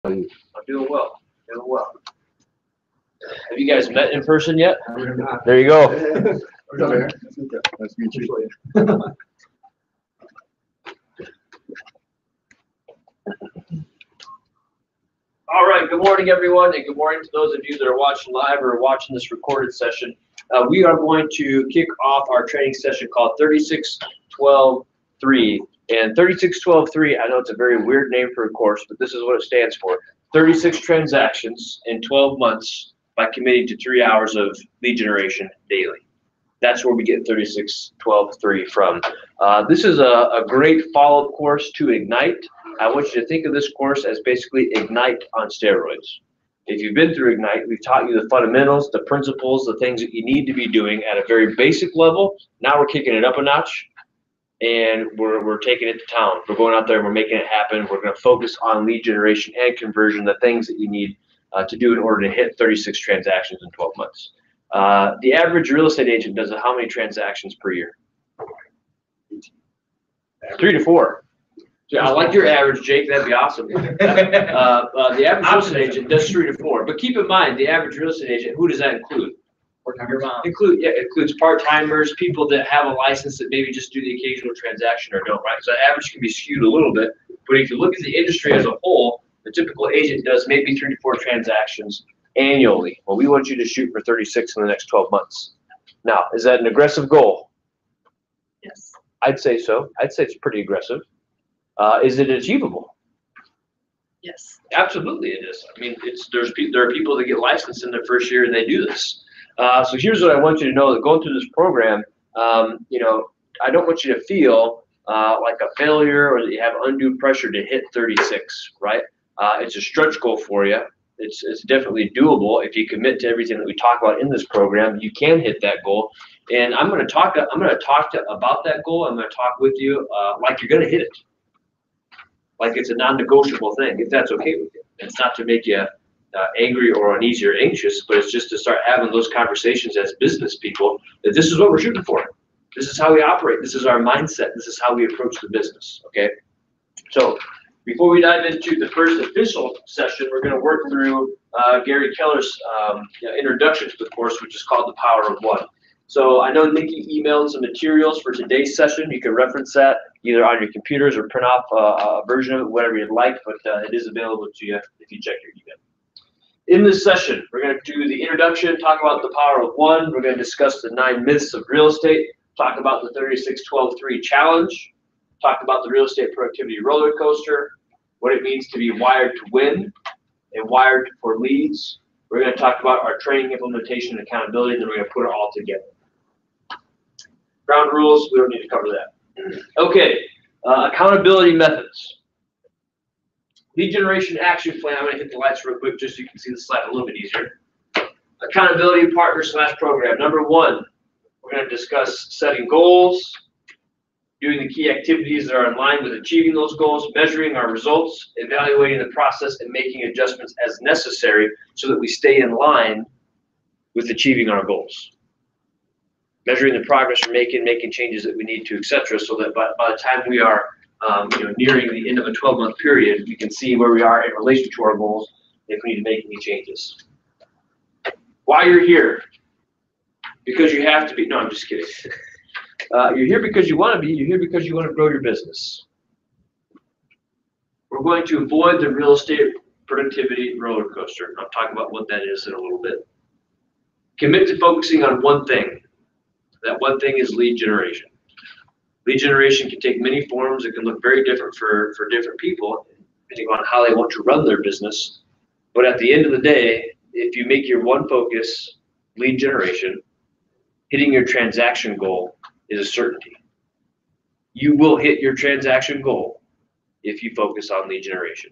I'm doing well. Doing well. Have you guys met in person yet? There you go. Nice to meet you. All right. Good morning, everyone, and good morning to those of you that are watching live or watching this recorded session. We are going to kick off our training session called 36-12-3. And 36-12-3, I know it's a very weird name for a course, but this is what it stands for. 36 transactions in 12 months by committing to 3 hours of lead generation daily. That's where we get 36-12-3 from. This is a great follow-up course to Ignite. I want you to think of this course as basically Ignite on steroids. If you've been through Ignite, we've taught you the fundamentals, the principles, the things that you need to be doing at a very basic level. Now we're kicking it up a notch, and we're taking it to town. We're going out there and we're making it happen. We're going to focus on lead generation and conversion, the things that you need to do in order to hit 36 transactions in 12 months. The average real estate agent does how many transactions per year? 3 to 4. I like your average, Jake. That'd be awesome. The average real estate agent does 3 to 4. But keep in mind, the average real estate agent, who does that include? It includes part-timers, people that have a license that maybe just do the occasional transaction or don't, right? So the average can be skewed a little bit. But if you look at the industry as a whole, the typical agent does maybe 3 to 4 transactions annually. Well, we want you to shoot for 36 in the next 12 months. Now, is that an aggressive goal? Yes. I'd say so. I'd say it's pretty aggressive. Is it achievable? Yes. Absolutely it is. I mean, there are people that get licensed in their first year and they do this. So here's what I want you to know, that going through this program, I don't want you to feel like a failure or that you have undue pressure to hit 36, right? It's a stretch goal for you. It's definitely doable. If you commit to everything that we talk about in this program, you can hit that goal. And I'm going to talk about that goal. I'm going to talk with you like you're going to hit it. Like it's a non-negotiable thing, if that's okay with you. It's not to make you angry or uneasy or anxious, but it's just to start having those conversations as business people that this is what we're shooting for. This is how we operate. This is our mindset. This is how we approach the business, okay? So before we dive into the first official session, we're going to work through Gary Keller's introduction to the course, which is called The Power of One. So I know Nikki emailed some materials for today's session. You can reference that either on your computers or print off a version of it, whatever you'd like, but it is available to you if you check your email. In this session, we're going to do the introduction, talk about the power of one. We're going to discuss the 9 myths of real estate, talk about the 36-12-3 challenge, talk about the real estate productivity roller coaster, what it means to be wired to win and wired for leads. We're going to talk about our training, implementation, and accountability, and then we're going to put it all together. Ground rules, we don't need to cover that. Okay, accountability methods. Lead generation action plan. I'm going to hit the lights real quick just so you can see the slide a little bit easier. Accountability partner / program. Number 1, we're going to discuss setting goals, doing the key activities that are in line with achieving those goals, measuring our results, evaluating the process, and making adjustments as necessary so that we stay in line with achieving our goals. Measuring the progress we're making changes that we need to, etc., so that by the time we are nearing the end of a 12-month period, we can see where we are in relation to our goals if we need to make any changes. Why you're here? Because you have to be. No, I'm just kidding. You're here because you want to be. You're here because you want to grow your business. We're going to avoid the real estate productivity roller coaster. I'll talk about what that is in a little bit. Commit to focusing on one thing. That one thing is lead generation. Lead generation can take many forms. It can look very different for different people, depending on how they want to run their business. But at the end of the day, if you make your one focus lead generation, hitting your transaction goal is a certainty. You will hit your transaction goal if you focus on lead generation.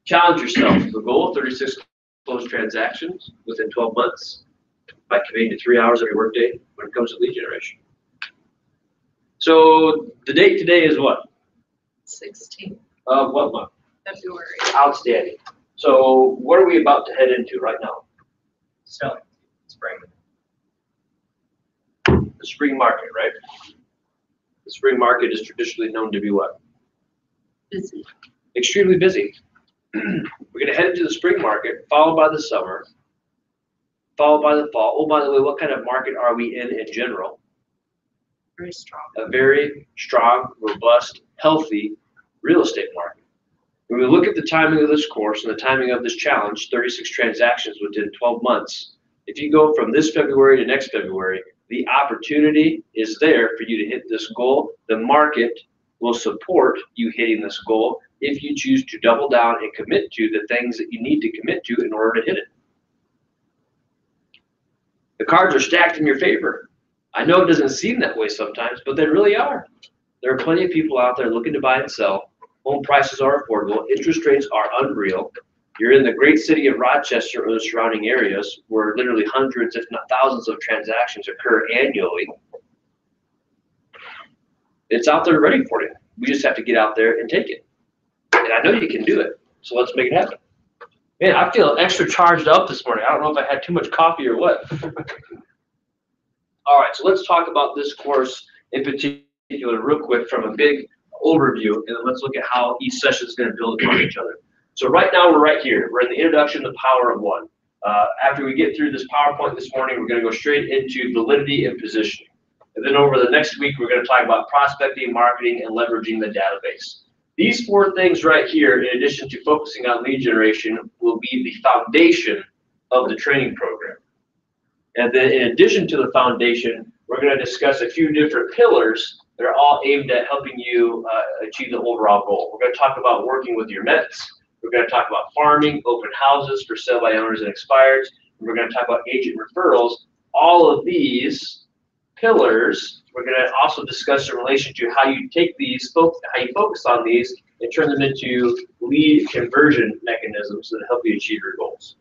Challenge yourself. The goal of 36 closed transactions within 12 months by committing to 3 hours every workday when it comes to lead generation. So the date today is what? 16th. Of what month? February. Outstanding. So what are we about to head into right now? Spring. The spring market, right? The spring market is traditionally known to be what? Busy. extremely busy. We're gonna head into the spring market, followed by the summer, followed by the fall. Oh, by the way, what kind of market are we in general? Very strong. A very strong, robust, healthy real estate market. When we look at the timing of this course and the timing of this challenge, 36 transactions within 12 months, if you go from this February to next February, the opportunity is there for you to hit this goal. The market will support you hitting this goal if you choose to double down and commit to the things that you need to commit to in order to hit it. The cards are stacked in your favor. I know it doesn't seem that way sometimes, but they really are. There are plenty of people out there looking to buy and sell. Home prices are affordable. Interest rates are unreal. You're in the great city of Rochester or the surrounding areas where literally hundreds, if not thousands, of transactions occur annually. It's out there ready for you. We just have to get out there and take it. And I know you can do it, so let's make it happen. Man, I feel extra charged up this morning. I don't know if I had too much coffee or what. All right, so let's talk about this course in particular real quick from a big overview, and then let's look at how each session is going to build upon each other. So right now we're right here. We're in the introduction to the power of one. After we get through this PowerPoint this morning, we're going to go straight into validity and positioning. And then over the next week, we're going to talk about prospecting, marketing, and leveraging the database. These four things right here, in addition to focusing on lead generation, will be the foundation of the training program. And then in addition to the foundation, we're going to discuss a few different pillars that are all aimed at helping you achieve the overall goal. We're going to talk about working with your METs. We're going to talk about farming, open houses for sale by owners and expireds. And we're going to talk about agent referrals. All of these pillars, we're going to also discuss in relation to how you take these, how you focus on these and turn them into lead conversion mechanisms that help you achieve your goals.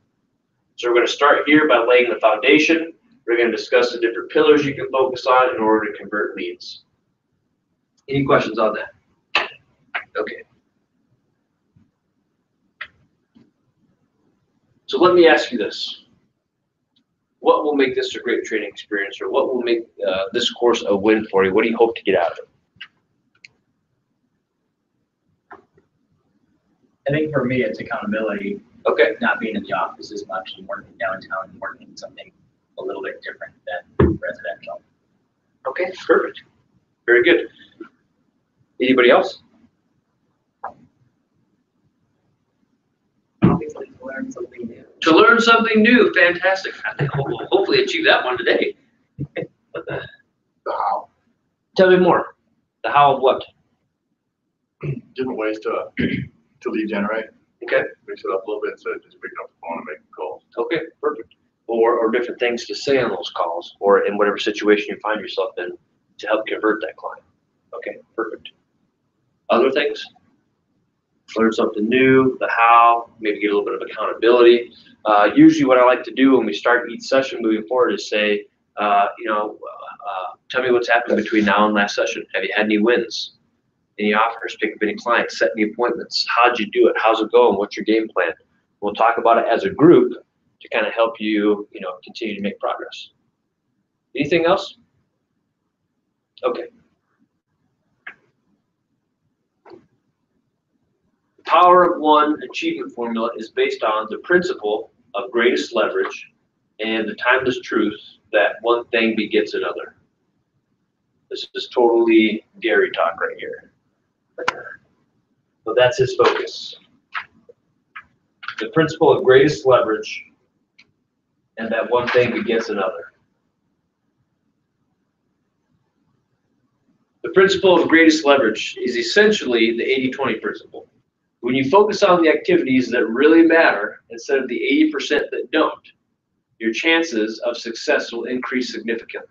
So we're going to start here by laying the foundation. We're going to discuss the different pillars you can focus on in order to convert leads. Any questions on that? Okay. So let me ask you this. What will make this a great training experience, or what will make this course a win for you? What do you hope to get out of it? I think for me, it's accountability. Okay. Not being in the office as much and working downtown and working something a little bit different than residential. Okay, perfect. Very good. Anybody else? Obviously, to learn something new. To learn something new, fantastic. I think we'll hopefully achieve that one today. The how. Tell me more. The how of what? Different ways to lead generate. Okay. Mix it up a little bit instead of just picking up the phone and making calls. Okay, perfect. Or different things to say on those calls, or in whatever situation you find yourself in to help convert that client. Okay, perfect. Other things? Learn something new, the how, maybe get a little bit of accountability. Usually what I like to do when we start each session moving forward is say, tell me what's happened between now and last session. Have you had any wins? Any offers? Pick up any clients? Set any appointments? How'd you do it? How's it going? What's your game plan? We'll talk about it as a group to kind of help you, continue to make progress. Anything else? Okay. The power of one achievement formula is based on the principle of greatest leverage and the timeless truth that one thing begets another. This is totally Gary talk right here. So that's his focus. The principle of greatest leverage and that one thing begets another. The principle of greatest leverage is essentially the 80-20 principle. When you focus on the activities that really matter instead of the 80% that don't, your chances of success will increase significantly.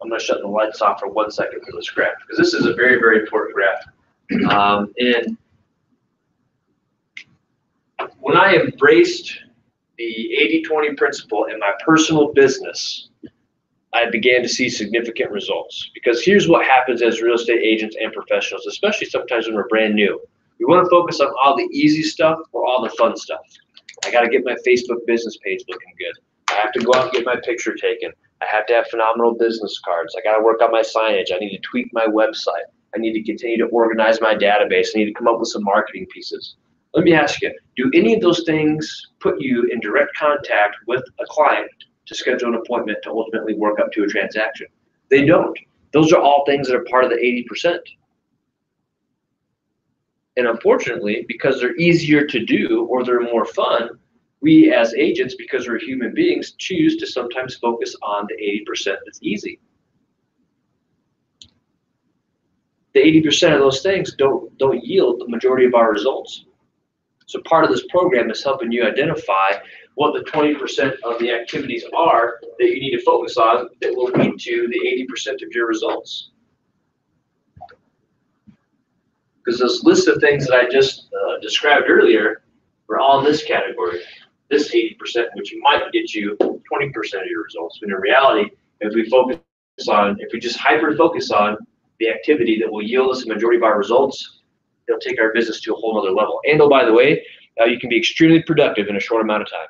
I'm going to shut the lights off for 1 second for this graph, because this is a very, very important graph. And when I embraced the 80-20 principle in my personal business, I began to see significant results. Because here's what happens as real estate agents and professionals, especially sometimes when we're brand new. We want to focus on all the easy stuff or all the fun stuff. I got to get my Facebook business page looking good. I have to go out and get my picture taken. I have to have phenomenal business cards. I got to work on my signage. I need to tweak my website. I need to continue to organize my database. I need to come up with some marketing pieces. Let me ask you, do any of those things put you in direct contact with a client to schedule an appointment to ultimately work up to a transaction? They don't. Those are all things that are part of the 80%. And unfortunately, because they're easier to do or they're more fun, we as agents, because we're human beings, choose to sometimes focus on the 80% that's easy. The 80% of those things don't yield the majority of our results. So part of this program is helping you identify what the 20% of the activities are that you need to focus on that will lead to the 80% of your results. Because those list of things that I just described earlier were all in this category, this 80%, which might get you 20% of your results. But in reality, if we just hyper focus on the activity that will yield us the majority of our results, it'll take our business to a whole other level. And oh, by the way, you can be extremely productive in a short amount of time.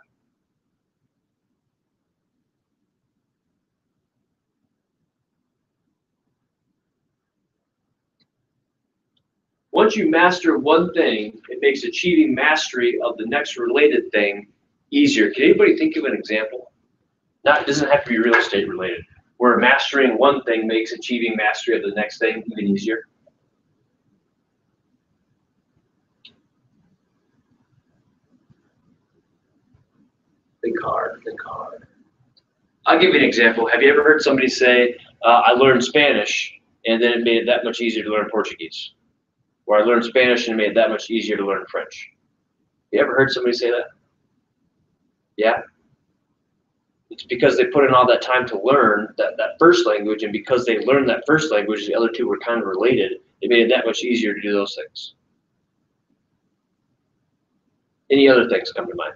Once you master one thing, it makes achieving mastery of the next related thing easier. Can anybody think of an example? It doesn't have to be real estate related, where mastering one thing makes achieving mastery of the next thing even easier. The car. I'll give you an example. Have you ever heard somebody say, I learned Spanish and then it made it that much easier to learn Portuguese? Or I learned Spanish and it made it that much easier to learn French? You ever heard somebody say that? Yeah? It's because they put in all that time to learn that first language, and because they learned that first language, the other two were kind of related, it made it that much easier to do those things. Any other things come to mind?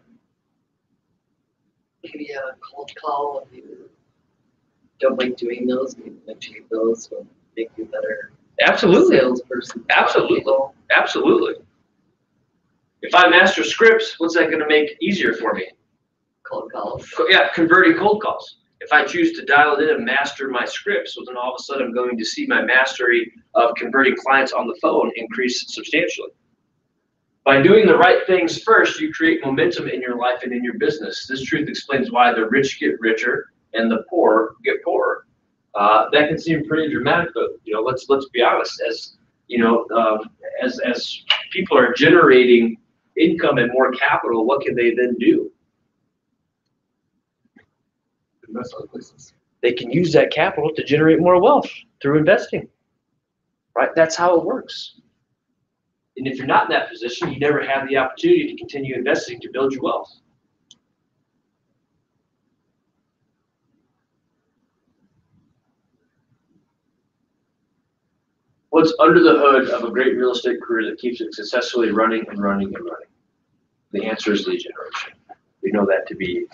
Maybe a cold call if you don't like doing those, maybe achieve those will make you better. Absolutely. Salesperson. Absolutely. Absolutely. If I master scripts, what's that going to make easier for me? Cold calls. Yeah, converting cold calls. If I choose to dial it in and master my scripts, so then all of a sudden I'm going to see my mastery of converting clients on the phone increase substantially. By doing the right things first, you create momentum in your life and in your business. This truth explains why the rich get richer and the poor get poorer. That can seem pretty dramatic, but let's be honest. As as people are generating income and more capital, what can they then do? Invest other places. They can use that capital to generate more wealth through investing. Right? That's how it works. And if you're not in that position, you never have the opportunity to continue investing to build your wealth. What's under the hood of a great real estate career that keeps it successfully running and running and running? The answer is lead generation. We know that to be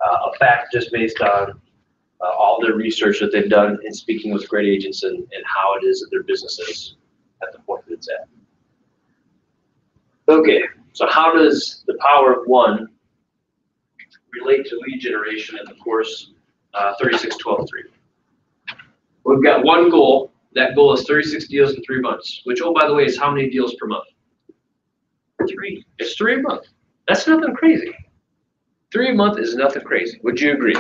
a fact just based on all the research that they've done in speaking with great agents and how it is that their business is at the point that it's at. Okay, so how does the power of one relate to lead generation in the course 36-12-3? We've got one goal. That goal is 36 deals in 3 months, which, oh, by the way, is how many deals per month? 3. It's 3 a month. That's nothing crazy. 3 a month is nothing crazy. Would you agree?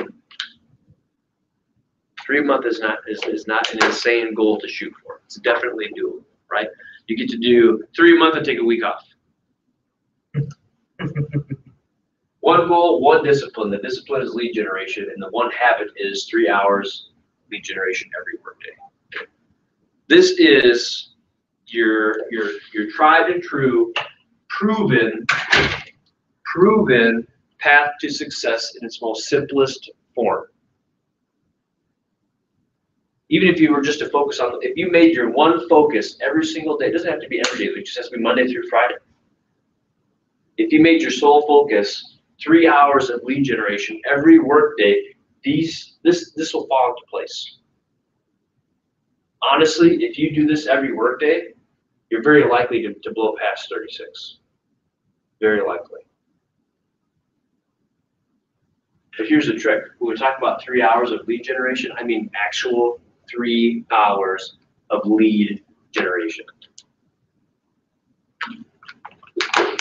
3 a month is not an insane goal to shoot for. It's definitely doable, right? You get to do 3 a month and take a week off. One goal, one discipline. The discipline is lead generation, and the one habit is 3 hours lead generation every workday. This is your tried and true, proven path to success in its most simplest form. Even if you were just to focus on, if you made your one focus every single day, it doesn't have to be every day, it just has to be Monday through Friday. If you made your sole focus 3 hours of lead generation every workday, this will fall into place. Honestly, if you do this every workday, you're very likely to blow past 36. Very likely. But here's the trick. When we talk about 3 hours of lead generation, I mean actual 3 hours of lead generation.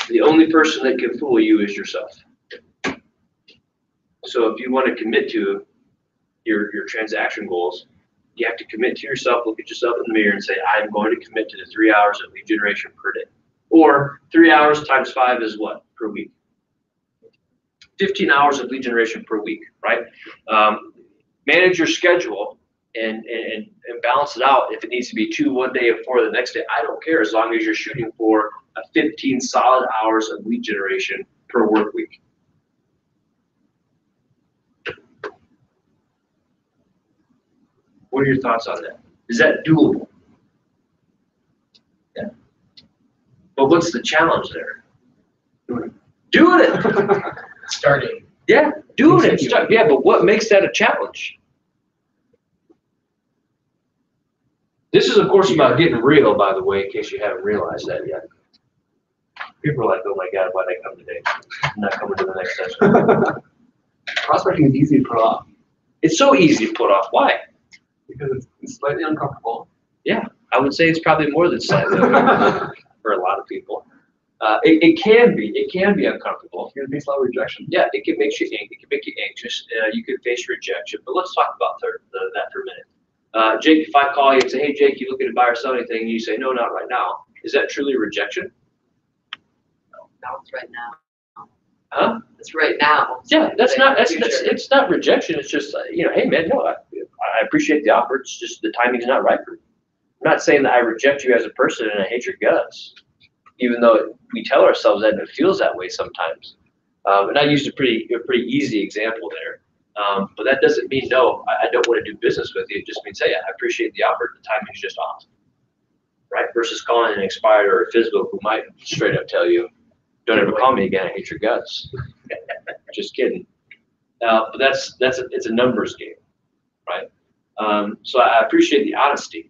The only person that can fool you is yourself. So if you want to commit to your transaction goals, you have to commit to yourself, look at yourself in the mirror and say, I'm going to commit to the 3 hours of lead generation per day. Or 3 hours times 5 is what per week? 15 hours of lead generation per week, right? Manage your schedule and balance it out. If it needs to be 2 one day and 4 the next day, I don't care, as long as you're shooting for a 15 solid hours of lead generation per work week. What are your thoughts on that? Is that doable? Yeah. But what's the challenge there? Doing it. Starting. Yeah, doing it. Yeah, but what makes that a challenge? This is, of course, about getting real, by the way, in case you haven't realized that yet. People are like, oh my God, why'd I come today? I'm not coming to the next session. Prospecting is easy to put off It's so easy to put off. Why? because it's slightly uncomfortable. Yeah, I would say it's probably more than slightly for a lot of people. It can be uncomfortable. You're gonna face a lot of rejection. Yeah, it can make you anxious. You could face rejection, but let's talk about that for a minute. Jake, if I call you and say, hey, Jake, you looking to buy or sell anything? And you say, no, not right now. Is that truly rejection? No, it's right now. Huh? It's right now. Yeah, it's not rejection. It's just, hey, man, no, I appreciate the offer. It's just the timing's not right for me. I'm not saying that I reject you as a person and I hate your guts, even though we tell ourselves that and it feels that way sometimes. And I used a pretty easy example there. But that doesn't mean, no, I don't want to do business with you. It just means, hey, I appreciate the offer. The timing's just off. Right? Versus calling an expired or a FSBO who might straight up tell you, don't ever call me again. I hate your guts. Just kidding. But it's a numbers game, right? So I appreciate the honesty.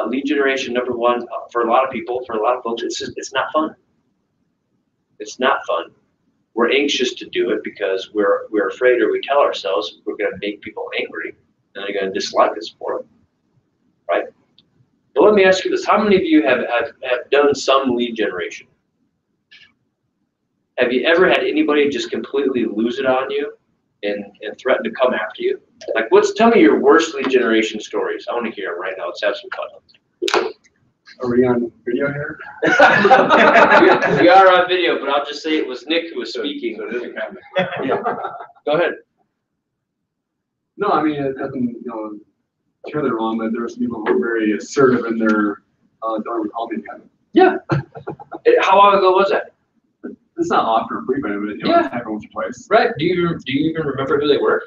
Lead generation, number one, for a lot of people, for a lot of folks, it's not fun. It's not fun. We're anxious to do it because we're afraid, or we tell ourselves we're going to make people angry and they're going to dislike us for it, right? But let me ask you this: how many of you have done some lead generation? Have you ever had anybody just completely lose it on you and threaten to come after you? Like, tell me your worst lead generation stories. I want to hear them right now. Let's have some fun. Are we on video here? We are on video, but I'll just say it was Nick who was speaking. So it is a camera. Yeah. Go ahead. No, I mean, it doesn't, terribly wrong, but there are some people who are very assertive in their, don't ever call me again. Yeah. How long ago was that? It's not often or frequent, but it's happened once or twice. Right. Do you even remember who they were?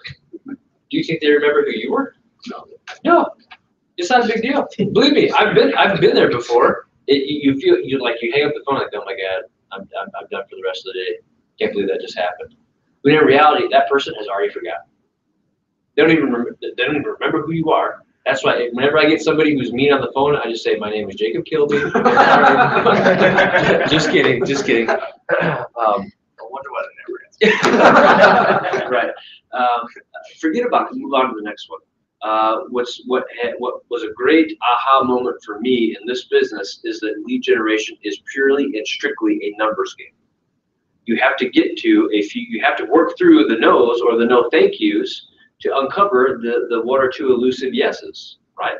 Do you think they remember who you were? No. No. It's not a big deal. Believe me, I've been there before. You feel you hang up the phone like, oh my God, I'm done for the rest of the day. Can't believe that just happened. But in reality, that person has already forgotten. They don't even remember who you are. That's why whenever I get somebody who's mean on the phone, I just say, my name is Jacob Kilby. Just kidding. I wonder what I never answered. Right. Forget about it. Move on to the next one. What was a great aha moment for me in this business is that lead generation is purely and strictly a numbers game. You have to you have to work through the no's or the no thank yous to uncover the one or two elusive yeses, right?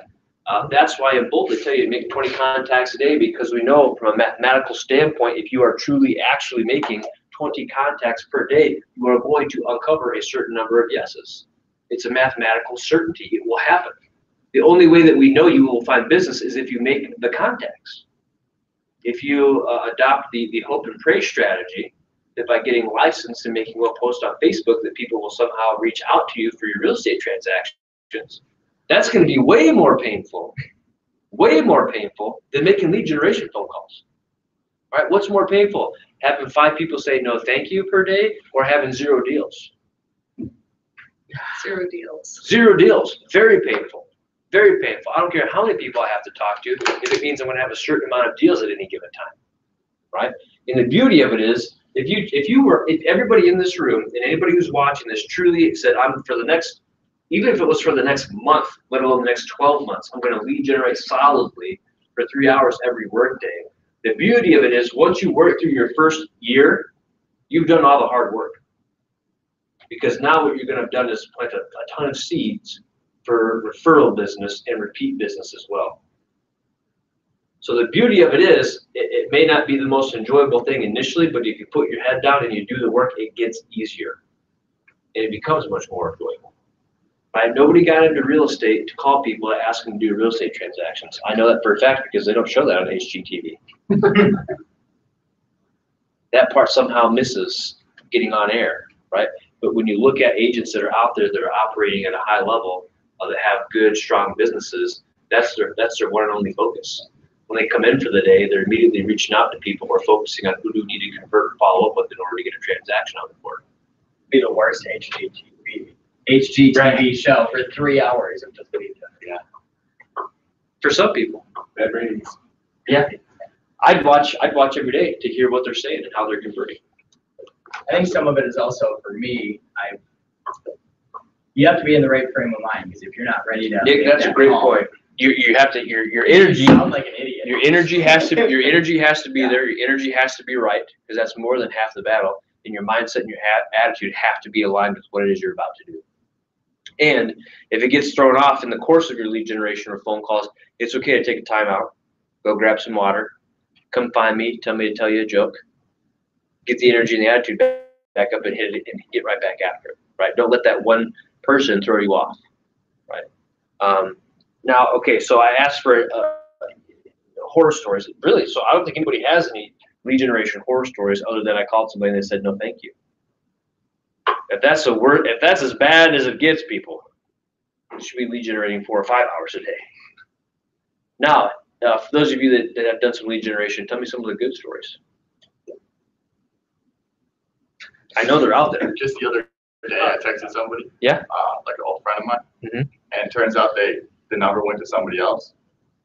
That's why in Bolt they tell you to make 20 contacts a day, because we know from a mathematical standpoint, if you are truly actually making 20 contacts per day, you are going to uncover a certain number of yeses. It's a mathematical certainty. It will happen. The only way that we know you will find business is if you make the contacts. If you adopt the hope and pray strategy, that by getting licensed and making one post on Facebook that people will somehow reach out to you for your real estate transactions, that's going to be way more painful than making lead generation phone calls. All right, what's more painful? Having 5 people say no thank you per day, or having 0 deals? 0 deals. 0 deals. Very painful. Very painful. I don't care how many people I have to talk to if it means I'm going to have a certain amount of deals at any given time, right? And the beauty of it is, if everybody in this room and anybody who's watching this truly said, even if it was for the next month, let alone the next 12 months, I'm going to lead generate solidly for 3 hours every workday. The beauty of it is once you work through your first year, you've done all the hard work. Because now what you're going to have done is plant a ton of seeds for referral business and repeat business as well. So the beauty of it is, it may not be the most enjoyable thing initially, but if you put your head down and you do the work, it gets easier. And it becomes much more enjoyable. Right? Nobody got into real estate to call people to ask them to do real estate transactions. I know that for a fact because they don't show that on HGTV. That part somehow misses getting on air, right? But when you look at agents that are out there that are operating at a high level, that have good, strong businesses, that's their one and only focus. When they come in for the day, they're immediately reaching out to people or focusing on who do need to convert and follow up with in order to get a transaction on the board. Be the worst HGTV show for 3 hours of just leaving. Yeah. For some people. Bad ratings. Yeah. I'd watch every day to hear what they're saying and how they're converting. I think some of it is also for me, you have to be in the right frame of mind, because if you're not ready to Nick, that's a great point. You have to your energy. You sound like an idiot. Your energy has to be there. Your energy has to be right, because that's more than half the battle. And your mindset and your attitude have to be aligned with what it is you're about to do. And if it gets thrown off in the course of your lead generation or phone calls, it's okay to take a time out, go grab some water, come find me, tell me to tell you a joke, get the energy and the attitude back up and hit it and get right back after it. Right? Don't let that one person throw you off. Right? Now, okay, so I asked for horror stories. Really, so I don't think anybody has any lead generation horror stories other than I called somebody and they said, no, thank you. If that's as bad as it gets, people, you should be lead generating 4 or 5 hours a day. Now, for those of you that have done some lead generation, tell me some of the good stories. I know they're out there. Just the other day, I texted somebody. Yeah. Like an old friend of mine. Mm-hmm. And it turns out the number went to somebody else,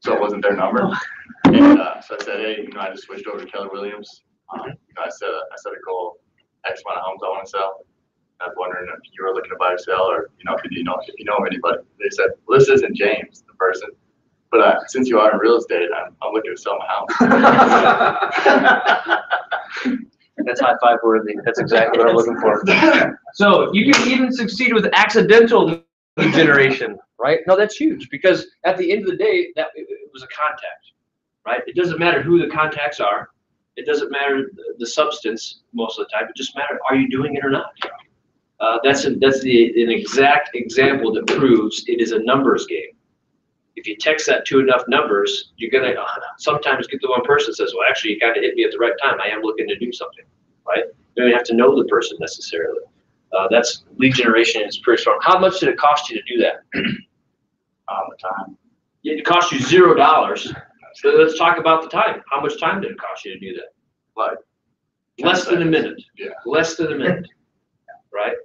so it wasn't their number. And so I said, hey, I just switched over to Keller Williams. I set a goal of X amount of homes I want to sell. I was wondering if you were looking to buy or sell, or if you know anybody. They said, well, this isn't James, the person, but since you are in real estate, I'm looking to sell my house. That's high five worthy. That's exactly what I'm looking for. So you can even succeed with accidental lead generation, right? No, that's huge, because at the end of the day, it was a contact, right? It doesn't matter who the contacts are. It doesn't matter the substance most of the time. It just matters, are you doing it or not? That's an exact example that proves it is a numbers game. If you text that to enough numbers, you're gonna sometimes get the one person that says, well, actually, you gotta hit me at the right time. I am looking to do something, right? You don't have to know the person necessarily. That's lead generation is pretty strong. How much did it cost you to do that? The time. It cost you $0. So let's talk about the time. How much time did it cost you to do that? Like Less than a minute. Yeah. Less than a minute, right?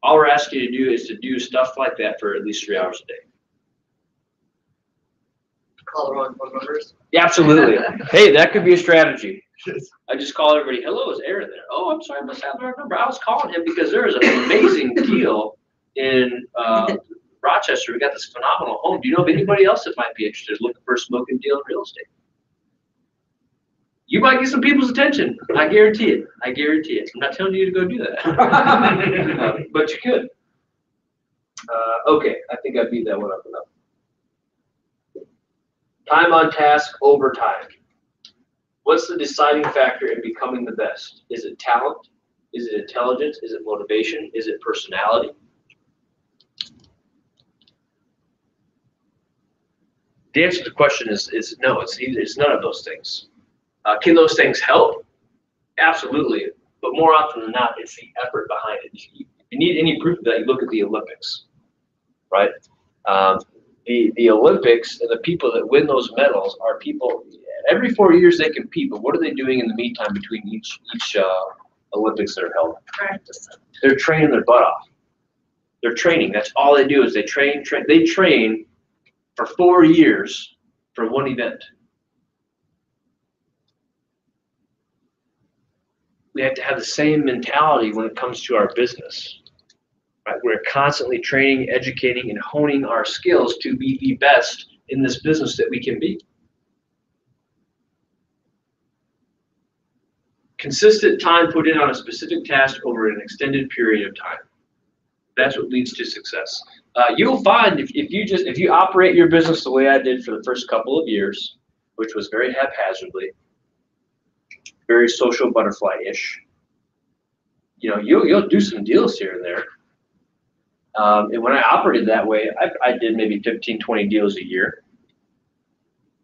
All we're asking you to do is to do stuff like that for at least 3 hours a day. Call the wrong phone numbers. Yeah, absolutely. Hey, that could be a strategy. I just call everybody, hello, is Aaron there? Oh, I'm sorry, I must have the right number. I was calling him because there is an amazing deal in Rochester. We got this phenomenal home. Do you know of anybody else that might be interested looking for a smoking deal in real estate? You might get some people's attention. I guarantee it. I guarantee it. I'm not telling you to go do that. But you could. Okay, I think I beat that one up enough. Time on task over time. What's the deciding factor in becoming the best? Is it talent? Is it intelligence? Is it motivation? Is it personality? The answer to the question is no, it's none of those things. Can those things help? Absolutely. But more often than not, it's the effort behind it. If you need any proof of that, you look at the Olympics, right? The Olympics and the people that win those medals are people, every 4 years they compete, but what are they doing in the meantime between each Olympics that are held? Practice. They're training their butt off. They're training. That's all they do is they train. They train for 4 years for one event. We have to have the same mentality when it comes to our business. Right? We're constantly training, educating, and honing our skills to be the best in this business that we can be. consistent time put in on a specific task over an extended period of time. That's what leads to success. You'll find if you operate your business the way I did for the first couple of years, which was very haphazardly, very social butterfly-ish, you'll do some deals here and there. And when I operated that way, I did maybe 15, 20 deals a year.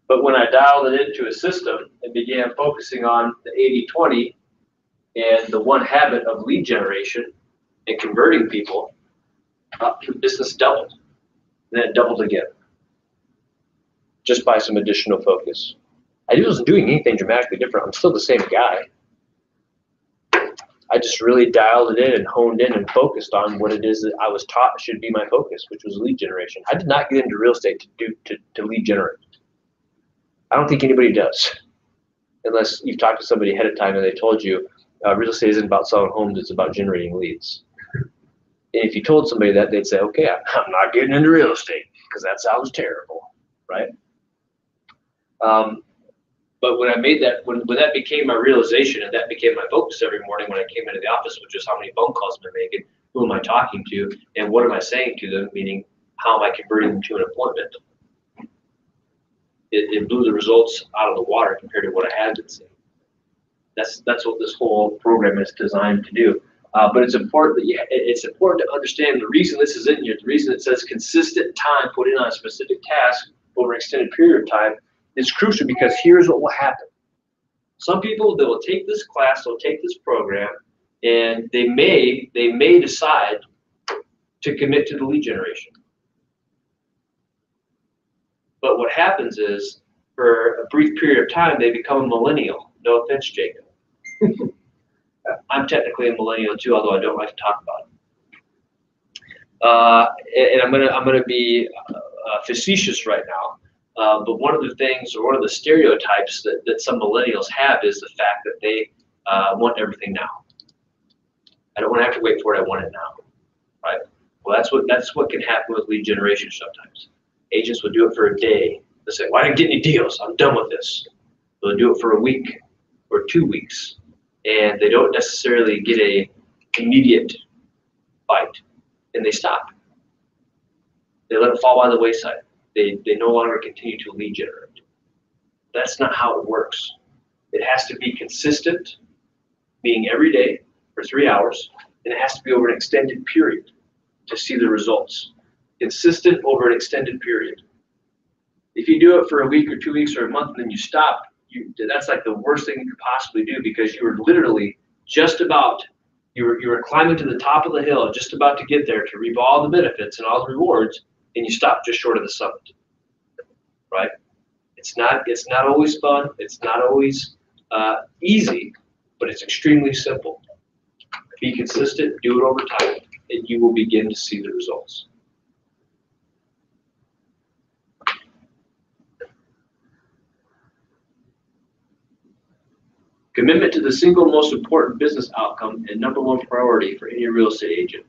But when I dialed it into a system and began focusing on the 80-20 and the one habit of lead generation and converting people, the business doubled. And then it doubled again, just by some additional focus. I wasn't doing anything dramatically different. I'm still the same guy. I just really dialed it in and honed in and focused on what it is that I was taught should be my focus, which was lead generation. I did not get into real estate to lead generate. I don't think anybody does, unless you've talked to somebody ahead of time and they told you real estate isn't about selling homes, it's about generating leads. And if you told somebody that, they'd say, okay, I'm not getting into real estate because that sounds terrible, right? But when I made that, when that became my realization and that became my focus every morning when I came into the office, was just how many phone calls am I making, who am I talking to, and what am I saying to them, meaning how am I converting them to an appointment? It blew the results out of the water compared to what I had been seeing. That's what this whole program is designed to do. But it's important that it's important to understand the reason this is in here. The reason it says consistent time put in on a specific task over an extended period of time is crucial, because here's what will happen. Some people, they will take this class, they'll take this program, and they may decide to commit to the lead generation. But what happens is, for a brief period of time, they become a millennial. No offense, Jacob. I'm technically a millennial too, although I don't like to talk about it. And I'm gonna be facetious right now. But one of the things, or one of the stereotypes that some millennials have, is the fact that they want everything now. I don't want to have to wait for it. I want it now, right? Well, that's what can happen with lead generation sometimes. Agents will do it for a day. They'll say, "Well, I didn't get any deals. I'm done with this." They'll do it for a week or 2 weeks, and they don't necessarily get a immediate bite, and they stop. They let it fall by the wayside. They no longer continue to lead generate. That's not how it works. It has to be consistent, being every day for 3 hours, and it has to be over an extended period to see the results. Consistent over an extended period. If you do it for a week or 2 weeks or a month and then you stop, that's like the worst thing you could possibly do, because you were literally just about, you were climbing to the top of the hill, just about to get there to reap all the benefits and all the rewards, and you stop just short of the summit, right? It's not always fun. It's not always easy, but it's extremely simple. Be consistent, do it over time, and you will begin to see the results. Commitment to the single most important business outcome and #1 priority for any real estate agent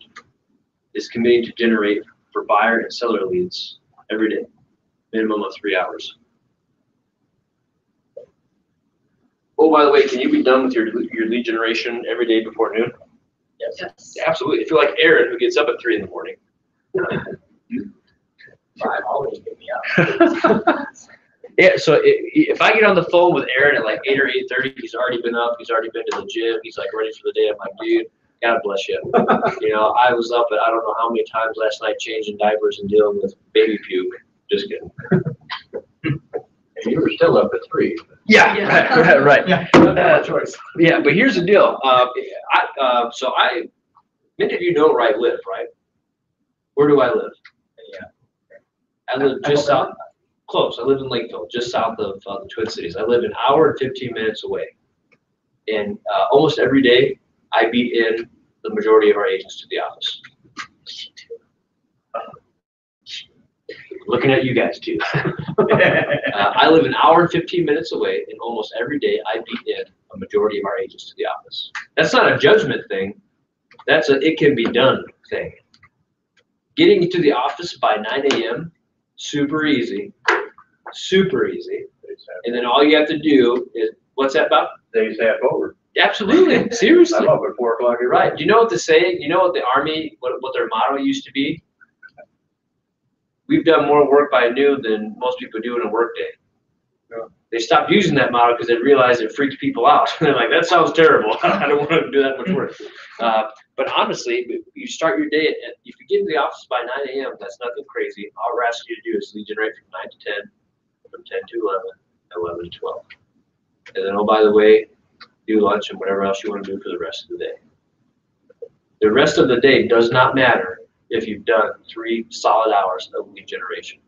is committing to generate for buyer and seller leads every day, minimum of 3 hours. Oh, by the way, can you be done with your lead generation every day before noon? Yes. Absolutely. If you're like Aaron, who gets up at 3 in the morning. 5 always get me up. Yeah, so if I get on the phone with Aaron at like 8 or 8:30, he's already been up, he's already been to the gym, he's like ready for the day. I'm like, dude, God bless you. I was up at I don't know how many times last night changing diapers and dealing with baby puke. Just kidding. And you were still up at 3. Yeah, right. Yeah, choice. Yeah, but here's the deal. Many of you know where I live, right? Where do I live? Yeah. I live just south. Close. I live in Lakeville, just south of the Twin Cities. I live an hour and 15 minutes away. And almost every day, I beat in the majority of our agents to the office. Looking at you guys too. I live an hour and 15 minutes away, and almost every day I beat in a majority of our agents to the office. That's not a judgment thing. That's a it can be done thing. Getting to the office by 9 a.m., super easy. Super easy. And then all you have to do is, what's that about? Days half over. Absolutely, seriously. I'm up at 4 o'clock. every Right. day. Do you know what to say? You know what the Army, what their motto used to be? We've done more work by noon than most people do in a workday. Yeah. They stopped using that motto because they realized it freaked people out. They're like, that sounds terrible. I don't want to do that much work. But honestly, you start your day if you get into the office by 9 a.m., that's nothing crazy. All we're asking you to do is lead generate from 9 to 10, from 10 to 11, 11 to 12. And then, oh, by the way, do lunch and whatever else you want to do for the rest of the day. The rest of the day does not matter if you've done 3 solid hours of lead generation.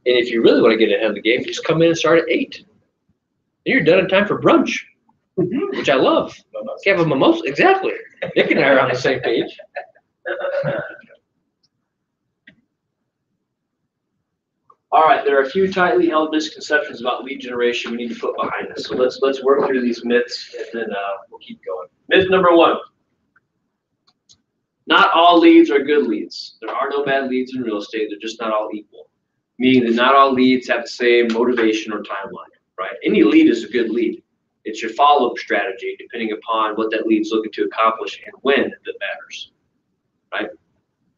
And if you really want to get ahead of the game, you just come in and start at 8. And you're done in time for brunch, which I love. Have a mimosa. Exactly. Nick and I are on the same page. All right, there are a few tightly held misconceptions about lead generation we need to put behind us. So let's work through these myths, and then we'll keep going. Myth number 1. Not all leads are good leads. There are no bad leads in real estate. They're just not all equal. Meaning that not all leads have the same motivation or timeline, right? Any lead is a good lead. It's your follow-up strategy depending upon what that lead's looking to accomplish and when that matters, right?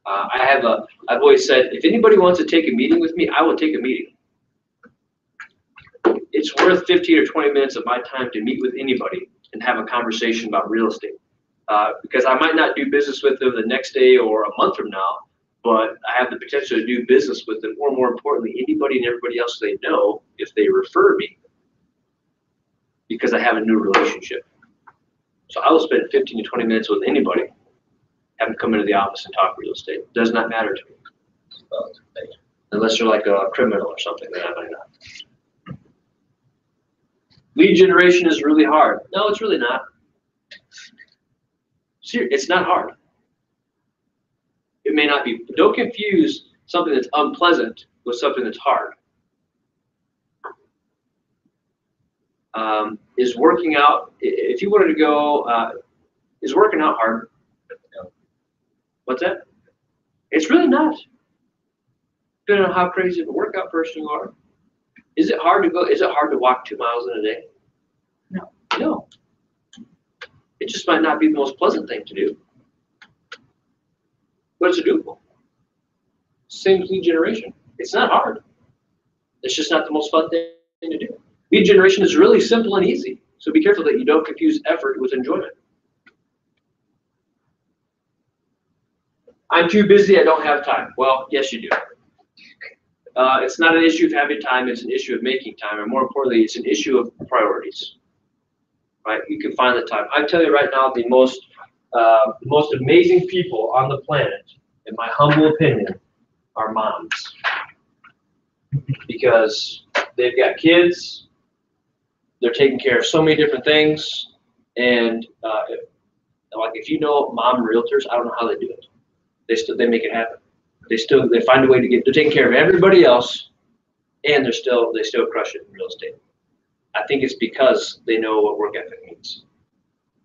I've always said, if anybody wants to take a meeting with me, I will take a meeting. It's worth 15 or 20 minutes of my time to meet with anybody and have a conversation about real estate. Because I might not do business with them the next day or a month from now, but I have the potential to do business with them, or more importantly, anybody and everybody else they know if they refer me, because I have a new relationship. So I will spend 15 to 20 minutes with anybody, have them come into the office and talk real estate. It does not matter to me. Unless you're like a criminal or something, then I might not. Lead generation is really hard. No, it's really not. It's not hard. It may not be. Don't confuse something that's unpleasant with something that's hard. Is working out, if you wanted to go, is working out hard? No. What's that? It's really not. Depending on how crazy of a workout person you are. Is it hard to walk 2 miles in a day? No. No. It just might not be the most pleasant thing to do. But it's doable. Same lead generation. It's not hard. It's just not the most fun thing to do. Lead generation is really simple and easy. So be careful that you don't confuse effort with enjoyment. I'm too busy, I don't have time. Well, yes you do. It's not an issue of having time, it's an issue of making time. And more importantly, it's an issue of priorities. Right? You can find the time. I tell you right now, the most amazing people on the planet, in my humble opinion, are moms. Because they've got kids, they're taking care of so many different things, and if you know mom realtors, I don't know how they do it. They make it happen. They find a way to they're taking care of everybody else, and they still crush it in real estate. I think it's because they know what work ethic means,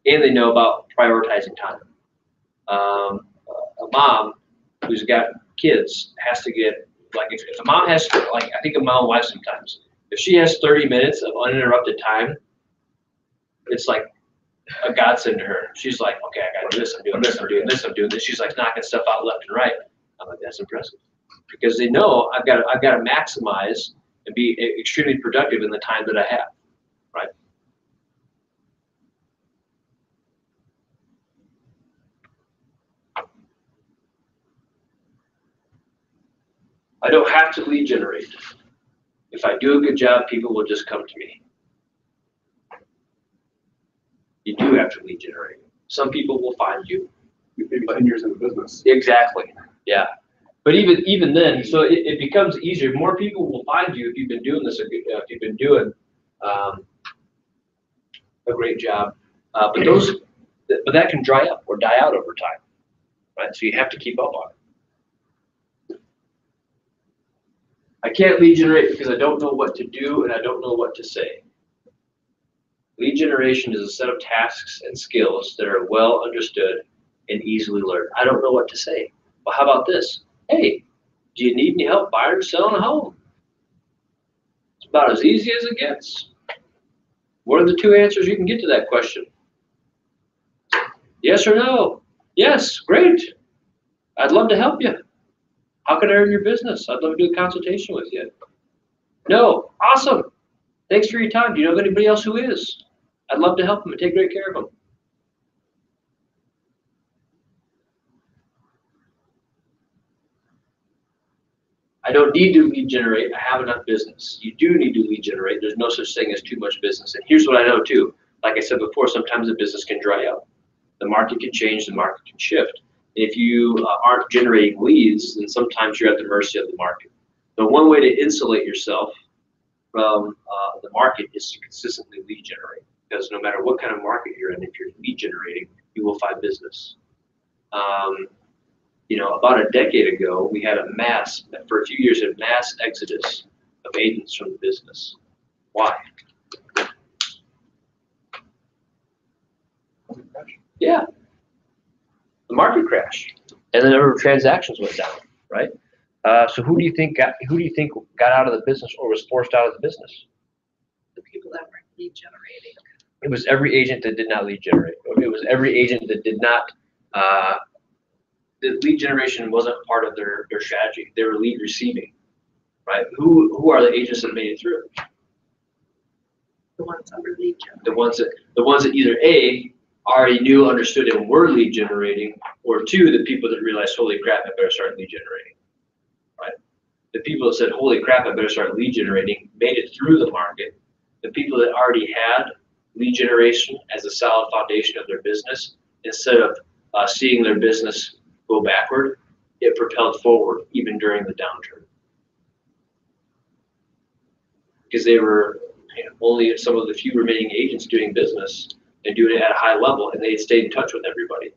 and they know about prioritizing time. A mom who's got kids has to get, if a mom has, I think of my own wife sometimes. If she has 30 minutes of uninterrupted time, it's like a godsend to her. She's like, okay, I got to do this, I'm doing this, I'm doing this, I'm doing this. She's like knocking stuff out left and right. I'm like, that's impressive. Because they know I've got to maximize and be extremely productive in the time that I have, right? I don't have to lead generate. If I do a good job, people will just come to me. You do have to lead generate. Some people will find you. Maybe 10 years in the business. Exactly. Yeah. But even then, so it becomes easier. More people will find you if you've been doing this. If you've been doing a great job. But that can dry up or die out over time, right? So you have to keep up on it. I can't lead generate because I don't know what to do and I don't know what to say. Lead generation is a set of tasks and skills that are well understood and easily learned. I don't know what to say. Well, how about this? Hey, do you need any help buying or selling a home? about as easy as it gets. What are the two answers you can get to that question? Yes or no? Yes, great. I'd love to help you. How can I earn your business? I'd love to do a consultation with you. No, awesome. Thanks for your time. Do you know of anybody else who is? I'd love to help them and take great care of them. I don't need to lead generate. I have enough business. You do need to lead generate. There's no such thing as too much business. And here's what I know too. Like I said before, sometimes the business can dry up. The market can change. The market can shift. If you aren't generating leads, then sometimes you're at the mercy of the market. The one way to insulate yourself from the market is to consistently lead generate. Because no matter what kind of market you're in, if you're lead generating, you will find business. About a decade ago, we had for a few years, a mass exodus of agents from the business. Why? Yeah, the market crashed, and the number of transactions went down. Right. So who do you think got out of the business or was forced out of the business? The people that were lead generating. It was every agent that did not lead generate. It was every agent that did not. The lead generation wasn't part of their strategy. They were lead receiving, right? Who are the agents that made it through? The ones that were lead generating. The ones that either A, already knew, understood, and were lead generating, or two, the people that realized, holy crap, I better start lead generating, right? The people that said, holy crap, I better start lead generating, made it through the market. The people that already had lead generation as a solid foundation of their business, instead of seeing their business go backward, it propelled forward even during the downturn. Because they were only some of the few remaining agents doing business and doing it at a high level, and they had stayed in touch with everybody.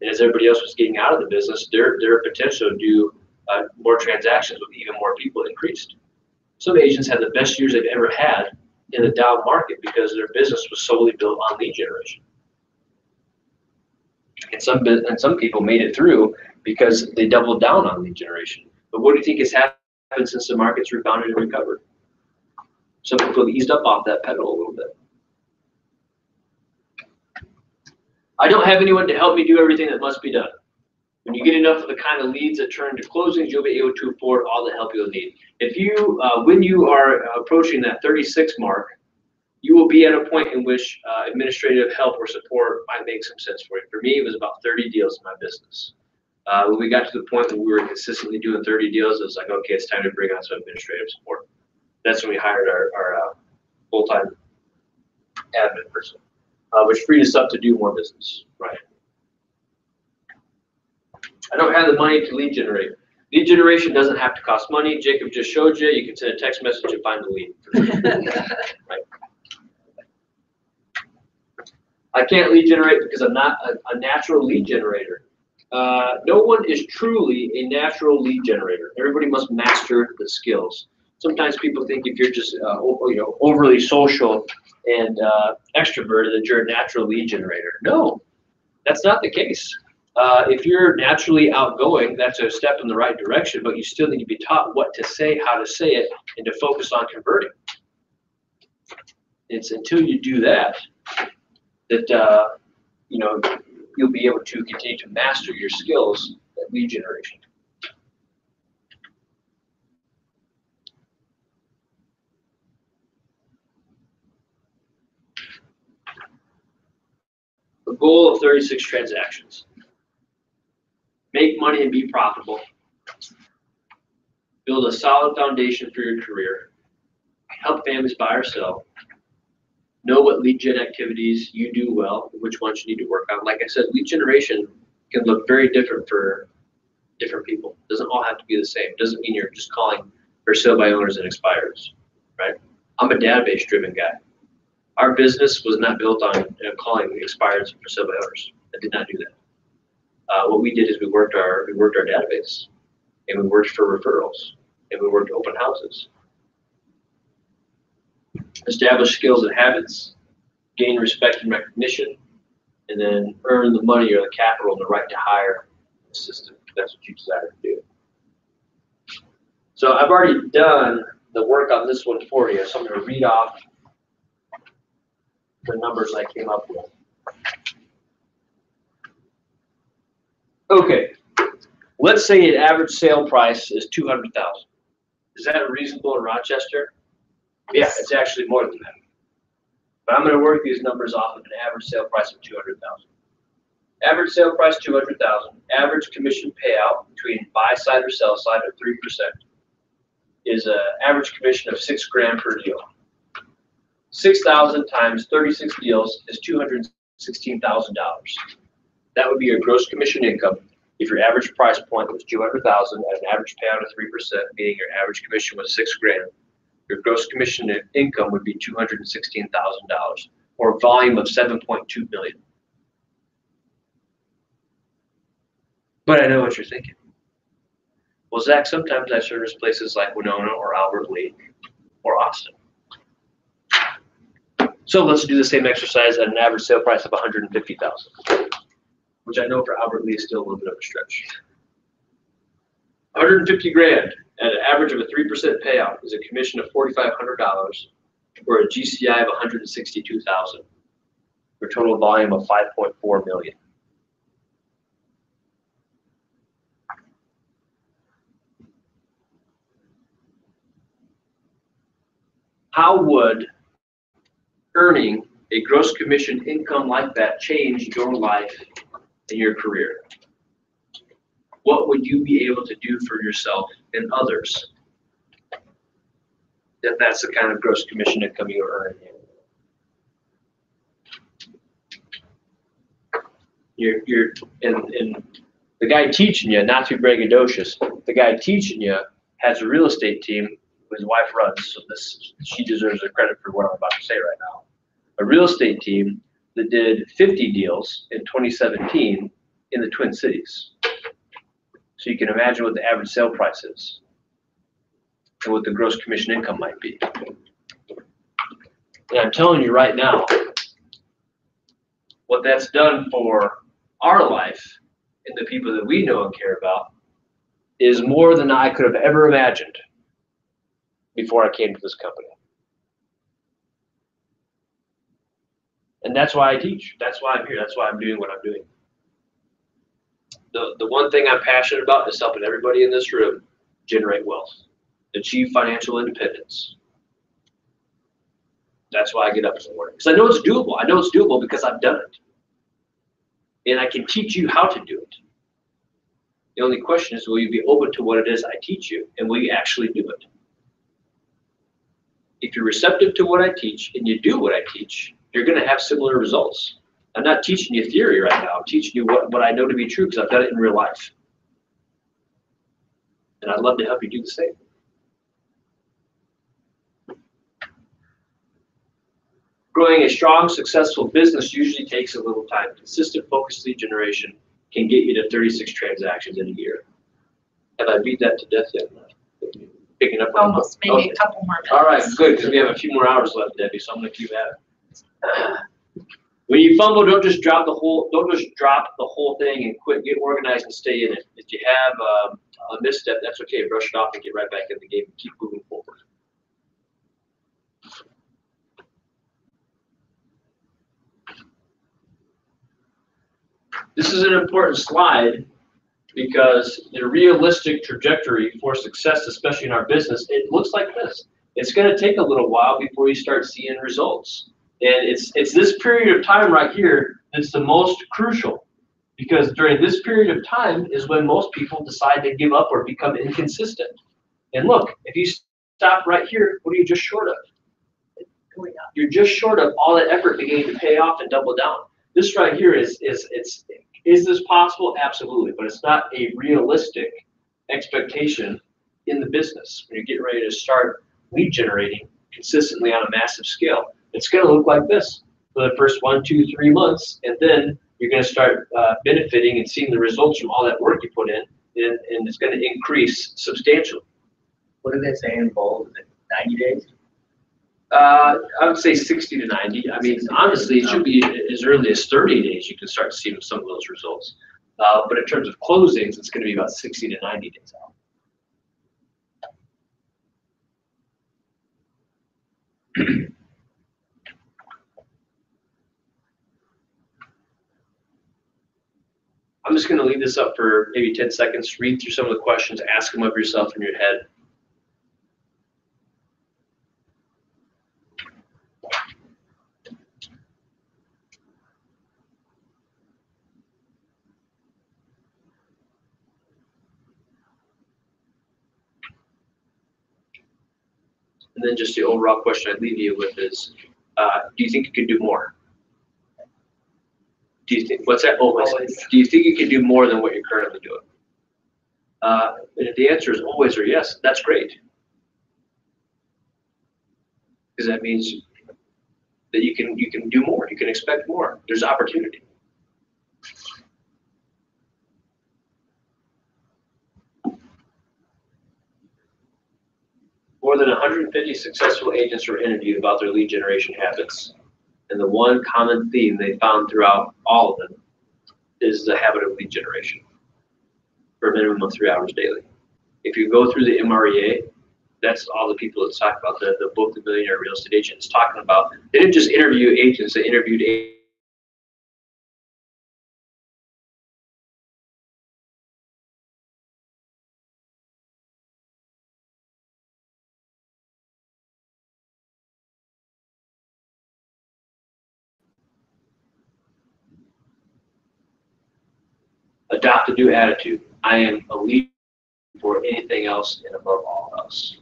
And as everybody else was getting out of the business, their potential to do more transactions with even more people increased. Some agents had the best years they've ever had in the down market because their business was solely built on lead generation. And some people made it through because they doubled down on lead generation. But what do you think has happened since the market's rebounded and recovered? Some people eased up off that pedal a little bit. I don't have anyone to help me do everything that must be done. When you get enough of the kind of leads that turn to closings, you'll be able to afford all the help you'll need. If you, when you are approaching that 36 mark, you will be at a point in which administrative help or support might make some sense for you. For me, it was about 30 deals in my business. When we got to the point where we were consistently doing 30 deals, it was like, okay, it's time to bring on some administrative support. That's when we hired our full-time admin person, which freed us up to do more business, right? I don't have the money to lead generate. Lead generation doesn't have to cost money. Jacob just showed you. You can send a text message and find the lead. Right? I can't lead generate because I'm not a natural lead generator. No one is truly a natural lead generator. Everybody must master the skills. Sometimes people think if you're just overly social and extroverted that you're a natural lead generator. No, that's not the case. If you're naturally outgoing, that's a step in the right direction, but you still need to be taught what to say, how to say it, and to focus on converting. It's until you do that that you'll be able to continue to master your skills at lead generation. The goal of 36 transactions. Make money and be profitable. Build a solid foundation for your career. Help families buy or sell. Know what lead gen activities you do well, and which ones you need to work on. Like I said, lead generation can look very different for different people. It doesn't all have to be the same. It doesn't mean you're just calling for sale by owners and expireds, right? I'm a database driven guy. Our business was not built on calling expireds for sale by owners. I did not do that. What we did is we worked our database, and we worked for referrals, and we worked open houses. Establish skills and habits, gain respect and recognition, and then earn the money or the capital and the right to hire an assistant. That's what you desire to do. So I've already done the work on this one for you, so I'm gonna read off the numbers I came up with. Okay, let's say an average sale price is 200,000. Is that reasonable in Rochester? Yeah, it's actually more than that. But I'm going to work these numbers off of an average sale price of 200,000. Average sale price 200,000. Average commission payout between buy side or sell side of 3% is an average commission of $6,000 per deal. 6,000 times 36 deals is $216,000. That would be your gross commission income if your average price point was 200,000 at an average payout of 3%, meaning your average commission was $6,000. Your gross commission income would be $216,000, or a volume of 7.2 million. But I know what you're thinking. Well, Zach, sometimes I service places like Winona or Albert Lea or Austin. So let's do the same exercise at an average sale price of $150,000, which I know for Albert Lea is still a little bit of a stretch. $150,000 at an average of a 3% payout is a commission of $4,500, or a GCI of $162,000, for a total volume of 5.4 million. How would earning a gross commission income like that change your life and your career? What would you be able to do for yourself and others if that's the kind of gross commission income you're earning? And the guy teaching you, not to be braggadocious, the guy teaching you has a real estate team his wife runs, so she deserves the credit for what I'm about to say right now. A real estate team that did 50 deals in 2017 in the Twin Cities. So you can imagine what the average sale price is and what the gross commission income might be. And I'm telling you right now, what that's done for our life and the people that we know and care about is more than I could have ever imagined before I came to this company. And that's why I teach. That's why I'm here. That's why I'm doing what I'm doing. The one thing I'm passionate about is helping everybody in this room generate wealth, achieve financial independence. That's why I get up in the morning. Because I know it's doable. I know it's doable because I've done it. And I can teach you how to do it. The only question is, will you be open to what it is I teach you, and will you actually do it? If you're receptive to what I teach and you do what I teach, you're going to have similar results. I'm not teaching you theory right now. I'm teaching you what I know to be true because I've done it in real life. And I'd love to help you do the same. Growing a strong, successful business usually takes a little time. Consistent, focused lead generation can get you to 36 transactions in a year. Have I beat that to death yet? Picking up on Almost, maybe okay. a couple more minutes. All right, good, because we have a few more hours left, Debbie, so I'm going to keep at it. When you fumble, don't just drop the whole thing and quit. Get organized and stay in it. If you have a misstep, that's okay. Brush it off and get right back in the game and keep moving forward. This is an important slide because the realistic trajectory for success, especially in our business, it looks like this. It's going to take a little while before you start seeing results. And it's this period of time right here that's the most crucial, because during this period of time is when most people decide to give up or become inconsistent. And look, if you stop right here, what are you just short of? You're just short of all that effort beginning to pay off and double down. This right here is this possible? Absolutely, but it's not a realistic expectation in the business. When you're getting ready to start lead generating consistently on a massive scale, it's going to look like this for the first 1, 2, 3 months, and then you're going to start benefiting and seeing the results from all that work you put in, and it's going to increase substantially. What do they say in bold? Is it 90 days? I would say 60 to 90. I mean, honestly, it should be as early as 30 days you can start seeing some of those results. But in terms of closings, it's going to be about 60 to 90 days out. I'm just going to leave this up for maybe 10 seconds. Read through some of the questions, ask them of yourself in your head. And then just the overall question I'd leave you with is, do you think you could do more? Do you think, what's that? Always. Do you think you can do more than what you're currently doing? And if the answer is always or yes, that's great. Because that means that you can do more, you can expect more. There's opportunity. More than 150 successful agents were interviewed about their lead generation habits. And the one common theme they found throughout all of them is the habit of lead generation for a minimum of 3 hours daily. If you go through the MREA, that's all the people that talk about the book, The Millionaire Real Estate Agent, is talking about. They didn't just interview agents, they interviewed agents. Adopt a new attitude. I am a lead for anything else and above all else.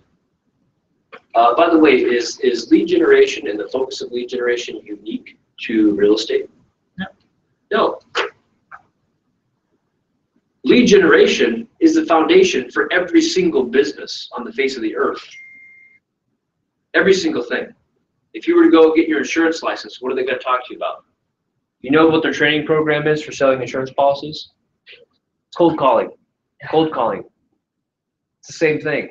By the way, is lead generation and the focus of lead generation unique to real estate? No. No. Lead generation is the foundation for every single business on the face of the earth. Every single thing. If you were to go get your insurance license, what are they going to talk to you about? You know what their training program is for selling insurance policies? Cold calling. Cold calling. It's the same thing.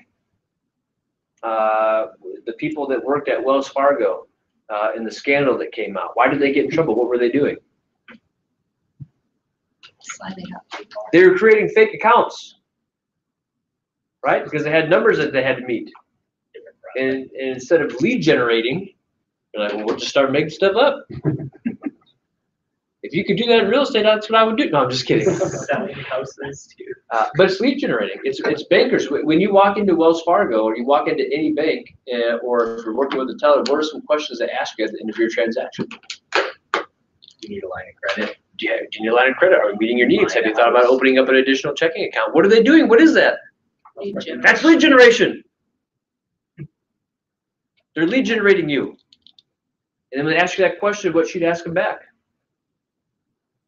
The people that worked at Wells Fargo in the scandal that came out, why did they get in trouble? What were they doing? Signing up people. They were creating fake accounts, right? Because they had numbers that they had to meet. And instead of lead generating, they're like, well, we'll just start making stuff up. If you could do that in real estate, that's what I would do. No, I'm just kidding. Selling houses too. But it's lead generating. It's bankers. When you walk into Wells Fargo or you walk into any bank, or if you're working with a teller, what are some questions they ask you at the end of your transaction? You need a line of credit. Do you need a line of credit? Are you meeting your needs? Have you thought about opening up an additional checking account? What are they doing? What is that? Lead generation. That's lead generation. They're lead generating you. And then when they ask you that question, what should you ask them back?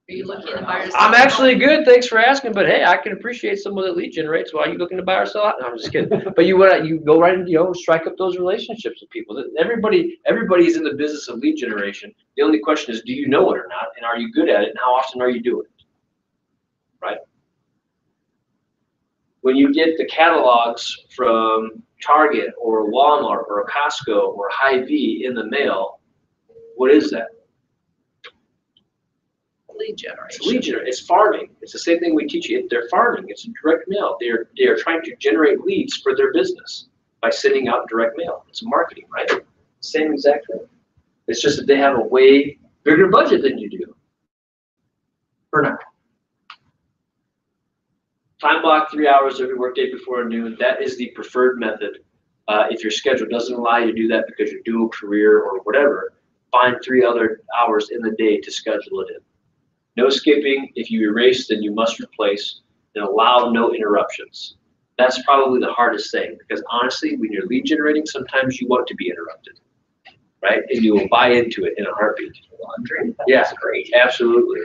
Are you looking to buy or sell? I'm actually good, thanks for asking, but hey, I can appreciate someone that lead generates. Why are you looking to buy or sell? No, I'm just kidding. But you go right and strike up those relationships with people. Everybody is in the business of lead generation. The only question is, do you know it or not, and are you good at it, and how often are you doing it? Right? When you get the catalogs from Target or Walmart or Costco or Hy-Vee in the mail, what is that? Lead generation. It's lead generation. It's farming. It's the same thing we teach you. They're farming. It's direct mail. They are trying to generate leads for their business by sending out direct mail. It's marketing, right? Same exact thing. It's just that they have a way bigger budget than you do. For now. Time block 3 hours every workday before noon. That is the preferred method. If your schedule doesn't allow you to do that because you're dual career or whatever, find 3 other hours in the day to schedule it in. No skipping. If you erase, then you must replace, and allow no interruptions. That's probably the hardest thing, because honestly, when you're lead generating, sometimes you want to be interrupted, right? And you will buy into it in a heartbeat. Laundry. Yeah, great. Absolutely.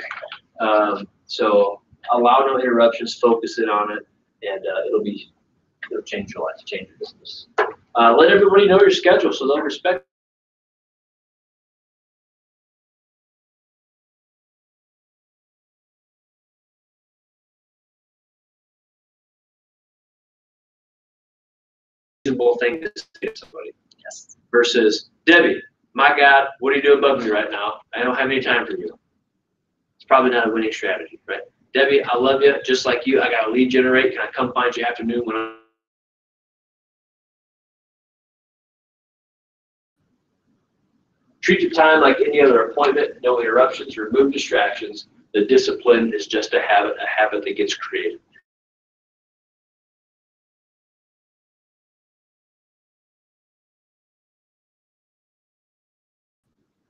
So allow no interruptions, focus in on it, and it'll change your life, change your business. Let everybody know your schedule so they'll respect. Thing to say to somebody. Yes. Versus, Debbie, my God, what are you doing above me right now? I don't have any time for you. It's probably not a winning strategy, right? Debbie, I love you just like you. I got to lead generate. Can I come find you afternoon when Treat your time like any other appointment, no interruptions, remove distractions. The discipline is just a habit that gets created.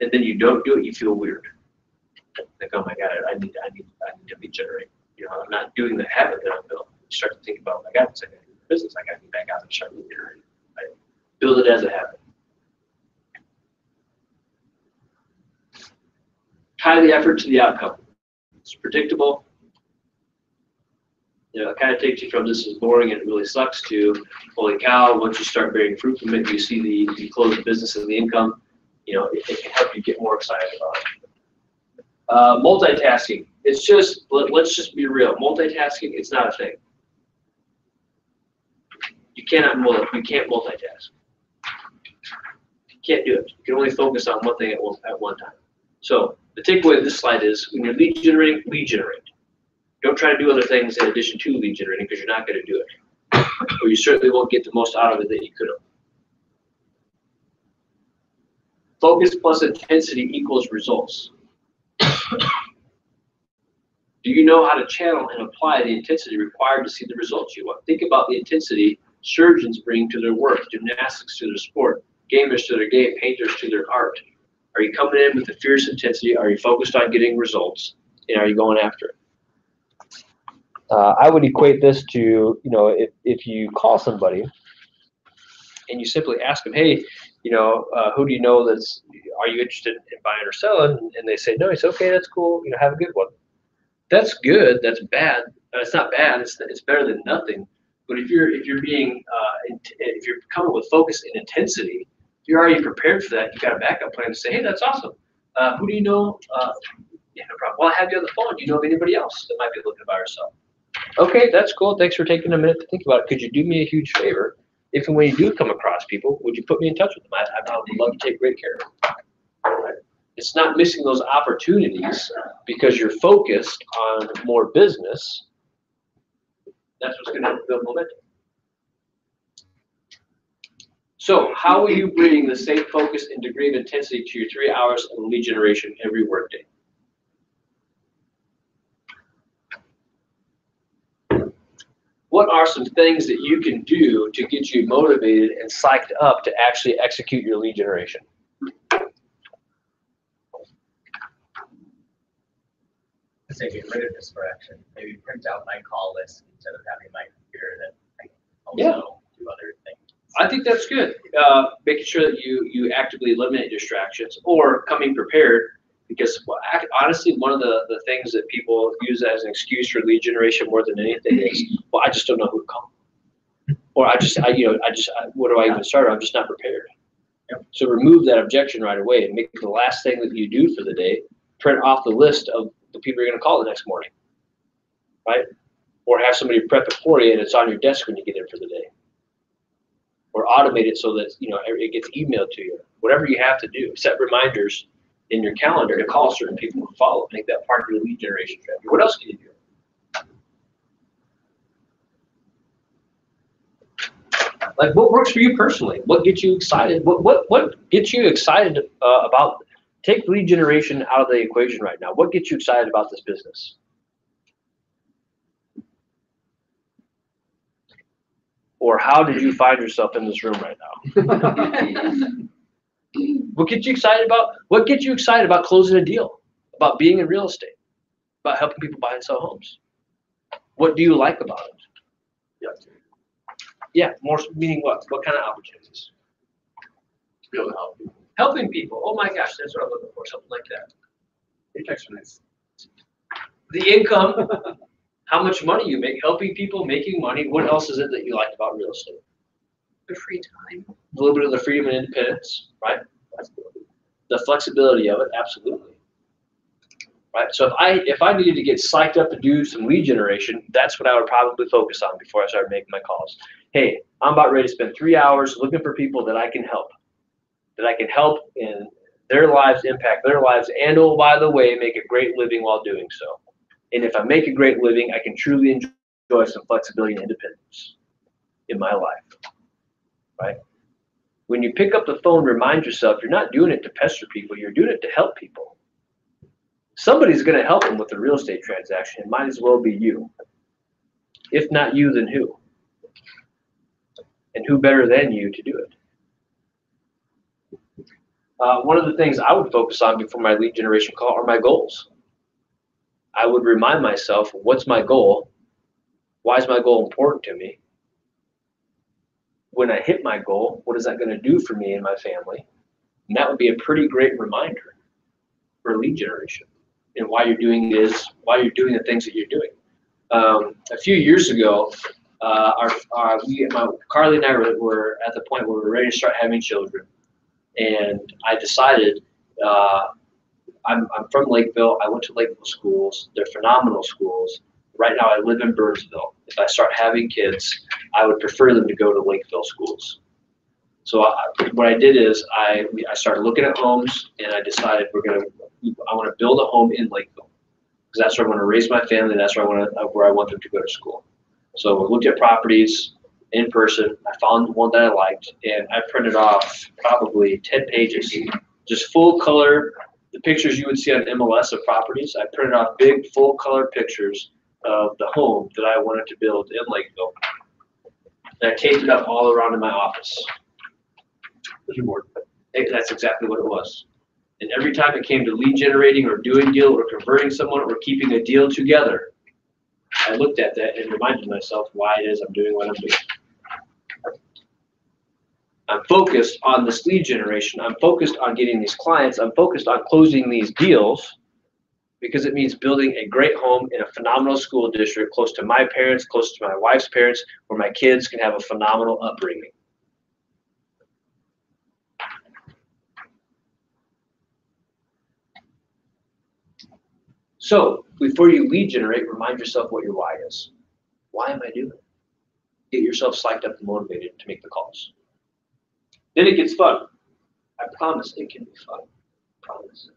And then you don't do it, you feel weird. Like, oh my God, I need to regenerate. You know, I'm not doing the habit that I'm building. You start to think about, my God, it's like a business. I got to get back out and start regenerating. Right? Build it as a habit. Tie the effort to the outcome. It's predictable. You know, it kind of takes you from this is boring and it really sucks to, holy cow, once you start bearing fruit from it, you see you close the business and the income, you know, it can help you get more excited about it. Multitasking. It's just, let's just be real. Multitasking, it's not a thing. You can't multitask. You can't do it. You can only focus on one thing at one time. So the takeaway of this slide is when you're lead generate. Don't try to do other things in addition to lead generating because you're not going to do it. Or you certainly won't get the most out of it that you could have. Focus plus intensity equals results. Do you know how to channel and apply the intensity required to see the results you want? Think about the intensity surgeons bring to their work, gymnastics to their sport, gamers to their game, painters to their art. Are you coming in with a fierce intensity? Are you focused on getting results? And are you going after it? I would equate this to, you know, if you call somebody and you simply ask them, hey, you know, who do you know are you interested in buying or selling? And they say, no, it's okay, that's cool, you know, have a good one. That's good, that's bad. It's not bad, it's better than nothing. But if you're coming with focus and intensity, if you're already prepared for that, you got a backup plan to say, hey, that's awesome. Who do you know? Yeah, no problem. Well, I have you on the phone. Do you know of anybody else that might be looking to buy or sell? Okay, that's cool. Thanks for taking a minute to think about it. Could you do me a huge favor? If and when you do come across people, would you put me in touch with them? I would love to take great care of them. Right? It's not missing those opportunities because you're focused on more business. That's what's going to help build momentum. So how will you bring the same focus and degree of intensity to your 3 hours of lead generation every workday? What are some things that you can do to get you motivated and psyched up to actually execute your lead generation? Say get rid of distraction. Maybe print out my call list instead of having my computer that I can also do other things. I think that's good. Making sure that you actively eliminate distractions or coming prepared, because honestly, one of the things that people use as an excuse for lead generation more than anything is, well, I just don't know who to call, or what do I even start? I'm just not prepared. Yep. So remove that objection right away and make it the last thing that you do for the day. Print off the list of the people you're going to call the next morning, right? Or have somebody prep it for you and it's on your desk when you get in for the day. Or automate it so that it gets emailed to you. Whatever you have to do, set reminders in your calendar to call certain people and follow. Make that part of your lead generation strategy. What else can you do? Like, what works for you personally? What gets you excited? What gets you excited about? Take lead generation out of the equation right now. What gets you excited about this business? Or how did you find yourself in this room right now? What gets you excited about? What gets you excited about closing a deal? About being in real estate? About helping people buy and sell homes? What do you like about it? Yeah, more meaning what? What kind of opportunities? To be able to help people. Helping people. Oh my gosh, that's what I'm looking for. Something like that. Paychecks are nice. The income, how much money you make, helping people, making money. What else is it that you like about real estate? The free time. A little bit of the freedom and independence, right? The flexibility of it, absolutely. Right. So if I needed to get psyched up to do some lead generation, that's what I would probably focus on before I started making my calls. Hey, I'm about ready to spend 3 hours looking for people that I can help. That I can help in their lives, impact their lives, and oh, by the way, make a great living while doing so. And if I make a great living, I can truly enjoy some flexibility and independence in my life, right? When you pick up the phone, remind yourself you're not doing it to pester people, you're doing it to help people. Somebody's going to help them with a real estate transaction. It might as well be you. If not you, then who? And who better than you to do it? One of the things I would focus on before my lead generation call are my goals. I would remind myself, what's my goal? Why is my goal important to me? When I hit my goal, what is that going to do for me and my family? And that would be a pretty great reminder for lead generation and why you're doing the things that you're doing. A few years ago, Carly and I were at the point where we were ready to start having children. And I decided, I'm from Lakeville. I went to Lakeville schools. They're phenomenal schools. Right now I live in Burnsville. If I start having kids, I would prefer them to go to Lakeville schools. So what I did is I started looking at homes, and I decided I want to build a home in Lakeville, because that's where I want to raise my family. That's where I want them to go to school. So I looked at properties in person. I found one that I liked, and I printed off probably 10 pages, just full color, the pictures you would see on MLS of properties. I printed off big full color pictures of the home that I wanted to build in Lakeville. And I taped it up all around in my office. Vision board. That's exactly what it was. And every time it came to lead generating or doing deal or converting someone or keeping a deal together, I looked at that and reminded myself why it is I'm doing what I'm doing. I'm focused on this lead generation. I'm focused on getting these clients. I'm focused on closing these deals, because it means building a great home in a phenomenal school district close to my parents, close to my wife's parents, where my kids can have a phenomenal upbringing. So before you lead generate, remind yourself what your why is. Why am I doing it? Get yourself psyched up and motivated to make the calls. Then it gets fun. I promise it can be fun. I promise.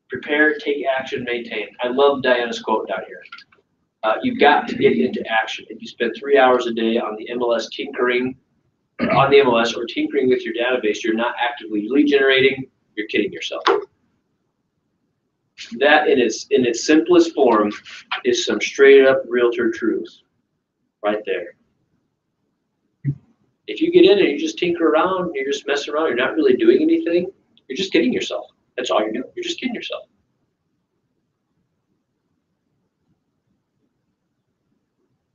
Prepare, take action, maintain. I love Diana's quote down here. You've got to get into action. If you spend 3 hours a day on the MLS tinkering, or tinkering with your database, you're not actively lead generating, you're kidding yourself. That in its simplest form is some straight up realtor truth right there. If you get in and you just tinker around, you're just messing around, you're not really doing anything, you're just kidding yourself. That's all you're doing. You're just kidding yourself.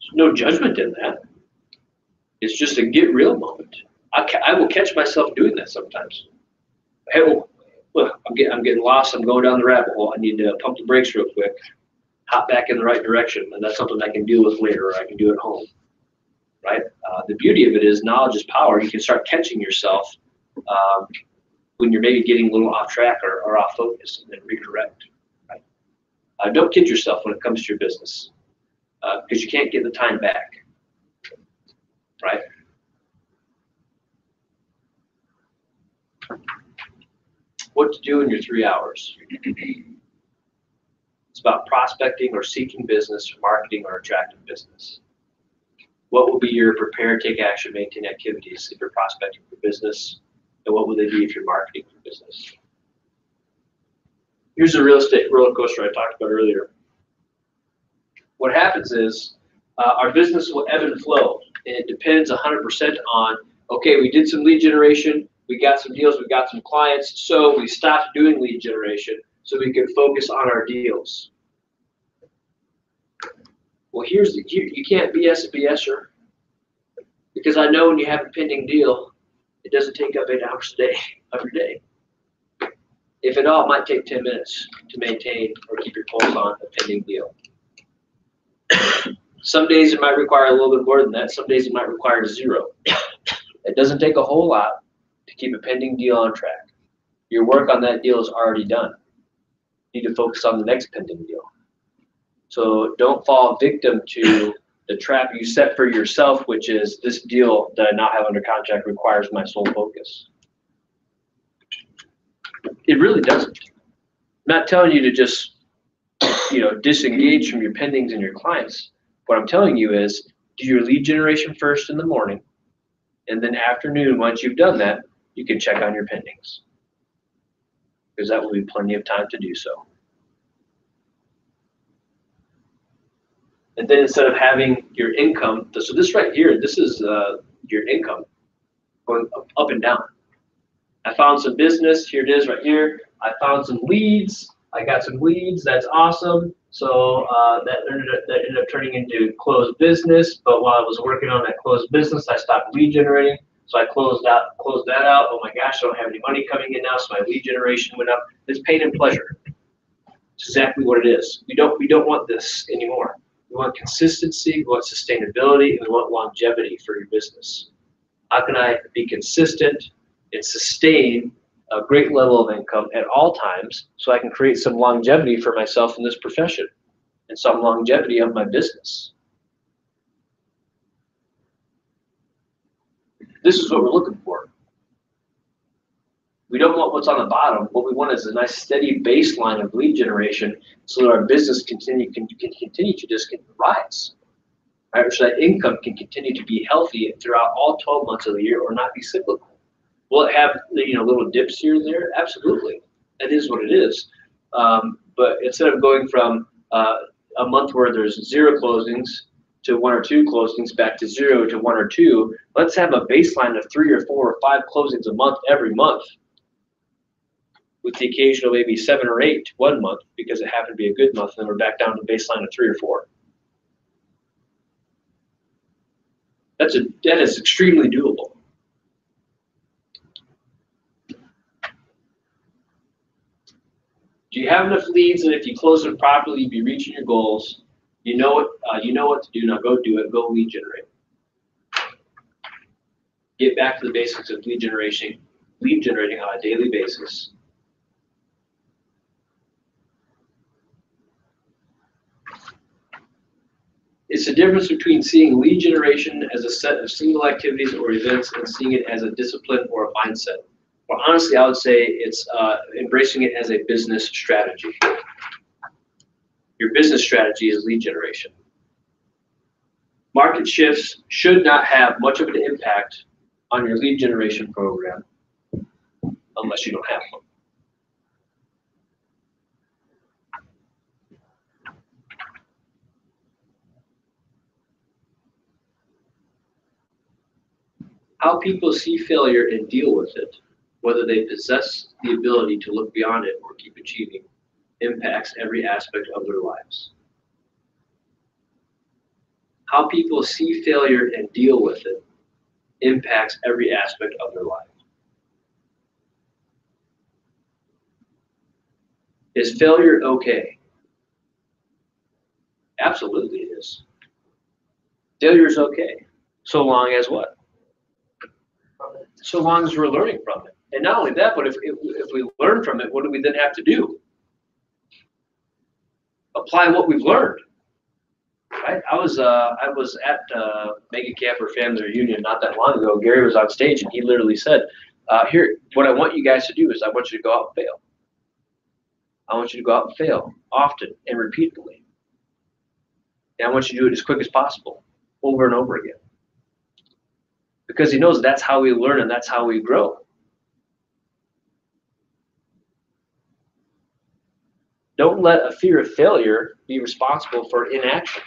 There's no judgment in that. It's just a get real moment. I will catch myself doing that sometimes. Hey, look, I'm getting lost. I'm going down the rabbit hole. I need to pump the brakes real quick, hop back in the right direction, and that's something I can deal with later, or I can do at home. Right? The beauty of it is knowledge is power. You can start catching yourself when you're maybe getting a little off track or off focus, and then recorrect. Right? Don't kid yourself when it comes to your business, because you can't get the time back. Right? What to do in your 3 hours. It's about prospecting or seeking business, marketing or attracting business. What will be your prepare, take action, maintain activities if you're prospecting for business? And what will they be if you're marketing for business? Here's the real estate roller coaster I talked about earlier. What happens is our business will ebb and flow. And it depends 100% on, okay, we did some lead generation, we got some deals, we got some clients, so we stopped doing lead generation so we could focus on our deals. Well, you can't BS a BSer, because I know when you have a pending deal, it doesn't take up 8 hours a day of your day. If at all, it might take 10 minutes to maintain or keep your pulse on a pending deal. Some days it might require a little bit more than that. Some days it might require 0. It doesn't take a whole lot to keep a pending deal on track. Your work on that deal is already done. You need to focus on the next pending deal. So don't fall victim to the trap you set for yourself, which is this deal that I now have under contract requires my sole focus. It really doesn't. I'm not telling you to just, disengage from your pendings and your clients. What I'm telling you is do your lead generation first in the morning, And then afternoon, once you've done that, you can check on your pendings, because that will be plenty of time to do so. And then instead of having your income, so this right here, this is your income going up and down. I found some business, here it is right here. I found some leads, I got some leads, that's awesome. So that ended up turning into closed business, but while I was working on that closed business, I stopped lead generating. So I closed that out. Oh my gosh, I don't have any money coming in now, so my lead generation went up. It's pain and pleasure. It's exactly what it is. We don't want this anymore. We want consistency, we want sustainability, and we want longevity for your business. How can I be consistent and sustain a great level of income at all times so I can create some longevity for myself in this profession and some longevity of my business? This is what we're looking for. We don't want what's on the bottom. What we want is a nice steady baseline of lead generation so that our business can continue to just rise. Right? So that income can continue to be healthy throughout all 12 months of the year or not be cyclical. Will it have little dips here and there? Absolutely. That is what it is. But instead of going from a month where there's 0 closings to 1 or 2 closings back to 0 to 1 or 2, let's have a baseline of 3 or 4 or 5 closings a month every month, with the occasional maybe 7 or 8 one month because it happened to be a good month, and then we're back down to the baseline of 3 or 4. That is extremely doable. Do you have enough leads that if you close them properly, you'll be reaching your goals? You know what to do. Now go do it. Go lead generate. Get back to the basics of lead generating on a daily basis. It's the difference between seeing lead generation as a set of single activities or events and seeing it as a discipline or a mindset. Well, honestly, I would say it's embracing it as a business strategy. Your business strategy is lead generation. Market shifts should not have much of an impact on your lead generation program unless you don't have one. How people see failure and deal with it, whether they possess the ability to look beyond it or keep achieving, impacts every aspect of their lives. How people see failure and deal with it impacts every aspect of their life. Is failure okay? Absolutely it is. Failure is okay, so long as what? So long as we're learning from it. And not only that, but if we learn from it, what do we then have to do? Apply what we've learned. Right? I was at Mega Camp or Family Reunion not that long ago. Gary was on stage and he literally said, here, what I want you guys to do is I want you to go out and fail. I want you to go out and fail often and repeatedly. And I want you to do it as quick as possible, over and over again. Because he knows that's how we learn and that's how we grow. Don't let a fear of failure be responsible for inaction.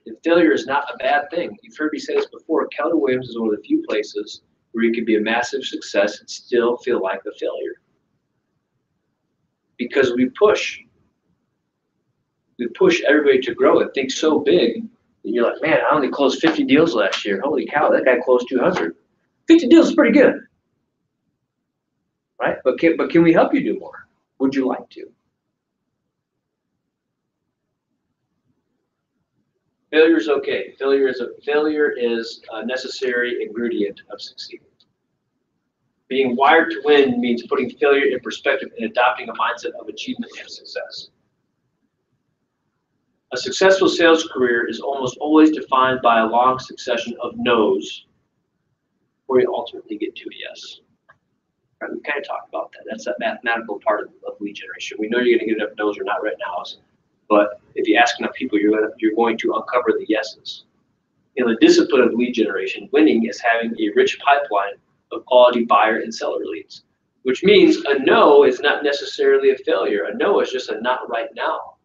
And failure is not a bad thing. You've heard me say this before. Keller Williams is one of the few places where you can be a massive success and still feel like a failure. Because we push. We push everybody to grow and think so big that you're like, man, I only closed 50 deals last year. Holy cow, that guy closed 200. 50 deals is pretty good. Right? But can we help you do more? Would you like to? Failure is okay. Failure is a necessary ingredient of succeeding. Being wired to win means putting failure in perspective and adopting a mindset of achievement and success. A successful sales career is almost always defined by a long succession of no's, where you ultimately get to a yes. Right, we kind of talked about that. That's that mathematical part of lead generation. We know you're going to get enough no's or not right now, but if you ask enough people, you're going to uncover the yeses. In the discipline of lead generation, winning is having a rich pipeline of quality buyer and seller leads, which means a no is not necessarily a failure. A no is just a not right now.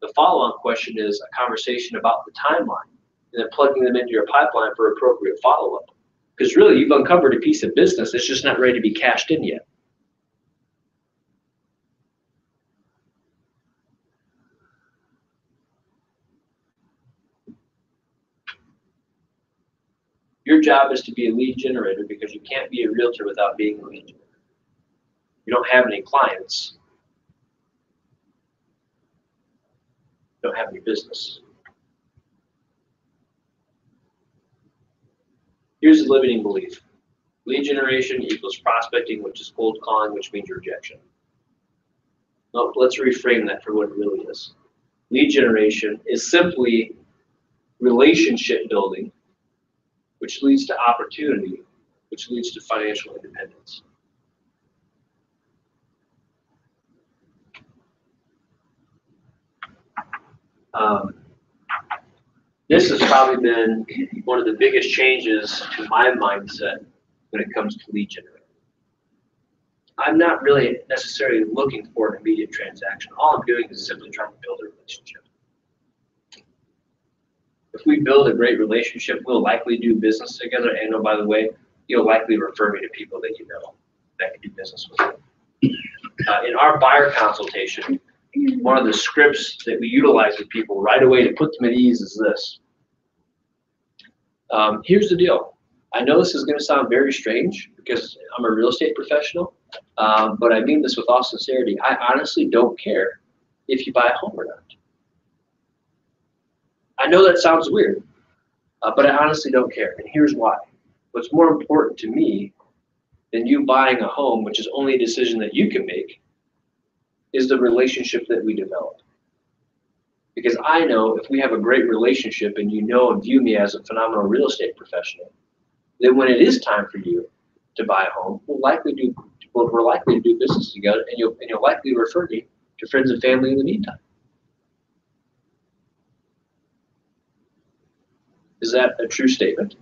The follow-on question is a conversation about the timeline and then plugging them into your pipeline for appropriate follow-up. Because really, you've uncovered a piece of business that's just not ready to be cashed in yet. Your job is to be a lead generator because you can't be a realtor without being a lead generator. You don't have any clients. You don't have any business. Here's the limiting belief. Lead generation equals prospecting, which is cold calling, which means rejection. Well, let's reframe that for what it really is. Lead generation is simply relationship building, which leads to opportunity, which leads to financial independence. This has probably been one of the biggest changes to my mindset when it comes to lead generation. I'm not really necessarily looking for an immediate transaction. All I'm doing is simply trying to build a relationship. If we build a great relationship, we'll likely do business together. And oh, by the way, you'll likely refer me to people that you know that can do business with you. In our buyer consultation, one of the scripts that we utilize with people right away to put them at ease is this. Here's the deal. I know this is going to sound very strange because I'm a real estate professional, but I mean this with all sincerity. I honestly don't care if you buy a home or not. I know that sounds weird, but I honestly don't care, and here's why. What's more important to me than you buying a home, which is only a decision that you can make, is the relationship that we develop. Because I know if we have a great relationship and you know and view me as a phenomenal real estate professional, then when it is time for you to buy a home, we're likely to do business together, and you'll likely refer me to friends and family in the meantime. Is that a true statement?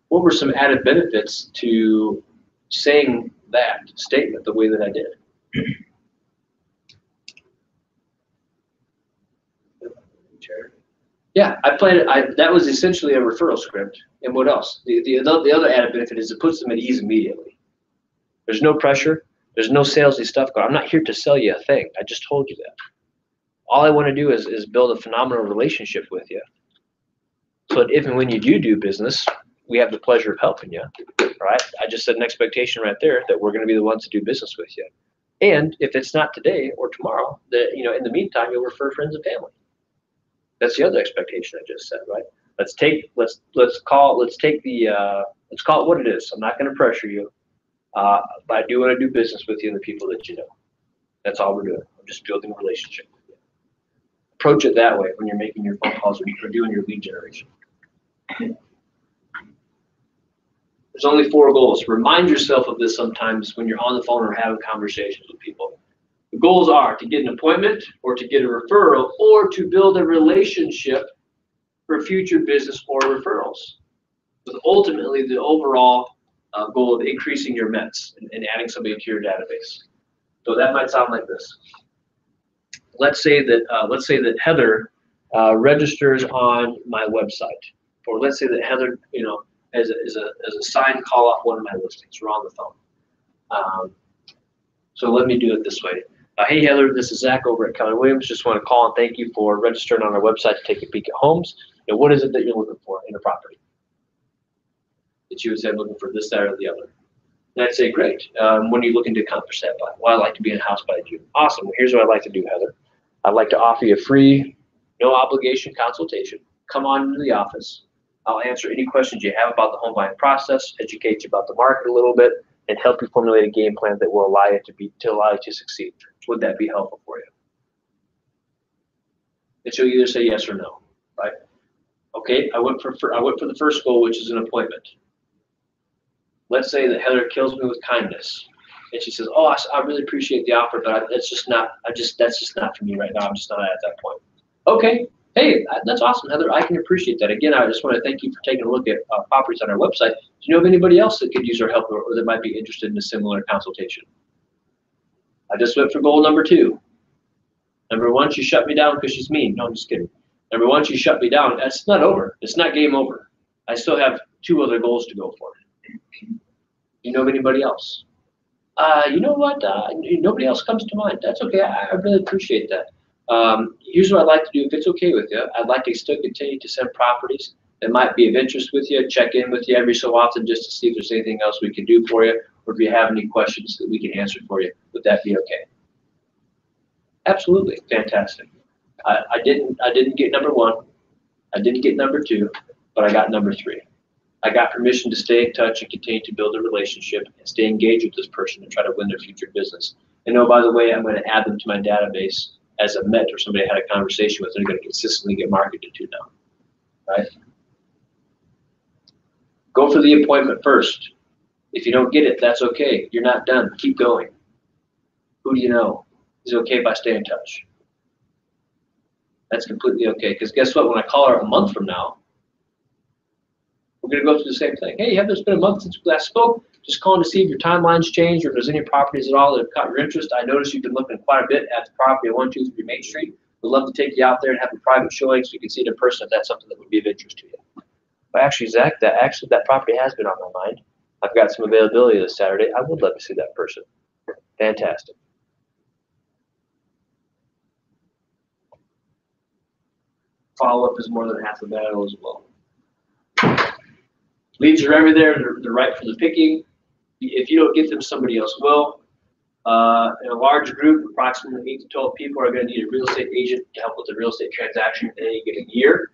What were some added benefits to saying that statement the way that I did? Yeah, that was essentially a referral script. And what else? The other added benefit is it puts them at ease immediately. There's no pressure. There's no salesy stuff going on. I'm not here to sell you a thing. I just told you that. All I want to do is build a phenomenal relationship with you. So that if and when you do business, we have the pleasure of helping you, right? I just set an expectation right there that we're going to be the ones to do business with you. And if it's not today or tomorrow, in the meantime, you'll refer friends and family. That's the other expectation I just said, right? Let's call it what it is. I'm not going to pressure you, but I do want to do business with you and the people that you know. That's all we're doing. I'm just building a relationship with you. Approach it that way when you're making your phone calls or doing your lead generation. There's only 4 goals. Remind yourself of this sometimes when you're on the phone or having conversations with people. The goals are to get an appointment or to get a referral or to build a relationship for future business or referrals. With ultimately the overall goal of increasing your METs and adding somebody to your database. So that might sound like this. Let's say that Heather registers on my website, or let's say that Heather, as a signed call off one of my listings. We're on the phone. So let me do it this way. Hey Heather, this is Zach over at Keller Williams. Just want to call and thank you for registering on our website to take a peek at homes. What is it that you're looking for in a property? That you would say, I'm looking for this, that, or the other. And I'd say, great. When are you looking to accomplish that by? Well, I'd like to be in a house by June. Awesome. Well, here's what I'd like to do, Heather. I'd like to offer you a free, no obligation consultation. Come on into the office. I'll answer any questions you have about the home buying process, educate you about the market a little bit, and help you formulate a game plan that will allow you to succeed. Would that be helpful for you? And she'll either say yes or no, right? Okay, I went for the first goal, which is an appointment. Let's say that Heather kills me with kindness, and she says, "Oh, I really appreciate the offer, but that's just not for me right now. I'm just not at that point." Okay, Hey, that's awesome, Heather. I can appreciate that. Again, I just want to thank you for taking a look at properties on our website. Do you know of anybody else that could use our help or that might be interested in a similar consultation? I just went for goal number 2. Number 1, she shut me down because she's mean. No, I'm just kidding. Number 1, she shut me down. That's not over. It's not game over. I still have 2 other goals to go for. You know of anybody else? You know what? Nobody else comes to mind. That's okay. I really appreciate that. Here's what I'd like to do, if it's okay with you. I'd like to still continue to send properties that might be of interest with you, check in with you every so often just to see if there's anything else we can do for you, or if you have any questions that we can answer for you. Would that be okay? Absolutely. Fantastic. I didn't get number 1. I didn't get number 2, but I got number 3. I got permission to stay in touch and continue to build a relationship and stay engaged with this person and try to win their future business. And oh, by the way, I'm going to add them to my database as a Met or somebody I had a conversation with. They're going to consistently get marketed to now, right? Go for the appointment first. If you don't get it, that's okay. You're not done. Keep going. Who do you know? Is it okay if I stay in touch? That's completely okay. Because guess what? When I call her a month from now, we're going to go through the same thing. Hey, it's been a month since we last spoke. Just calling to see if your timeline's changed or if there's any properties at all that have caught your interest. I noticed you've been looking quite a bit at the property at 123 Main Street. We'd love to take you out there and have a private showing so you can see it in person if that's something that would be of interest to you. Well, actually, Zach, that property has been on my mind. I've got some availability this Saturday. I would love to see that person. Fantastic. Follow-up is more than half the battle as well. Leads are everywhere. They're ripe for the picking. If you don't get them, somebody else will. In a large group, approximately 8 to 12 people are going to need a real estate agent to help with the real estate transaction in any given year.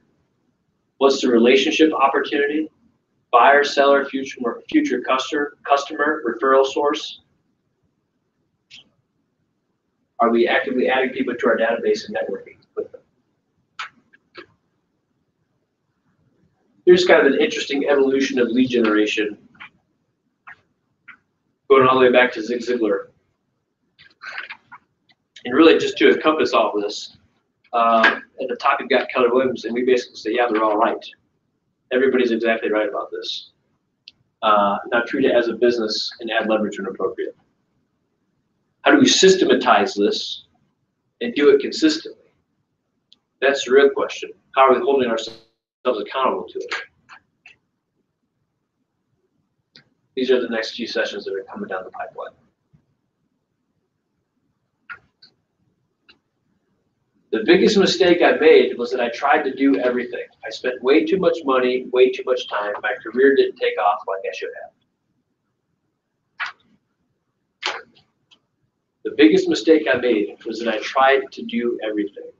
What's the relationship opportunity? Buyer, seller, future customer, referral source. Are we actively adding people to our database and networking with them? Here's kind of an interesting evolution of lead generation, going all the way back to Zig Ziglar. And really just to encompass all of this, at the top you've got Keller Williams, and we basically say, yeah, they're all right. Everybody's exactly right about this. Now treat it as a business and add leverage when appropriate. How do we systematize this and do it consistently? That's the real question. How are we holding ourselves accountable to it? These are the next few sessions that are coming down the pipeline. The biggest mistake I made was that I tried to do everything. I spent way too much money, way too much time. My career didn't take off like I should have. The biggest mistake I made was that I tried to do everything,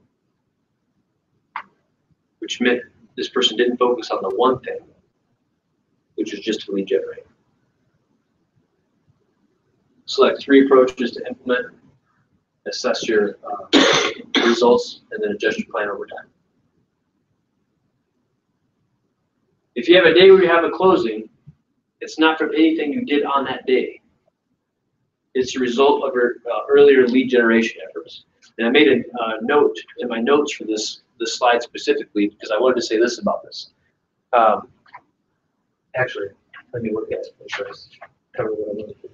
which meant this person didn't focus on the one thing, which is just to lead generate. Select 3 approaches to implement, assess your results, and then adjust your plan over time. If you have a day where you have a closing, it's not from anything you did on that day. It's the result of your earlier lead generation efforts. And I made a note in my notes for this slide specifically because I wanted to say this about this. Actually, let me look at it. Make sure I cover what I'm looking for.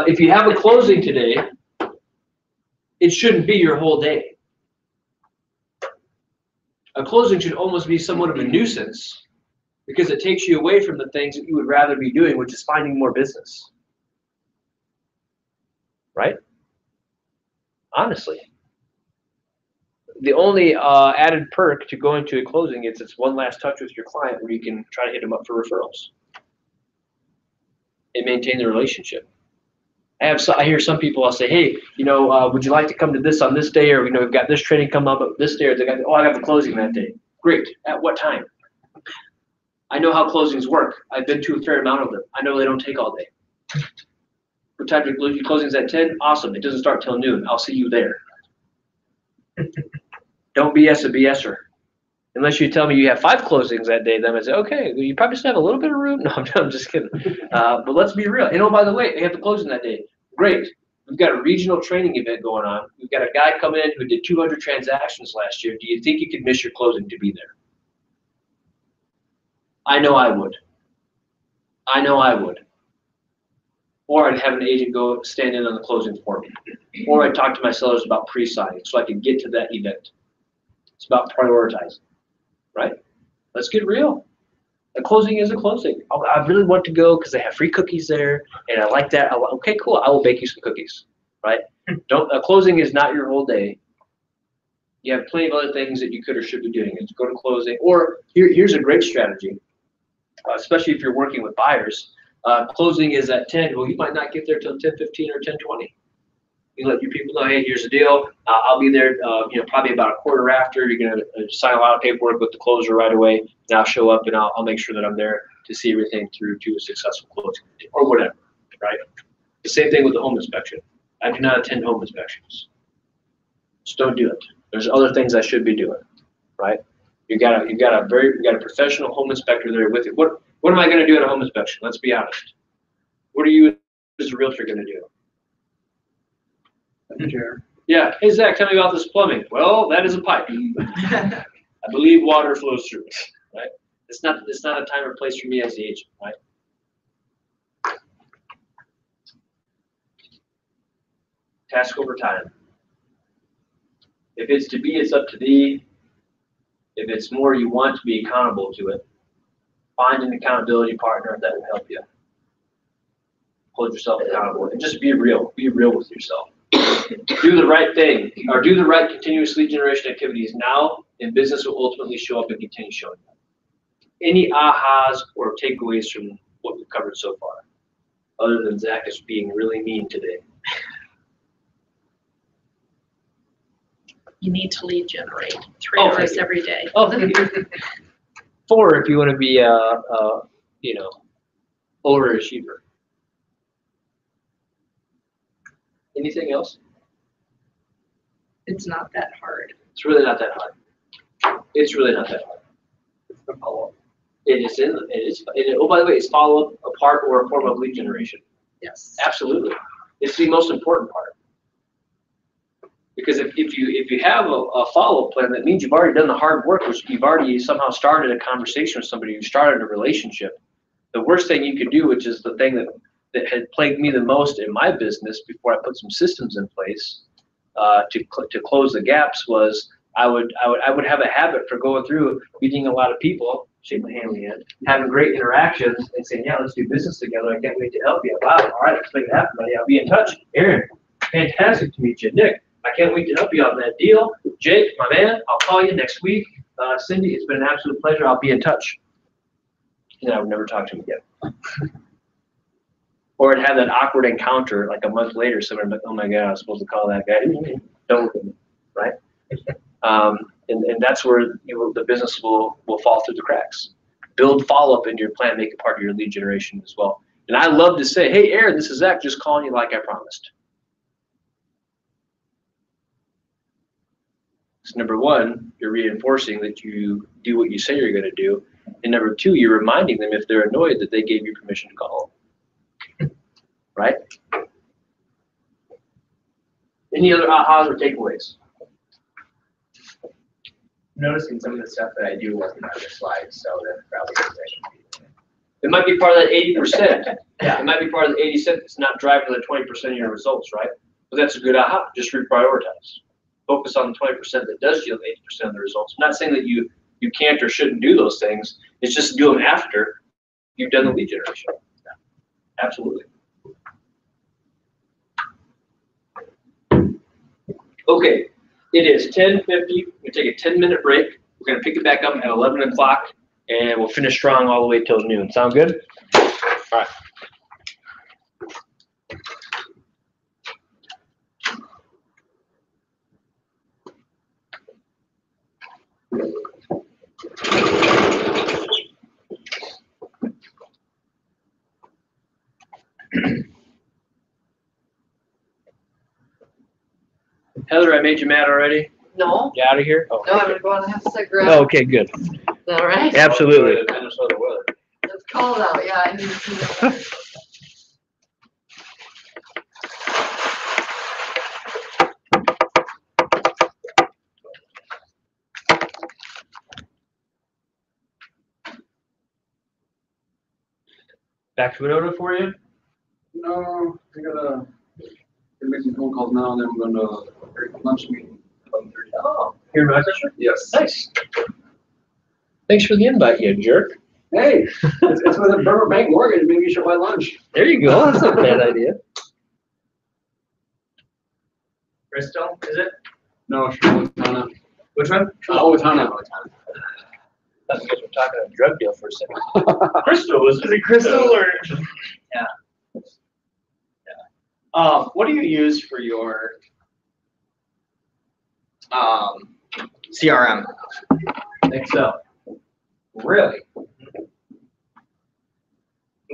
If you have a closing today, it shouldn't be your whole day. A closing should almost be somewhat of a nuisance because it takes you away from the things that you would rather be doing, which is finding more business. Right? Honestly. The only added perk to going to a closing is it's one last touch with your client where you can try to hit them up for referrals and maintain the relationship. I hear some people, I'll say, hey, would you like to come to this on this day? Or, we've got this training come up this day. Or I have a closing that day. Great. At what time? I know how closings work. I've been to a fair amount of them. I know they don't take all day. What time do your closings at 10? Awesome. It doesn't start till noon. I'll see you there. Don't BS a BSer. Unless you tell me you have 5 closings that day, then I say, okay, well, you probably still have a little bit of room. No, I'm just kidding. But let's be real. By the way, they have the closing that day. Great. We've got a regional training event going on. We've got a guy coming in who did 200 transactions last year. Do you think you could miss your closing to be there? I know I would. I know I would. Or I'd have an agent go stand in on the closing for me. Or I'd talk to my sellers about pre-signing so I could get to that event. It's about prioritizing, right? Let's get real. A closing is a closing. I really want to go because they have free cookies there, and I like that. Okay, cool. I will bake you some cookies, right? A closing is not your whole day. You have plenty of other things that you could or should be doing. It's go to closing. Or here's a great strategy, especially if you're working with buyers. Closing is at 10. Well, you might not get there till 10:15 or 10:20. You let your people know, hey, here's the deal. I'll be there, probably about a quarter after. You're gonna sign a lot of paperwork with the closer right away, and I'll show up and I'll make sure that I'm there to see everything through to a successful closing or whatever, right? The same thing with the home inspection. I do not attend home inspections. Just don't do it. There's other things I should be doing, right? You got a professional home inspector there with you. What am I going to do at a home inspection? Let's be honest. What are you as a realtor going to do? Chair. Yeah. Hey Zach, tell me about this plumbing. Well, that is a pipe. I believe water flows through it, right? It's not a time or place for me as the agent, right? Task over time. If it's to be, it's up to thee. If it's more you want to be accountable to it, find an accountability partner that will help you. Hold yourself accountable and just be real. Be real with yourself. Do the right thing, or do the right continuous lead generation activities now, and business will ultimately show up and continue showing up. Any ahas or takeaways from what we've covered so far, other than Zach is being really mean today? You need to lead generate 3 Oh, hours thank you. every day. Oh, thank you. 4 if you want to be overachiever. Anything else? It's not that hard. It's really not that hard. It's really not that hard. It's the follow-up. Oh, by the way, is follow-up a part or a form of lead generation? Yes. Absolutely. It's the most important part. Because if you have a follow-up plan, that means you've already done the hard work, which you've already somehow started a conversation with somebody, you started a relationship. The worst thing you could do, which is the thing that had plagued me the most in my business before I put some systems in place to close the gaps, was I would have a habit for going through, meeting a lot of people, shake my hand, Leanne, having great interactions, and saying, yeah, let's do business together. I can't wait to help you. Wow, all right, let's make it happen, buddy. I'll be in touch. Aaron, fantastic to meet you. Nick, I can't wait to help you on that deal. Jake, my man, I'll call you next week. Cindy, it's been an absolute pleasure. I'll be in touch. And I would never talk to him again. Or I'd have that awkward encounter like a month later. Someone would be like, oh my God, I was supposed to call that guy. Don't look at me, right? And that's where the business will fall through the cracks. Build follow-up into your plan. Make it part of your lead generation as well. And I love to say, hey, Aaron, this is Zach, just calling you like I promised. So number 1, you're reinforcing that you do what you say you're going to do. And number 2, you're reminding them if they're annoyed that they gave you permission to call them. Right? Any other ahas or takeaways? Noticing some of the stuff that I do wasn't on the slides, so that probably is It might be part of that 80%. Yeah. It might be part of the 80% that's not driving the 20% of your results, right? But that's a good aha. Just reprioritize. Focus on the 20% that does yield 80% of the results. I'm not saying that you can't or shouldn't do those things. It's just do them after you've done the lead generation. Yeah. Absolutely. Okay, it is 10:50. We're going to take a 10-minute break. We're going to pick it back up at 11 o'clock, and we'll finish strong all the way till noon. Sound good? All right. Heather, I made you mad already? No, You out of here? Oh, no, I'm gonna go out and have a cigarette. oh, okay, good. Is that all right? Absolutely. Minnesota weather. It's cold out, yeah, I need to see that. Back to Winona for you? No, I gotta make some phone calls now, and then I'm going to a lunch meeting. 11:30. Oh, here in Rochester? Yes. Nice. Thanks for the invite, you jerk. Hey, it's with a Bremer Bank mortgage. Maybe you should buy lunch. There you go. That's not a bad idea. Bristol, is it? No, Owatonna. Which one? Owatonna. I thought you guys were talking a drug deal for a second. Crystal, is it Crystal or? What do you use for your CRM? Excel. Really?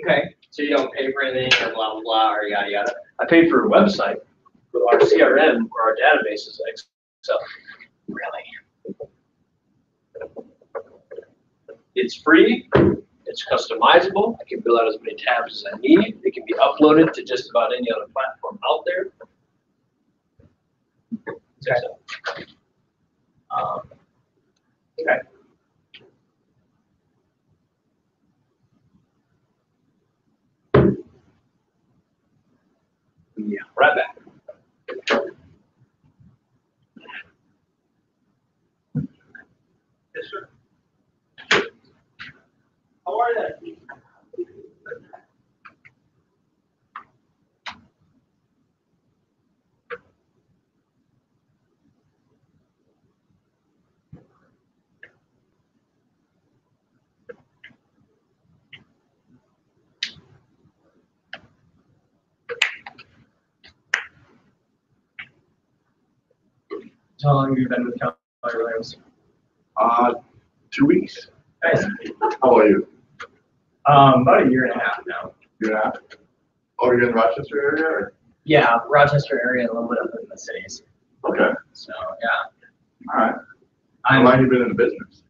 Okay, so you don't pay for anything or blah, blah, blah, or yada, yada? I paid for a website, but our CRM or our database is Excel. Really? It's free, it's customizable, I can fill out as many tabs as I need, it can be uploaded to just about any other platform out there. It's Excel. Okay. Yeah, right back. Yes, sir. How are you? How long have you been with Keller Williams? 2 weeks. Nice. How about you? About a year and a half now. Yeah. Oh, you're in the Rochester area, or? Yeah, Rochester area, a little bit up in the cities. Okay. So, yeah. All right. How I'm long have you been in the business?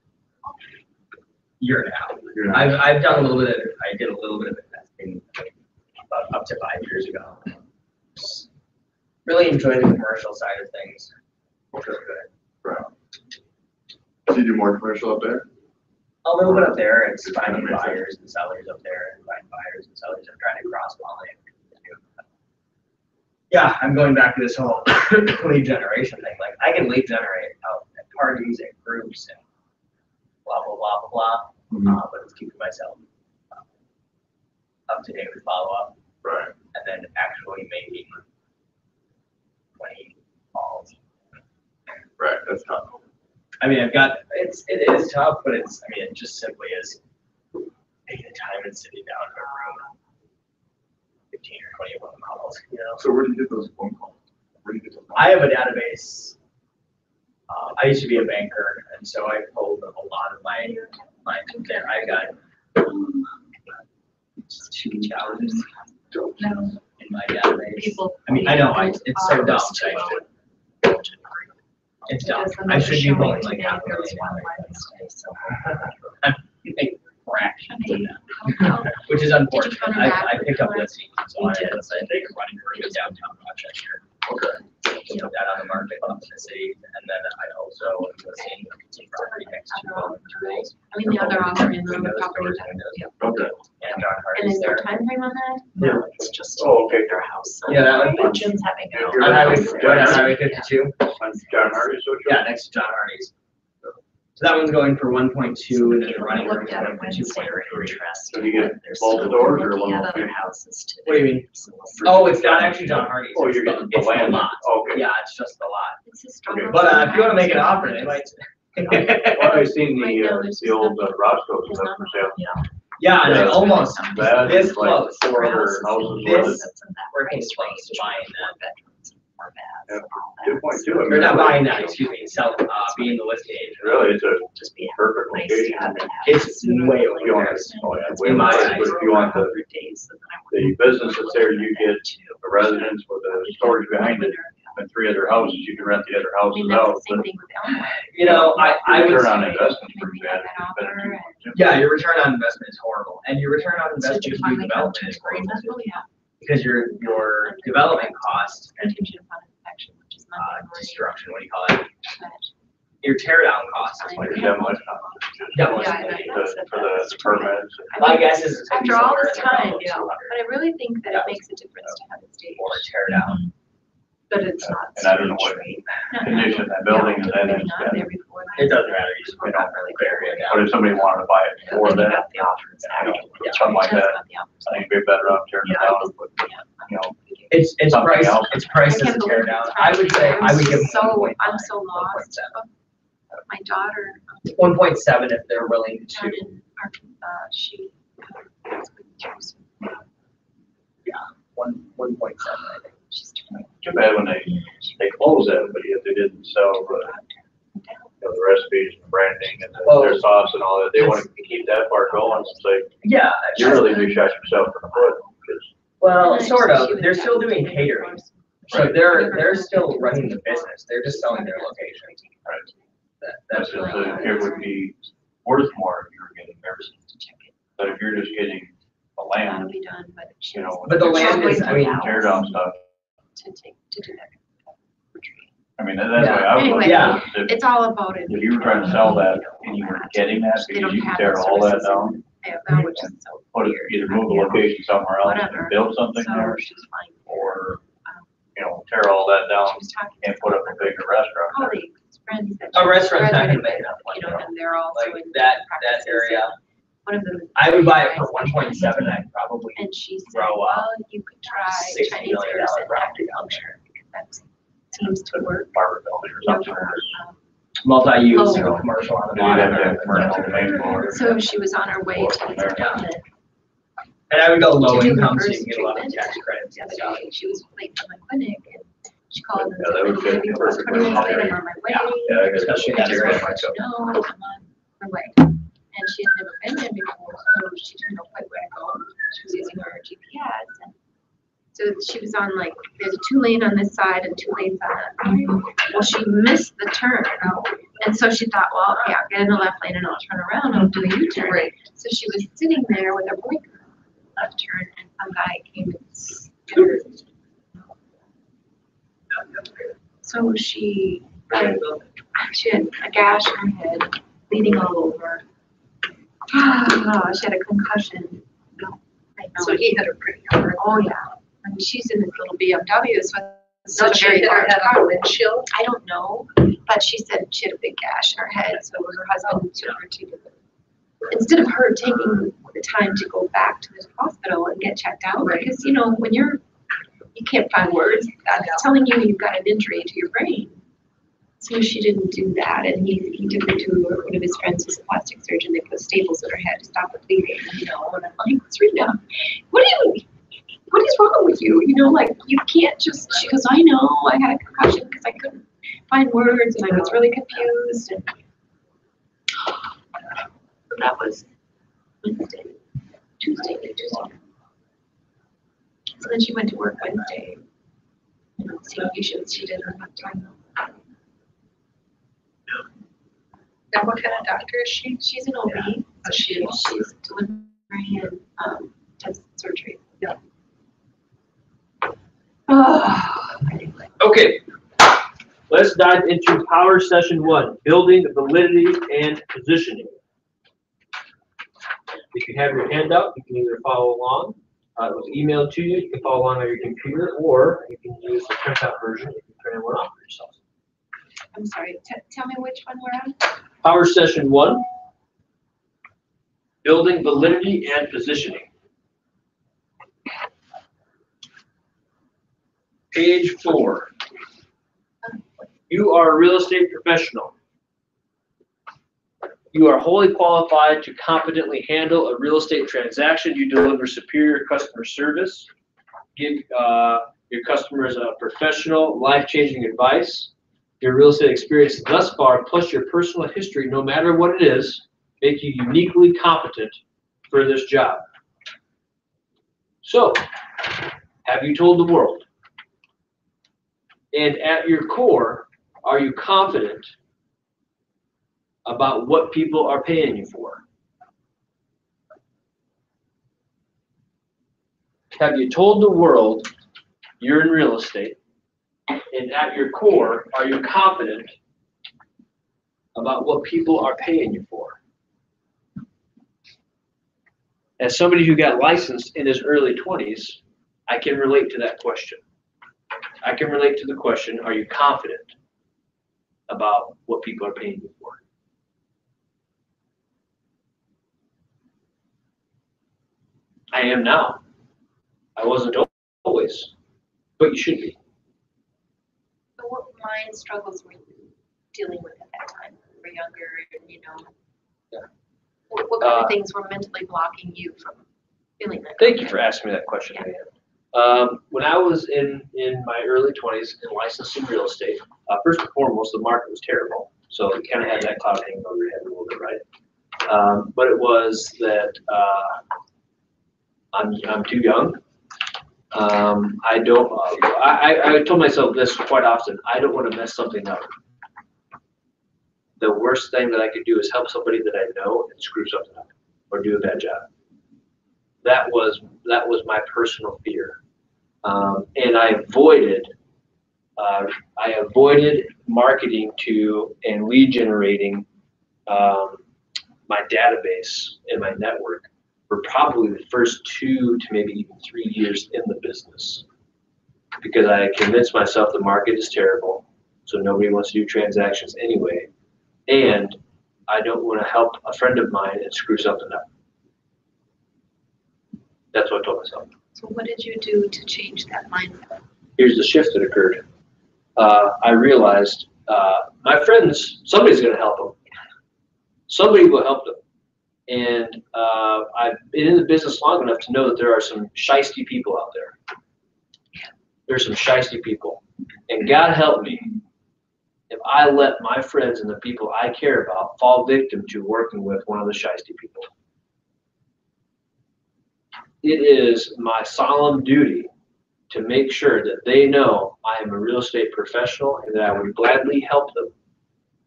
year and a half. Year and a half. I've done a little bit of, I did a little bit of investing about up to 5 years ago. Just really enjoy the commercial side of things. Okay. Right. So you do more commercial up there? A little bit up there, it's finding buyers and sellers up there, and finding buyers and sellers. I'm trying to cross-pollinate. Yeah, I'm going back to this whole lead generation thing. Like, I can lead generate out at parties and groups and blah, blah, blah, blah, blah. But it's keeping myself up to date with follow-up. Right. And then actually making 20 calls. Right, that's tough. I mean, it is tough, but it just simply is taking the time and sitting down in a room, 15 or 20 of them calls, you know? So where do you get those phone calls? Where do you get those? I have a database. I used to be a banker, and so I pulled a lot of my clients from there. I got 2 challenges in my database. People. I mean, I know, it's so dumb. It's dumb. I should be pulling like half a million. I'm making fractions of that, which is unfortunate. I pick up listings, so I take a running room in downtown Rochester. Okay. Put that on the market up in the city, and then I also am listing some property next to tools. I mean, the other offer in the property. Okay. And John And Hardy's is there there. a time frame on that? Yeah. No, it's just Oh, okay. their house. Yeah, that would be fun. Jim's having it. If you're- On Highway 52. On John Hardy Social? Yeah, next to John Hardy's. So that one's going for 1.2, and then the running room Looked is at it going for Wednesday, 2.3. we're interested. So you get They're both still doors or looking one at other more? houses today. What do you mean? So we'll see. Oh, it's not actually John Hardy's. Oh, It's you're the- getting the it's land. lot. Okay. Yeah, it's just the lot. It's a struggle. But if you want to make an offer, they might. Well, I seen Right now, there's the old nothing. Roscoe's There's up nothing, for sale. you know. Yeah, and I Yeah. almost That this is like close. 4 other houses worth This- of. We're close to buying that. More bad. Yeah, all that. 2.2, I mean. Or not buying that, excuse me, being the listing agent. Really, it's a Just be perfect nice to location. have it. It's way over If you want there. to, oh yeah, way In my more, eyes. but if you want the Days and then I the work business that's there, you get too. a residence with a storage behind it, and 3 other houses, you can rent the other I houses mean, that's out. the same But thing with Illinois. You know, I would return on say, investment I for mean, we that got that is better offer than and- yeah, your return on investment is horrible, and your return on So investment did you to do finally come to development is agreement? horrible Oh, yeah. because your development cost and Contingent upon inspection, which is Monday morning. destruction, what do you call it? But your tear down costs. Like a demolition. Demolition. For the permits. My guess is it's gonna be After all somewhere this in the realm time, of 200 but I really think that it makes a difference to have a stage, or tear down. but it's not. And I don't know what stage. condition that building is in, Maybe it's not been- there before It then. doesn't matter, you just We're put not out really bury it But down. if somebody wanted to buy it Yeah, before then you that, got the offers. something like Just that, got the offers. I think it'd be better off tearing it down and put, you know, It's Something priced, else. it's priced I as a can't tear believe down. it's I would say, I would give them So, 1.5, I'm so lost. 1.7. My daughter, 1.7 if they're willing down to, in Arkansas, she. yeah, 1.7, I think. She's doing too bad when they closed that, but yet they didn't sell the, the recipes, and branding, and their sauce and all that. They want to keep that part going, it's like, Yeah, you really do shot yourself in the foot, because well, And sort she of, was they're still having doing some catering. course. So they're still running the business, they're just selling their location. that's just, it would be worth more if you were getting everything. To check it. But if you're just getting a That'll land, be done, but she you was know. But the land is, I mean, Tear down stuff, to do that. I mean, that's why I would look Anyway, at it. It's all about it. If you were trying to sell that and you weren't getting that, They because don't you could have tear those all that services down, in Fayetteville, which is so put it, weird. either move the location somewhere else Whatever. and build something So there, she's fine. or, you know, tear all that down She was talking and put up a bigger restaurant there. colleagues, friends that. A restaurant's not graduated gonna make with, enough money, You know, and they're also like in. that practices, area. and One of them. is I would buy it for Chinese, 1.7, I'd probably, And she said, grow up well, you could try $60 Chinese million medicine and property down acupuncture, because that seems to work. Barber building or You know, something. for, multi-use, Oh. commercial on the You'd have to bottom. have commercial main floor. So she was on her way to this appointment And I would go low to do her income, so you first can get a lot of treatment tax credits the and other stuff. day. She was late for my clinic and she called and Yeah, said, that would "I'm fit maybe perfectly. 20 minutes late, I'm on my way. Yeah, I guess Especially I that just area. want to let you know, I'm on my way." And she had never been there before, so she didn't know quite where to go. She was using her GPS and so she was on like, there's a 2-lane on this side and 2 lanes on that side. Well, she missed the turn. And so she thought, well, okay, I'll get in the left lane and I'll turn around and I'll do a U-turn. So she was sitting there with her blinker left turn and some guy came and skidded. So she had a gash in her head, bleeding all over. She had a concussion. I know. So he hit her pretty hard. Oh, yeah. And she's in this little BMW, so it's So not a she very hit her large head on car. the windshield? I don't know, but she said she had a big gash in her head, so her husband took her to, instead of her taking the time to go back to the hospital and get checked out, because, you know, when you can't find words, that's telling you you've got an injury to your brain. So she didn't do that, and he took her to one of his friends who's a plastic surgeon. They put staples in her head to stop the bleeding, you know, and I'm like, Serena, what is wrong with you? You know, like, you can't just, she goes, I know, I had a concussion because I couldn't find words and I was really confused. And that was Tuesday. So then she went to work Wednesday. You know, seeing patients, she didn't have time. Now, what kind of doctor is she? She's an OB, so she's delivering and does surgery. Yeah. Okay, let's dive into power session 1, building validity and positioning. If you have your handout, you can either follow along. It was emailed to you. You can follow along on your computer, or you can use the printout version. You can print one off for yourself. I'm sorry, tell me which one we're on? Power session 1, building validity and positioning. Page 4. You are a real estate professional. You are wholly qualified to competently handle a real estate transaction. You deliver superior customer service. Give your customers a professional, life-changing advice. Your real estate experience thus far, plus your personal history, no matter what it is, make you uniquely competent for this job. So, have you told the world? And at your core, are you confident about what people are paying you for? Have you told the world you're in real estate? And at your core, are you confident about what people are paying you for. As somebody who got licensed in his early 20s, I can relate to that question. I can relate to the question, are you confident about what people are paying you for? I am now. I wasn't always, but you should be. So what mind struggles were you dealing with at that time? You were younger, and Yeah. What kind of things were mentally blocking you from feeling that? Thank you for asking me that question, Leanne. When I was in my early 20s and licensed in real estate, first and foremost, the market was terrible. So you kind of had that cloud hanging over your head a little bit, right? But it was that I'm too young. I told myself this quite often. I don't want to mess something up. The worst thing that I could do is help somebody that I know and screw something up or do a bad job. That was my personal fear, and I avoided marketing to and lead generating my database and my network for probably the first 2 to maybe even 3 years in the business, because I convinced myself the market is terrible, so nobody wants to do transactions anyway, and I don't want to help a friend of mine and screw something up. That's what I told myself. So what did you do to change that mindset? Here's the shift that occurred. I realized my friends, somebody's going to help them. Somebody will help them. And I've been in the business long enough to know that there are some shiesty people out there. There's some shiesty people. And God help me if I let my friends and the people I care about fall victim to working with one of the shiesty people. It is my solemn duty to make sure that they know I am a real estate professional and that I would gladly help them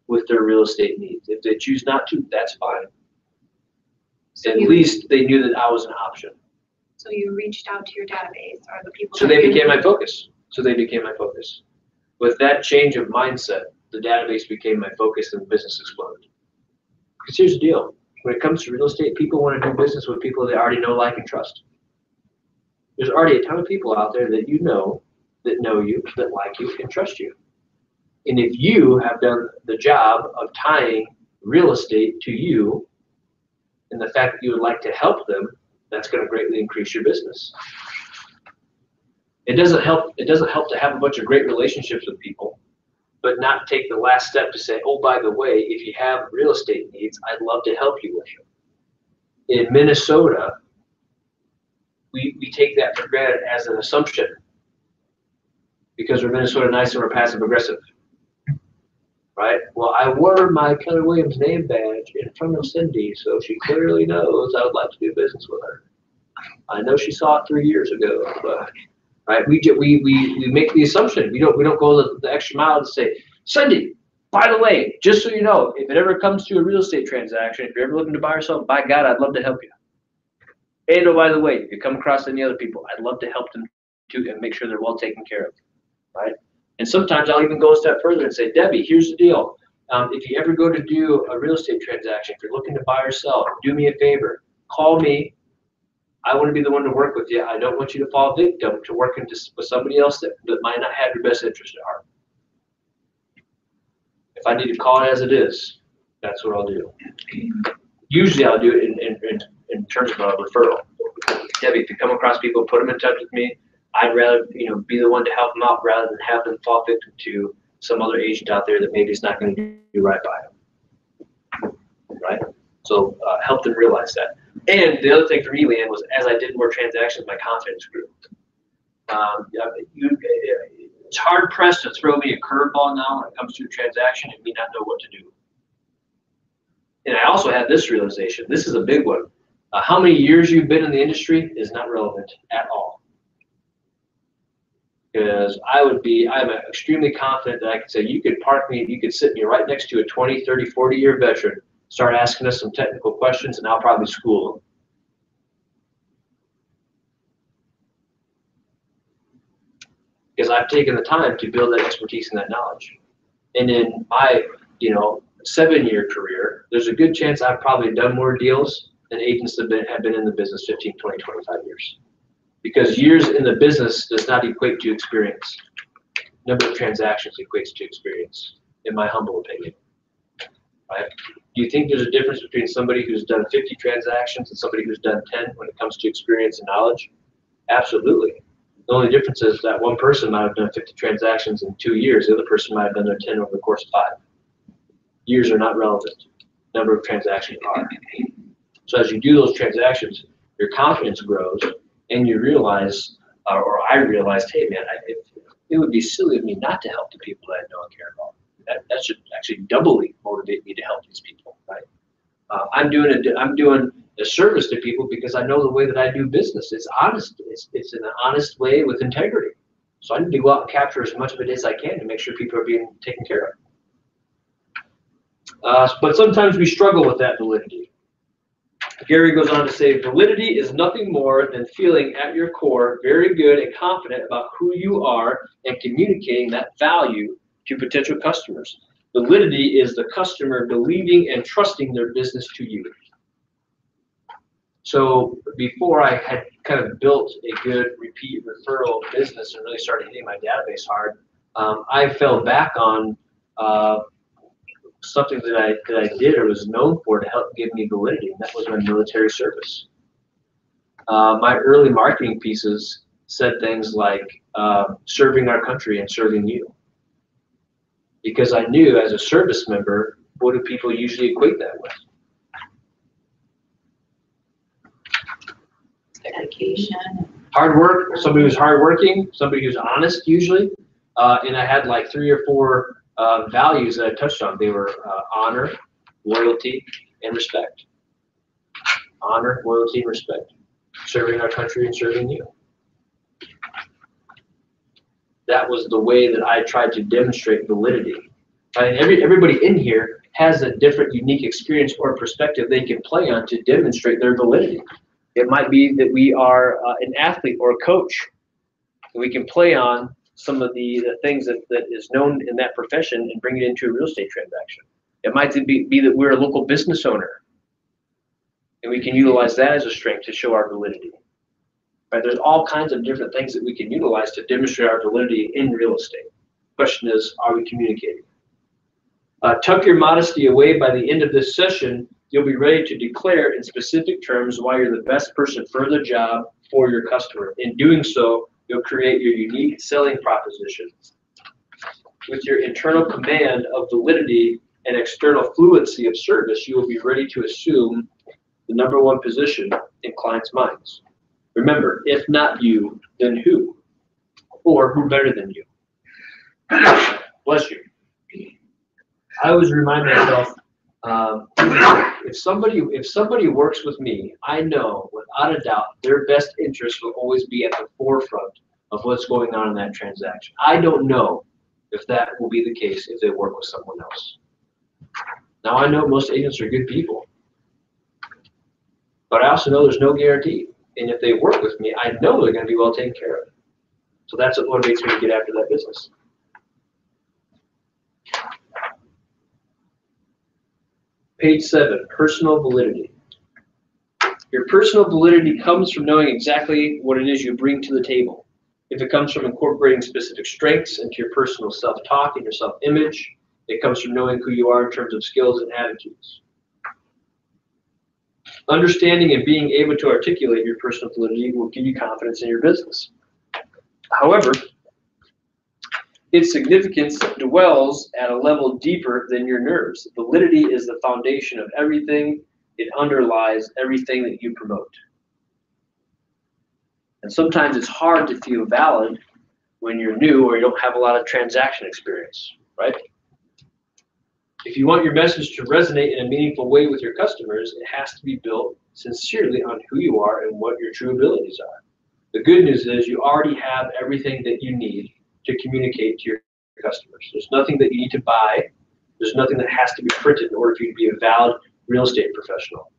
with their real estate needs. If they choose not to, that's fine. So At least they knew that I was an option. So you reached out to your database or the people. So they became my focus. With that change of mindset, the database became my focus and the business exploded. Because here's the deal. When it comes to real estate, people want to do business with people they already know, like, and trust. There's already a ton of people out there that you know you, that like you, and trust you. And if you have done the job of tying real estate to you and the fact that you would like to help them, that's going to greatly increase your business. It doesn't help to have a bunch of great relationships with people, but not take the last step to say, oh, by the way, if you have real estate needs, I'd love to help you with them. In Minnesota, we take that for granted as an assumption because we're Minnesota nice and we're passive aggressive, right? Well, I wore my Keller Williams name badge in front of Cindy, so she clearly knows I would like to do business with her. I know she saw it 3 years ago, but right? We make the assumption. We don't go the extra mile to say, Cindy, by the way, just so you know, if it ever comes to a real estate transaction, if you're ever looking to buy or sell, by God, I'd love to help you. And oh, by the way, if you come across any other people, I'd love to help them too and make sure they're well taken care of, right? And sometimes I'll even go a step further and say, Debbie, here's the deal. If you ever go to do a real estate transaction, if you're looking to buy or sell, do me a favor, call me. I want to be the one to work with you. I don't want you to fall victim to working with somebody else that might not have your best interest at heart. If I need to call it as it is, that's what I'll do. Usually I'll do it in terms of a referral. Debbie, if you come across people, put them in touch with me. I'd rather be the one to help them out rather than have them fall victim to some other agent out there that maybe is not going to do right by them. Right? So help them realize that. And the other thing for me, Leanne, was as I did more transactions, my confidence grew. It's hard pressed to throw me a curveball now when it comes to a transaction and me not know what to do. And I also had this realization. This is a big one. How many years you've been in the industry is not relevant at all. Because I'm extremely confident that I could say, you could sit me right next to a 20, 30, 40-year veteran, start asking us some technical questions, and I'll probably school them. Because I've taken the time to build that expertise and that knowledge. And in my, 7-year career, there's a good chance I've probably done more deals than agents that have been in the business 15, 20, 25 years. Because years in the business does not equate to experience. Number of transactions equates to experience, in my humble opinion. Right? Do you think there's a difference between somebody who's done 50 transactions and somebody who's done 10 when it comes to experience and knowledge? Absolutely. The only difference is that one person might have done 50 transactions in 2 years. The other person might have done their 10 over the course of 5. Years are not relevant. Number of transactions are. So as you do those transactions, your confidence grows, and you realize, or I realized, hey man, it would be silly of me not to help the people that I know and care about. That should actually doubly motivate me to help these people, right? I'm doing a service to people because I know the way that I do business. It's honest. It's an honest way with integrity. So I need to go out and capture as much of it as I can to make sure people are being taken care of. But sometimes we struggle with that validity. Gary goes on to say, validity is nothing more than feeling at your core very good and confident about who you are and communicating that value to potential customers. Validity is the customer believing and trusting their business to you. So before I had kind of built a good repeat referral business and really started hitting my database hard, I fell back on something that I did or was known for to help give me validity, and that was my military service. My early marketing pieces said things like serving our country and serving you. Because I knew as a service member, what do people usually equate that with? Dedication. Hard work, somebody who's hardworking, somebody who's honest usually. And I had like 3 or 4 values that I touched on. They were honor, loyalty, and respect. Honor, loyalty, and respect. Serving our country and serving you. That was the way that I tried to demonstrate validity. And everybody in here has a different, unique experience or perspective they can play on to demonstrate their validity. It might be that we are an athlete or a coach, and we can play on some of the things that is known in that profession and bring it into a real estate transaction. It might be that we're a local business owner, and we can utilize that as a strength to show our validity. Right? There's all kinds of different things that we can utilize to demonstrate our validity in real estate. Question is, are we communicating? Tuck your modesty away. By the end of this session, you'll be ready to declare in specific terms why you're the best person for the job for your customer. In doing so, you'll create your unique selling proposition. With your internal command of validity and external fluency of service, you will be ready to assume the #1 position in clients' minds. Remember, if not you, then who? Or who better than you? Bless you. I always remind myself, if somebody works with me, I know without a doubt their best interest will always be at the forefront of what's going on in that transaction. I don't know if that will be the case if they work with someone else. Now I know most agents are good people, but I also know there's no guarantee. And if they work with me, I know they're going to be well taken care of. So that's what motivates me to get after that business. Page 7, personal validity. Your personal validity comes from knowing exactly what it is you bring to the table. If it comes from incorporating specific strengths into your personal self-talk and your self-image, it comes from knowing who you are in terms of skills and attitudes. Understanding and being able to articulate your personal validity will give you confidence in your business. However, its significance dwells at a level deeper than your nerves. Validity is the foundation of everything. It underlies everything that you promote. And sometimes it's hard to feel valid when you're new or you don't have a lot of transaction experience, right? If you want your message to resonate in a meaningful way with your customers, it has to be built sincerely on who you are and what your true abilities are. The good news is you already have everything that you need to communicate to your customers. There's nothing that you need to buy. There's nothing that has to be printed in order for you to be a valid real estate professional.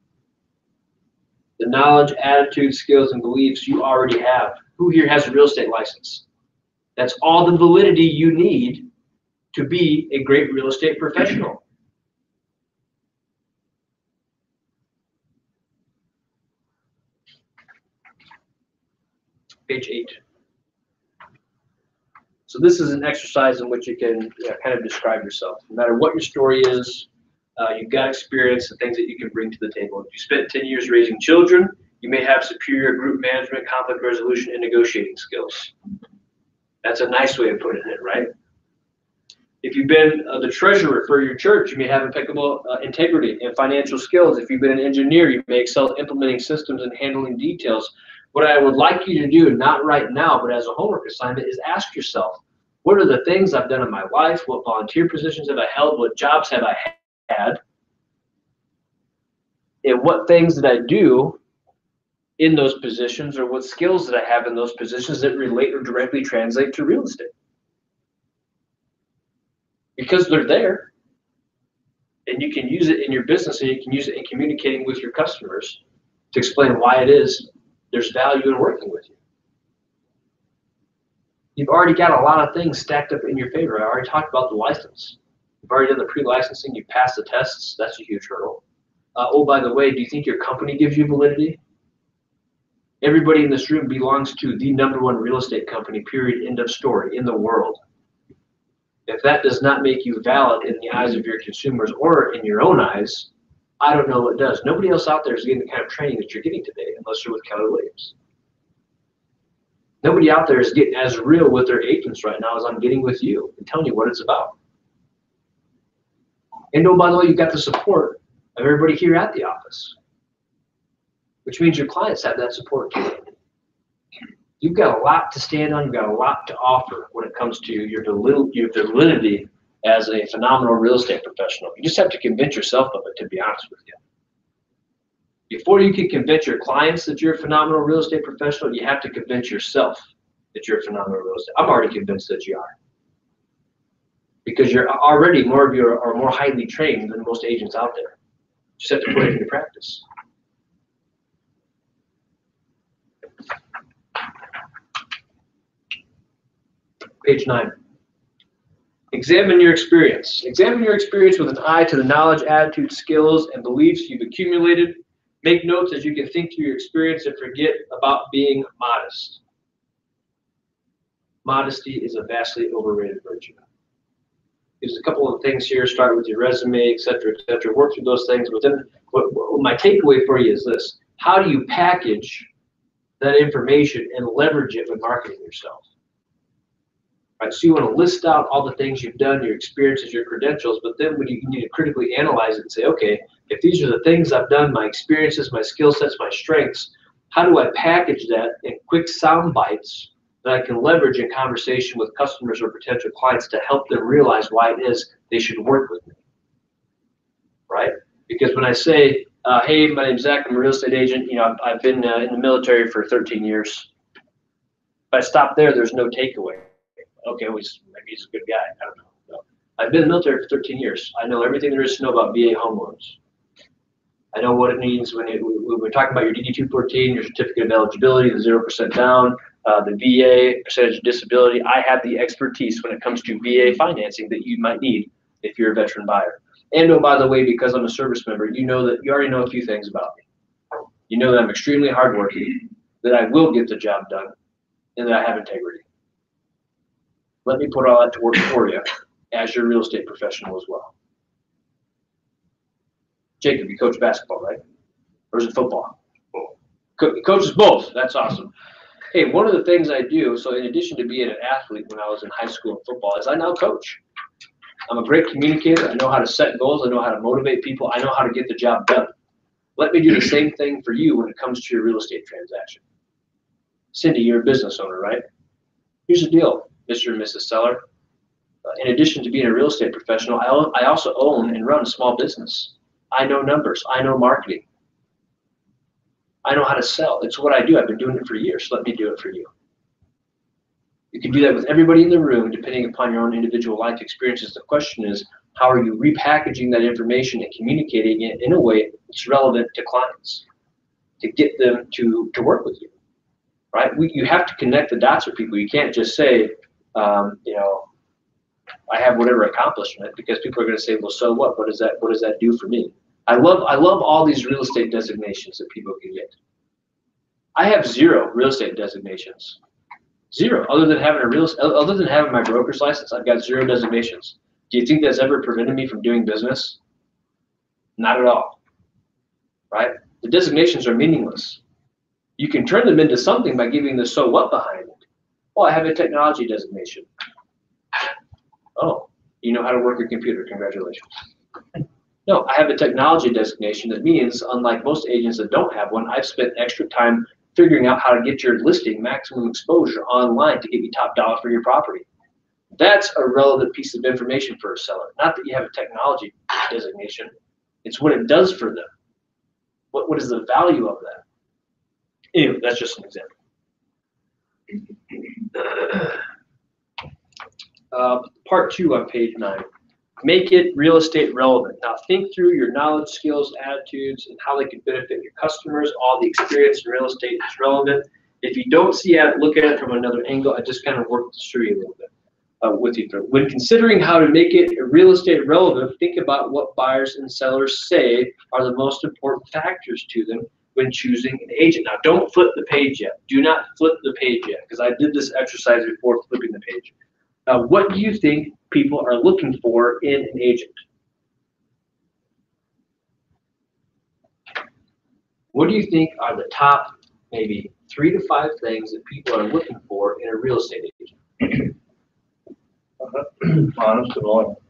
The knowledge, attitude, skills, and beliefs you already have. Who here has a real estate license? That's all the validity you need to be a great real estate professional. Page 8. So this is an exercise in which you can kind of describe yourself. No matter what your story is, you've got experience and things that you can bring to the table. If you spent 10 years raising children, you may have superior group management, conflict resolution, and negotiating skills. That's a nice way of putting it, right? If you've been the treasurer for your church, you may have impeccable integrity and financial skills. If you've been an engineer, you may excel at implementing systems and handling details. What I would like you to do, not right now, but as a homework assignment, is ask yourself, what are the things I've done in my life? What volunteer positions have I held? What jobs have I had? And what things did I do in those positions, or what skills did I have in those positions that relate or directly translate to real estate? Because they're there, and you can use it in your business, and you can use it in communicating with your customers to explain why it is there's value in working with you. You've already got a lot of things stacked up in your favor. I already talked about the license. You've already done the pre-licensing. You passed the tests. That's a huge hurdle. Oh, by the way, do you think your company gives you validity? Everybody in this room belongs to the #1 real estate company, period, end of story, in the world. If that does not make you valid in the eyes of your consumers or in your own eyes, I don't know what does. Nobody else out there is getting the kind of training that you're getting today, unless you're with Keller Williams. Nobody out there is getting as real with their agents right now as I'm getting with you and telling you what it's about. And oh, by the way, you've got the support of everybody here at the office, which means your clients have that support too. You've got a lot to stand on. You've got a lot to offer when it comes to your validity as a phenomenal real estate professional. You just have to convince yourself of it, to be honest with you. Before you can convince your clients that you're a phenomenal real estate professional, you have to convince yourself that you're a phenomenal real estate. I'm already convinced that you are. Because you're already, more of you are more highly trained than most agents out there. You just have to put it into practice. Page 9. Examine your experience. Examine your experience with an eye to the knowledge, attitude, skills, and beliefs you've accumulated. Make notes as you can think through your experience and forget about being modest. Modesty is a vastly overrated virtue. There's a couple of things here. Start with your resume, et cetera, et cetera. Work through those things. But then my takeaway for you is this. How do you package that information and leverage it when marketing yourself? Right, so you want to list out all the things you've done, your experiences, your credentials, but then when you need to critically analyze it and say, okay, if these are the things I've done, my experiences, my skill sets, my strengths, how do I package that in quick sound bites that I can leverage in conversation with customers or potential clients to help them realize why it is they should work with me, right? Because when I say, hey, my name's Zach, I'm a real estate agent, I've been in the military for 13 years. If I stop there, there's no takeaway. Okay, maybe he's a good guy. I don't know. No. I've been in the military for 13 years. I know everything there is to know about VA home loans. I know what it means when we're talking about your DD-214, your certificate of eligibility, the 0% down, the VA percentage of disability. I have the expertise when it comes to VA financing that you might need if you're a veteran buyer. And oh, by the way, because I'm a service member, you already know a few things about me. You know that I'm extremely hardworking, that I will get the job done, and that I have integrity. Let me put all that to work for you as your real estate professional as well. Jacob, you coach basketball, right? Or is it football? Coaches both. That's awesome. Hey, one of the things I do, so in addition to being an athlete when I was in high school and football, is I now coach. I'm a great communicator. I know how to set goals. I know how to motivate people. I know how to get the job done. Let me do the same thing for you when it comes to your real estate transaction. Cindy, you're a business owner, right? Here's the deal. Mr. and Mrs. Seller. In addition to being a real estate professional, I also own and run a small business. I know numbers. I know marketing. I know how to sell. It's what I do. I've been doing it for years. Let me do it for you. You can do that with everybody in the room, depending upon your own individual life experiences. The question is, how are you repackaging that information and communicating it in a way that's relevant to clients to get them to work with you, right? You have to connect the dots with people. You can't just say, I have whatever accomplishment, because people are going to say, well, so what? What does that do for me? I love all these real estate designations that people can get. I have 0 real estate designations. 0. Other than having my broker's license, I've got 0 designations. Do you think that's ever prevented me from doing business? Not at all. Right? The designations are meaningless. You can turn them into something by giving the so what behind it. Well, I have a technology designation. Oh, you know how to work a computer. Congratulations. No, I have a technology designation. That means, unlike most agents that don't have one, I've spent extra time figuring out how to get your listing maximum exposure online to get you top dollar for your property. That's a relevant piece of information for a seller. Not that you have a technology designation. It's what it does for them. What is the value of that? Anyway, that's just an example. Part 2 on page 9. Make it real estate relevant. Now think through your knowledge, skills, attitudes, and how they can benefit your customers. All the experience in real estate is relevant. If you don't see it, look at it from another angle. I just kind of worked this through you a little bit with you. When considering how to make it real estate relevant, think about what buyers and sellers say are the most important factors to them when choosing an agent. Now don't flip the page yet. Do not flip the page yet, because I did this exercise before flipping the page. What do you think people are looking for in an agent? What do you think are the top maybe 3 to 5 things that people are looking for in a real estate agent? Honest and loyal.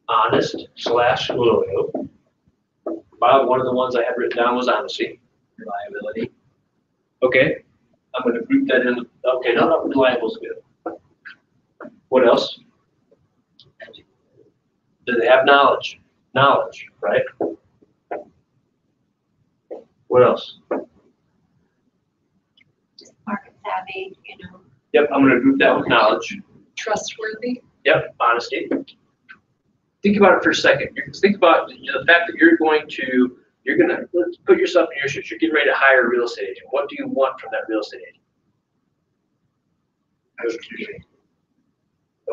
Honest / loyal. Bob, one of the ones I had written down was honesty. Reliability. Okay, I'm going to group that in. Okay, no, reliable is good. What else? Do they have knowledge? Knowledge, right? What else? Just market savvy, you know. Yep, I'm going to group that with knowledge. Trustworthy. Yep, honesty. Think about it for a second. Think about the fact that you're going to let's put yourself in your shoes. You're getting ready to hire a real estate agent. What do you want from that real estate agent? Execution.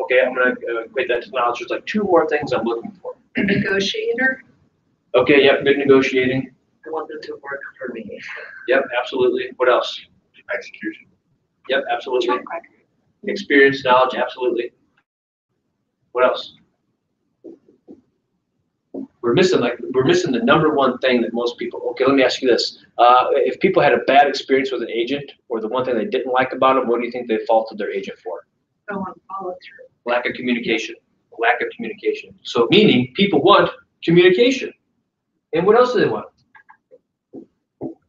Okay, I'm going to equate that to knowledge. There's like 2 more things I'm looking for. A negotiator. Okay, yep, good negotiating. I want them to work for me. Yep, absolutely. What else? Execution. Yep, absolutely. Track record. Experience, knowledge, absolutely. What else? We're missing the number one thing that most people. Okay, let me ask you this: if people had a bad experience with an agent, or the one thing they didn't like about them, what do you think they faulted their agent for? I want to follow through. Lack of communication. Lack of communication. So meaning people want communication. And what else do they want?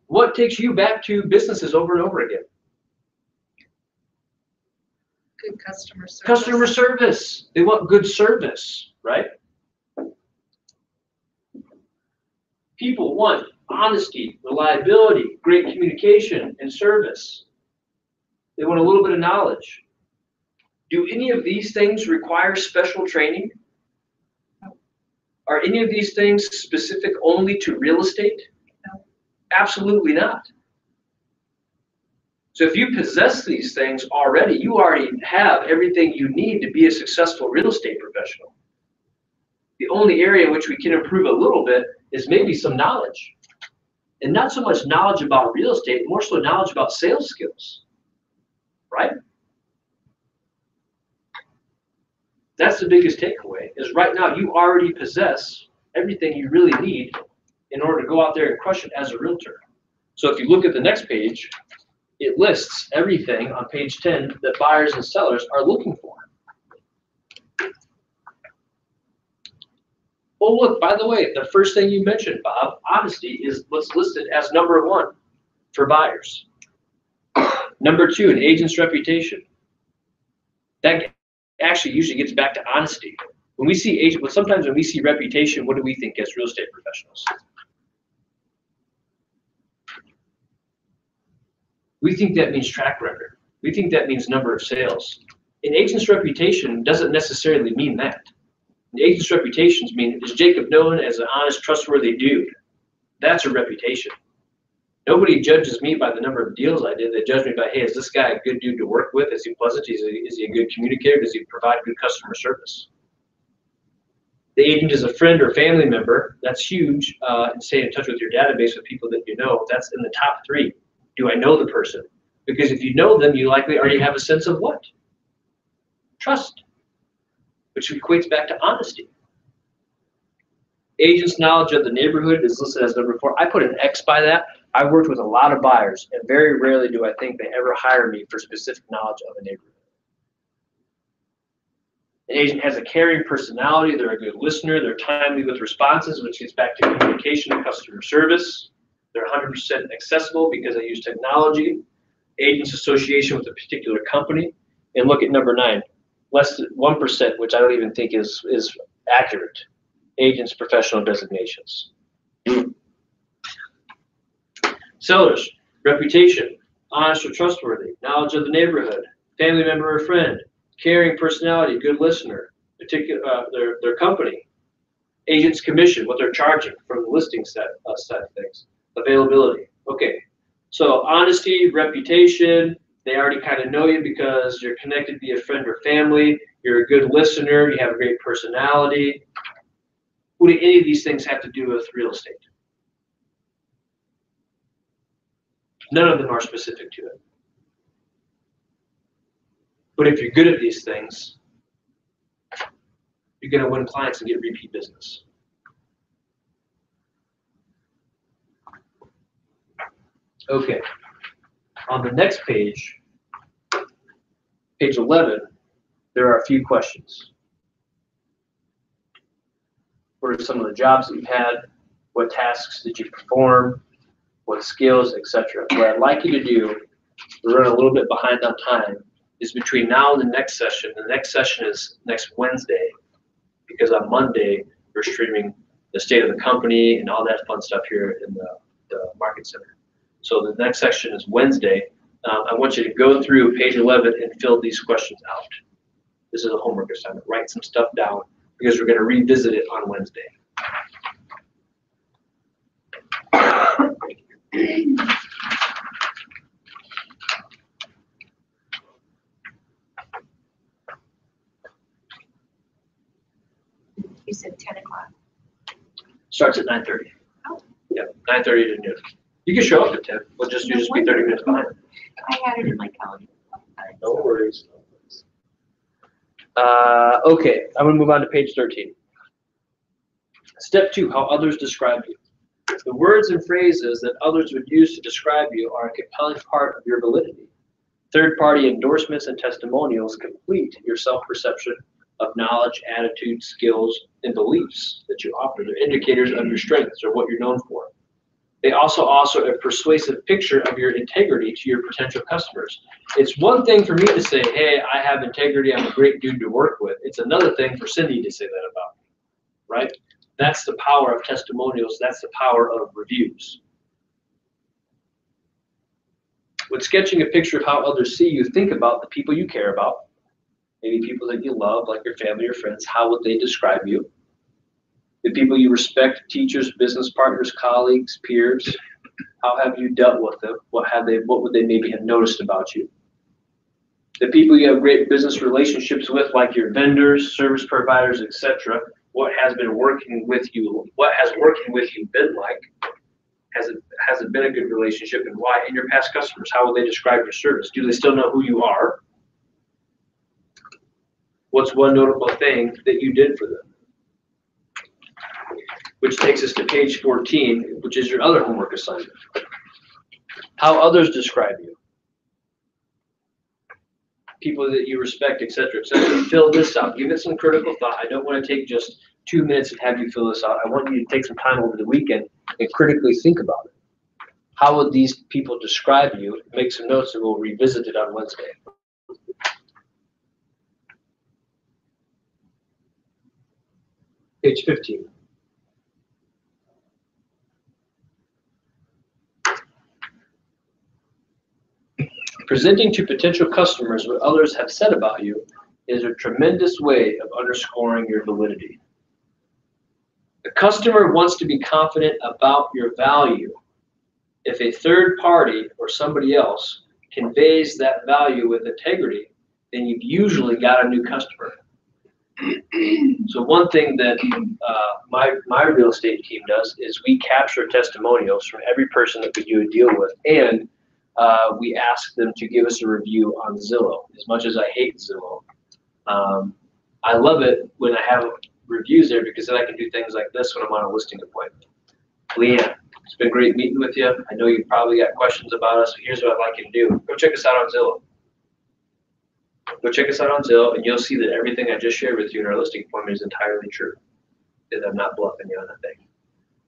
What takes you back to businesses over and over again? Good customer service. Customer service. They want good service, right? People want honesty, reliability, great communication, and service. They want a little bit of knowledge. Do any of these things require special training? Are any of these things specific only to real estate? No. Absolutely not. So if you possess these things already, you already have everything you need to be a successful real estate professional. The only area in which we can improve a little bit is maybe some knowledge. And not so much knowledge about real estate, more so knowledge about sales skills, right? That's the biggest takeaway, is right now you already possess everything you really need in order to go out there and crush it as a realtor. So if you look at the next page, it lists everything on page 10 that buyers and sellers are looking for. Oh, look, by the way, the first thing you mentioned, Bob, honesty, is what's listed as number 1 for buyers. Number 2, an agent's reputation. That actually usually gets back to honesty. When we see sometimes when we see reputation, what do we think as real estate professionals? We think that means track record. We think that means number of sales. An agent's reputation doesn't necessarily mean that. An agent's reputations mean, is Jacob known as an honest, trustworthy dude? That's a reputation. Nobody judges me by the number of deals I did. They judge me by, hey, is this guy a good dude to work with? Is he pleasant? Is he a good communicator? Does he provide good customer service? The agent is a friend or family member. That's huge. And stay in touch with your database with people that you know. That's in the top 3. Do I know the person? Because if you know them, you likely already have a sense of what? Trust, which equates back to honesty. Agent's knowledge of the neighborhood is listed as number 4. I put an X by that. I worked with a lot of buyers, and very rarely do I think they ever hire me for specific knowledge of a neighborhood. An agent has a caring personality. They're a good listener. They're timely with responses, which gets back to communication and customer service. They're 100% accessible because they use technology. Agent's association with a particular company. And look at number 9, less than 1%, which I don't even think is accurate. Agent's professional designations. Sellers, reputation, honest or trustworthy, knowledge of the neighborhood, family member or friend, caring personality, good listener, their company, agent's commission, what they're charging from the listing side of things, availability. Okay, so honesty, reputation, they already kind of know you because you're connected via friend or family, you're a good listener, you have a great personality. What do any of these things have to do with real estate? None of them are specific to it. But if you're good at these things, you're going to win clients and get repeat business. Okay. On the next page, page 11, there are a few questions. What are some of the jobs that you've had? What tasks did you perform? What skills, etc. What I'd like you to do, we're running a little bit behind on time, is between now and the next session. The next session is next Wednesday, because on Monday, we're streaming the state of the company and all that fun stuff here in the Market Center. So the next session is Wednesday. I want you to go through page 11 and fill these questions out. This is a homework assignment. Write some stuff down because we're going to revisit it on Wednesday. You said 10 o'clock. Starts at 9:30. Oh. Yep, 9:30 to noon. You can show up at 10. We'll just be 30 minutes behind. I had it in my calendar. No worries. Okay, I'm going to move on to page 13. Step 2, how others describe you. The words and phrases that others would use to describe you are a compelling part of your validity. Third-party endorsements and testimonials complete your self-perception of knowledge, attitude, skills, and beliefs that you offer. They're indicators of your strengths or what you're known for. They also offer a persuasive picture of your integrity to your potential customers. It's one thing for me to say, hey, I have integrity, I'm a great dude to work with. It's another thing for Cindy to say that about me, right? That's the power of testimonials. That's the power of reviews. When sketching a picture of how others see you, think about the people you care about, maybe people that you love, like your family or friends. How would they describe you? The people you respect, teachers, business partners, colleagues, peers. How have you dealt with them? What would they maybe have noticed about you? The people you have great business relationships with, like your vendors, service providers, etc. What has been working with you? What has working with you been like? Has it been a good relationship, and why? And your past customers, how will they describe your service? Do they still know who you are? What's one notable thing that you did for them? Which takes us to page 14, which is your other homework assignment. How others describe you. People that you respect, etc., etc. Fill this out. Give it some critical thought. I don't want to take just 2 minutes and have you fill this out. I want you to take some time over the weekend and critically think about it. How would these people describe you? Make some notes and we'll revisit it on Wednesday. Page 15. Presenting to potential customers what others have said about you is a tremendous way of underscoring your validity. The customer wants to be confident about your value. If a third party or somebody else conveys that value with integrity, then you've usually got a new customer. So one thing that my real estate team does is we capture testimonials from every person that we do a deal with, and we ask them to give us a review on Zillow. As much as I hate Zillow, I love it when I have reviews there because then I can do things like this when I'm on a listing appointment. Leanne, it's been great meeting with you. I know you probably got questions about us. Here's what I'd like you to do. Go check us out on Zillow. Go check us out on Zillow, and you'll see that everything I just shared with you in our listing appointment is entirely true. That I'm not bluffing you on that thing.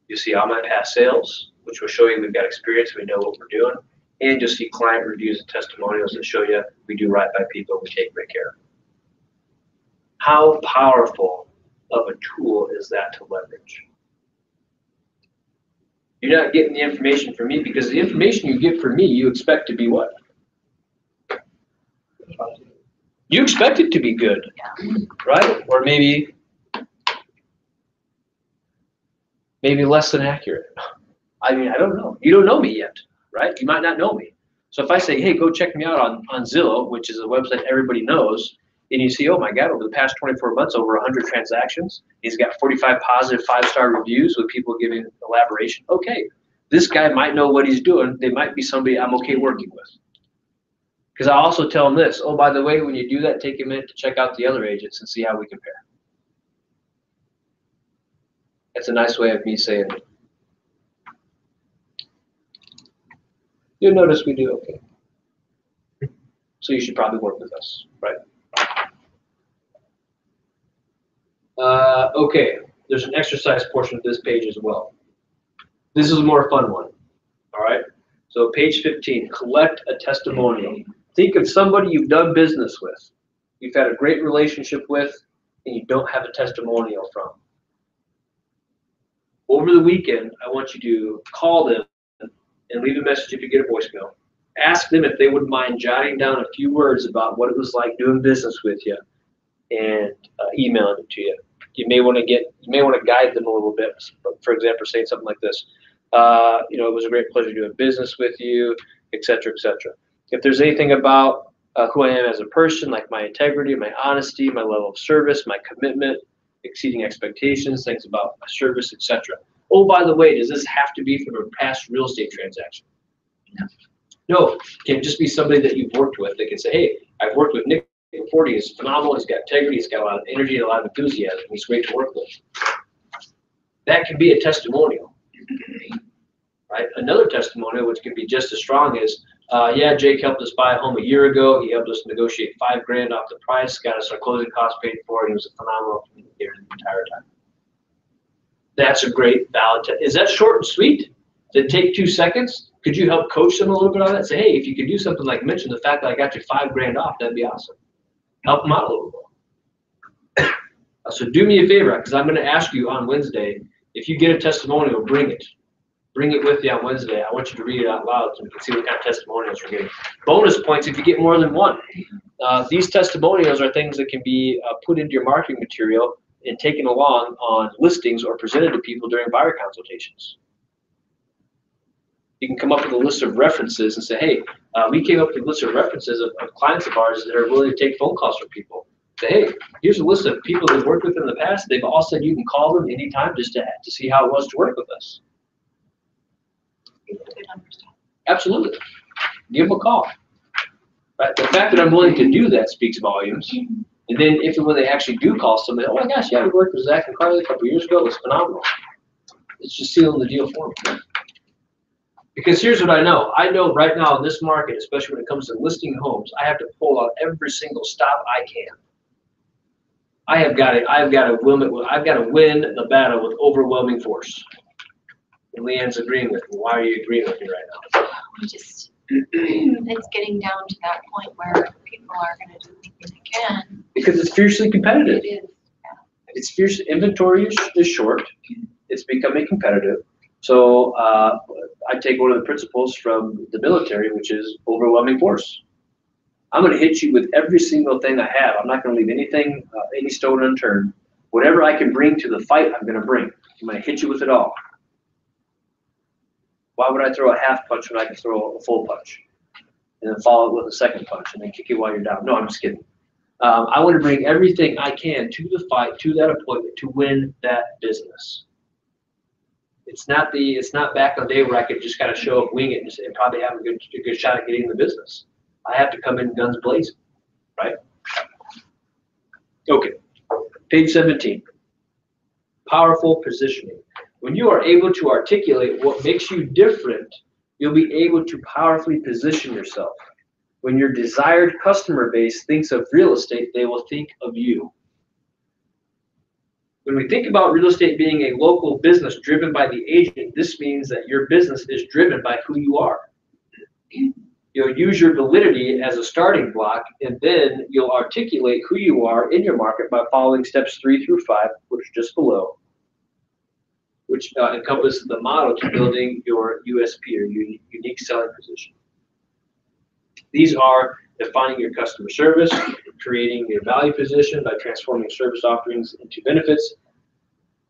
You see all my past sales, which will show you we've got experience, we know what we're doing, and you'll see client reviews and testimonials that show you we do right by people, we take great care of them. How powerful of a tool is that to leverage? You're not getting the information from me because the information you get from me, you expect to be what? You expect it to be good, right? Or maybe less than accurate. I mean, I don't know. You don't know me yet, right? You might not know me. So if I say, hey, go check me out on Zillow, which is a website everybody knows, and you see, oh my God, over the past 24 months, over 100 transactions, he's got 45 positive 5-star reviews with people giving elaboration. Okay, this guy might know what he's doing. They might be somebody I'm okay working with. Because I also tell them this, oh, by the way, when you do that, take a minute to check out the other agents and see how we compare. That's a nice way of me saying it. You'll notice we do okay. So you should probably work with us, right? Okay, there's an exercise portion of this page as well. This is a more fun one, all right? So page 15, collect a testimonial. Think of somebody you've done business with, you've had a great relationship with, and you don't have a testimonial from. Over the weekend, I want you to call them and leave a message if you get a voicemail. Ask them if they wouldn't mind jotting down a few words about what it was like doing business with you and emailing it to you. You may want to guide them a little bit. For example, saying something like this. It was a great pleasure doing business with you, et cetera, et cetera. If there's anything about who I am as a person, like my integrity, my honesty, my level of service, my commitment, exceeding expectations, things about my service, et cetera. Oh, by the way, does this have to be from a past real estate transaction? No, it can just be somebody that you've worked with. They can say, hey, I've worked with Nick before. He's phenomenal. He's got integrity. He's got a lot of energy and a lot of enthusiasm. He's great to work with. That can be a testimonial, right? Another testimonial, which can be just as strong, is, yeah, Jake helped us buy a home a year ago. He helped us negotiate $5,000 off the price, got us our closing costs paid for, and he was a phenomenal communicator the entire time. That's a great valid test. Is that short and sweet? Did it take 2 seconds? Could you help coach them a little bit on that? Say, hey, if you could do something like mention the fact that I got you $5,000 off, that'd be awesome. Help them out a little bit. So do me a favor, because I'm going to ask you on Wednesday, if you get a testimonial, bring it. Bring it with you on Wednesday. I want you to read it out loud so we can see what kind of testimonials you're getting. Bonus points if you get more than one. These testimonials are things that can be put into your marketing material and taken along on listings or presented to people during buyer consultations. You can come up with a list of references and say, hey, we came up with a list of references of clients of ours that are willing to take phone calls from people. Say, hey, here's a list of people they've worked with in the past. They've all said you can call them anytime just to see how it was to work with us. Absolutely. Give them a call. Right? The fact that I'm willing to do that speaks volumes. And then if and when they actually do call somebody, oh my gosh, yeah, we worked with Zach and Carly a couple years ago. It was phenomenal. It's just sealing the deal for me. Because here's what I know. I know right now in this market, especially when it comes to listing homes, I have to pull out every single stop I can. I've got to win the battle with overwhelming force. And Leanne's agreeing with me. Why are you agreeing with me right now? It's getting down to that point where people are going to do anything they can. Because it's fiercely competitive. It is. It's fierce. Inventory is short. It's becoming competitive. So I take one of the principles from the military, which is overwhelming force. I'm going to hit you with every single thing I have. I'm not going to leave anything, any stone unturned. Whatever I can bring to the fight, I'm going to bring. I'm going to hit you with it all. Why would I throw a half punch when I can throw a full punch? And then follow it with a second punch and then kick you while you're down? No, I'm just kidding. I want to bring everything I can to the fight, to that appointment, to win that business. It's not back in the day where I could just kind of show up, wing it, and probably have a good shot at getting the business. I have to come in guns blazing, right? Okay, page 17. Powerful positioning. When you are able to articulate what makes you different, you'll be able to powerfully position yourself. When your desired customer base thinks of real estate, they will think of you. When we think about real estate being a local business driven by the agent, this means that your business is driven by who you are. You'll use your validity as a starting block, and then you'll articulate who you are in your market by following steps 3 through 5, which are just below, which encompasses the model to building your USP, or unique selling position. These are defining your customer service, creating your value position by transforming service offerings into benefits,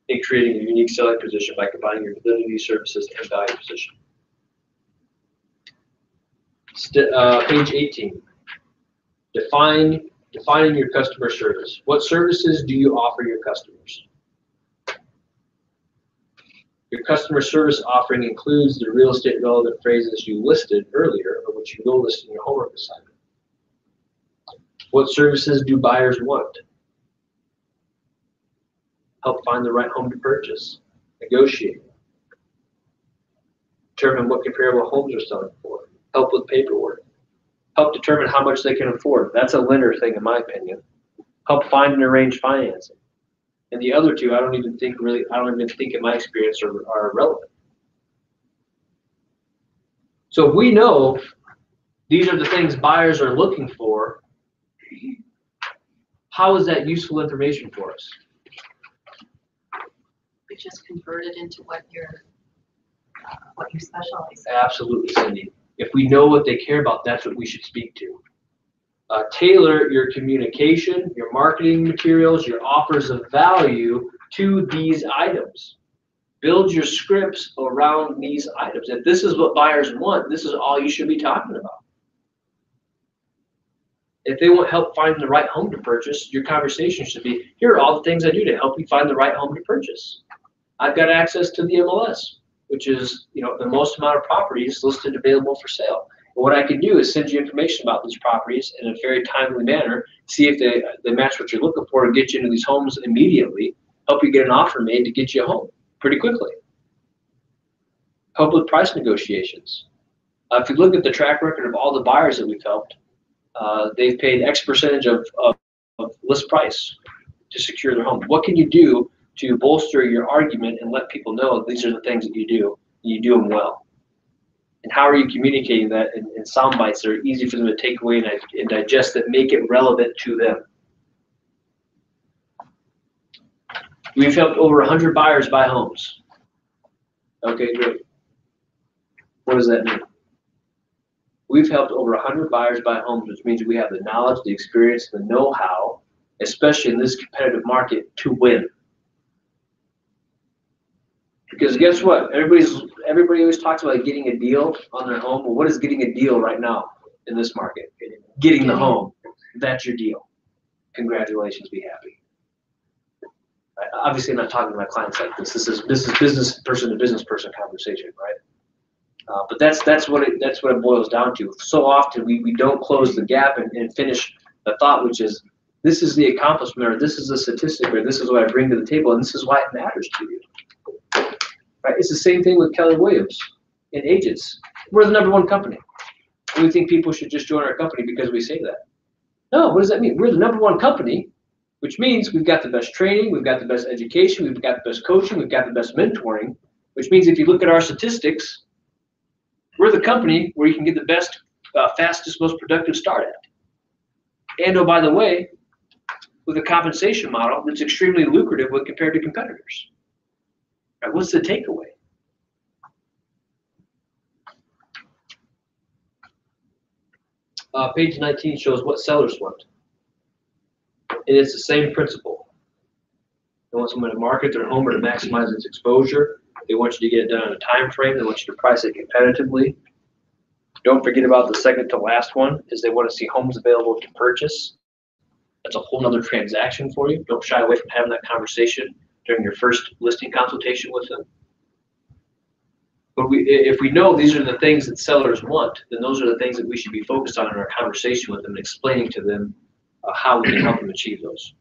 and creating a unique selling position by combining your validity, services, and value position. Page 18. Defining your customer service. What services do you offer your customers? Your customer service offering includes the real estate relevant phrases you listed earlier, or which you will list in your homework assignment. What services do buyers want? Help find the right home to purchase. Negotiate. Determine what comparable homes are selling for. Help with paperwork. Help determine how much they can afford. That's a lender thing, in my opinion. Help find and arrange financing. And the other two, I don't even think in my experience are relevant. So if we know these are the things buyers are looking for, how is that useful information for us? We just convert it into what you specialize in. Absolutely, Cindy. If we know what they care about, that's what we should speak to. Tailor your communication, your marketing materials, your offers of value to these items. Build your scripts around these items. If this is what buyers want, this is all you should be talking about. If they want help finding the right home to purchase, your conversation should be, here are all the things I do to help you find the right home to purchase. I've got access to the MLS, which is the most amount of properties listed available for sale. But what I can do is send you information about these properties in a very timely manner, see if they match what you're looking for, and get you into these homes immediately, help you get an offer made to get you a home pretty quickly. Help with price negotiations. If you look at the track record of all the buyers that we've helped, they've paid X percentage of list price to secure their home. What can you do to bolster your argument and let people know these are the things that you do, and you do them well? And how are you communicating that in sound bites that are easy for them to take away and digest, that make it relevant to them? We've helped over 100 buyers buy homes. Okay, great. What does that mean? We've helped over 100 buyers buy homes, which means we have the knowledge, the experience, the know-how, especially in this competitive market, to win. Because guess what? Everybody always talks about getting a deal on their home. Well, what is getting a deal right now in this market? Getting the home. That's your deal. Congratulations, be happy. Obviously, I'm not talking to my clients like this. This is business person to business person conversation, right? But that's what it boils down to. So often we don't close the gap and finish the thought, which is, this is the accomplishment, or this is the statistic, or this is what I bring to the table, and this is why it matters to you. Right? It's the same thing with Keller Williams and agents. We're the #1 company. And we think people should just join our company because we say that. No, what does that mean? We're the #1 company, which means we've got the best training, we've got the best education, we've got the best coaching, we've got the best mentoring, which means if you look at our statistics, we're the company where you can get the best, fastest, most productive start at. And oh, by the way, with a compensation model that's extremely lucrative when compared to competitors. Right, what's the takeaway? Page 19 shows what sellers want. And it's the same principle. They want someone to market their home or to maximize its exposure. They want you to get it done in a time frame. They want you to price it competitively. Don't forget about the second to last one, is they want to see homes available to purchase. That's a whole nother transaction for you. Don't shy away from having that conversation during your first listing consultation with them. But if we know these are the things that sellers want, then those are the things that we should be focused on in our conversation with them and explaining to them how we can help them achieve those.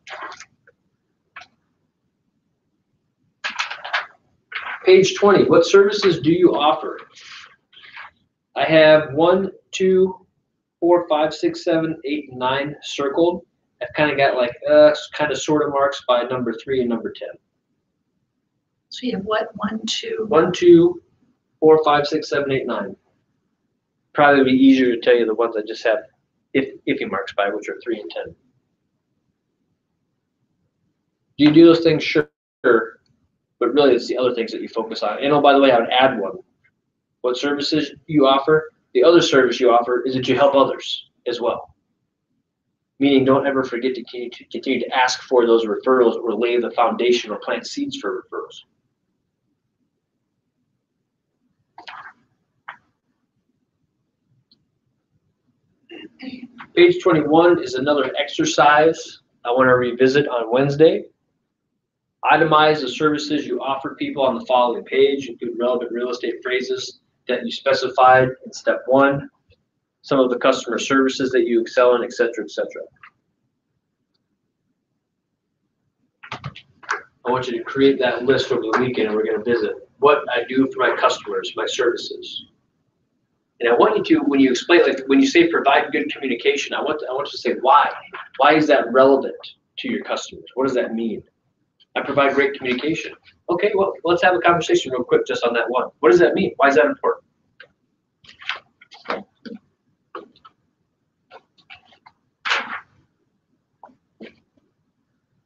Page 20, what services do you offer? I have 1, 2, 4, 5, 6, 7, 8, 9 circled. I've kind of got like kind of sort of marks by number 3 and number 10. So you have what, 1, 2? 1, 2, 4, 5, 6, 7, 8, 9. Probably be easier to tell you the ones I just have iffy marks by, which are 3 and 10. Do you do those things? Sure. But really, it's the other things that you focus on. And oh, by the way, I would add one. What services you offer? The other service you offer is that you help others as well. Meaning, don't ever forget to continue to ask for those referrals or lay the foundation or plant seeds for referrals. Page 21 is another exercise I want to revisit on Wednesday. Itemize the services you offer people on the following page, include relevant real estate phrases that you specified in step 1, some of the customer services that you excel in, et cetera, et cetera. I want you to create that list over the weekend, and we're going to visit what I do for my customers, my services. And I want you to, when you explain, like when you say provide good communication, I want you to say why. Why is that relevant to your customers? What does that mean? I provide great communication. Okay, well, let's have a conversation real quick just on that one. What does that mean? Why is that important?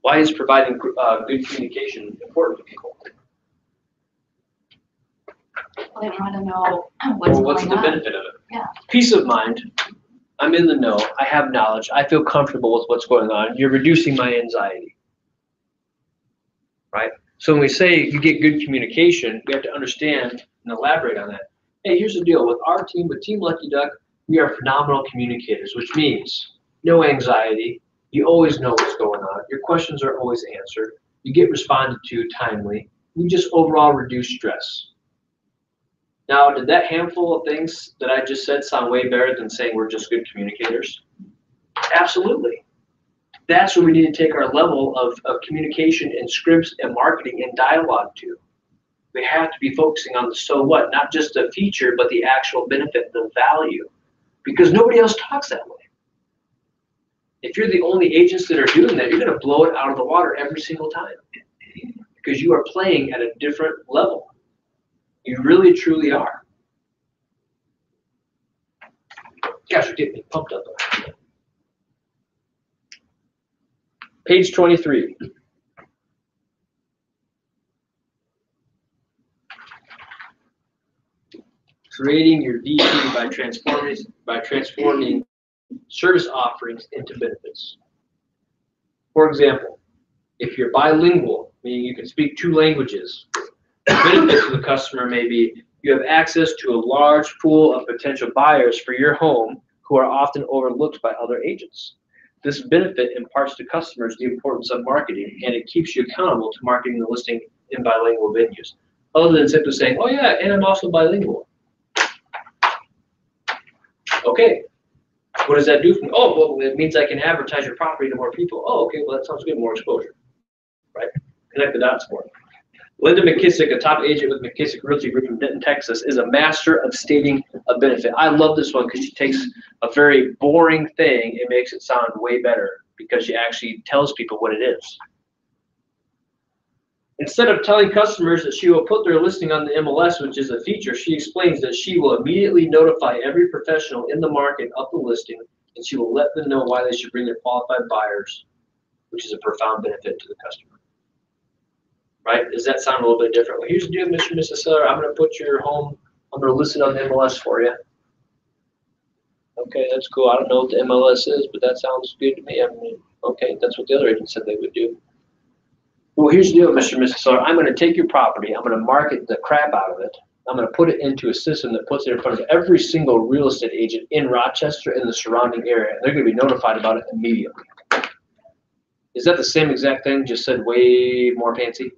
Why is providing good communication important to people? Well, they want to know what's Well, what's going the on. benefit of it? Yeah. Peace of mind. I'm in the know. I have knowledge. I feel comfortable with what's going on. You're reducing my anxiety. Right? So when we say you get good communication, we have to understand and elaborate on that. Hey, here's the deal. With our team, with Team Lucky Duck, we are phenomenal communicators, which means no anxiety. You always know what's going on. Your questions are always answered. You get responded to timely. We just overall reduce stress. Now, did that handful of things that I just said sound way better than saying we're just good communicators? Absolutely. That's where we need to take our level of communication and scripts and marketing and dialogue to. We have to be focusing on the so what, not just the feature, but the actual benefit, the value, because nobody else talks that way. If you're the only agents that are doing that, you're going to blow it out of the water every single time because you are playing at a different level. You really, truly are. Gosh, you're getting me pumped up. Page 23. Creating your VP by transforming service offerings into benefits. For example, if you're bilingual, meaning you can speak 2 languages, the benefit to the customer may be you have access to a large pool of potential buyers for your home who are often overlooked by other agents. This benefit imparts to customers the importance of marketing, and it keeps you accountable to marketing the listing in bilingual venues, other than simply saying, oh yeah, and I'm also bilingual. Okay, what does that do for me? Oh, well, it means I can advertise your property to more people. Oh, okay, well, that sounds good, more exposure, right? Connect the dots more. Linda McKissick, a top agent with McKissick Realty Group in Denton, Texas, is a master of stating a benefit. I love this one because she takes a very boring thing and makes it sound way better because she actually tells people what it is. Instead of telling customers that she will put their listing on the MLS, which is a feature, she explains that she will immediately notify every professional in the market of the listing, and she will let them know why they should bring their qualified buyers, which is a profound benefit to the customer. Right? Does that sound a little bit different? Well, here's the deal, Mr. and Mrs. Seller. I'm going to put your home, I'm going to list it on the MLS for you. Okay, that's cool. I don't know what the MLS is, but that sounds good to me. I mean, okay, that's what the other agent said they would do. Well, here's the deal, Mr. and Mrs. Seller. I'm going to take your property. I'm going to market the crap out of it. I'm going to put it into a system that puts it in front of every single real estate agent in Rochester and the surrounding area. They're going to be notified about it immediately. Is that the same exact thing, just said way more fancy?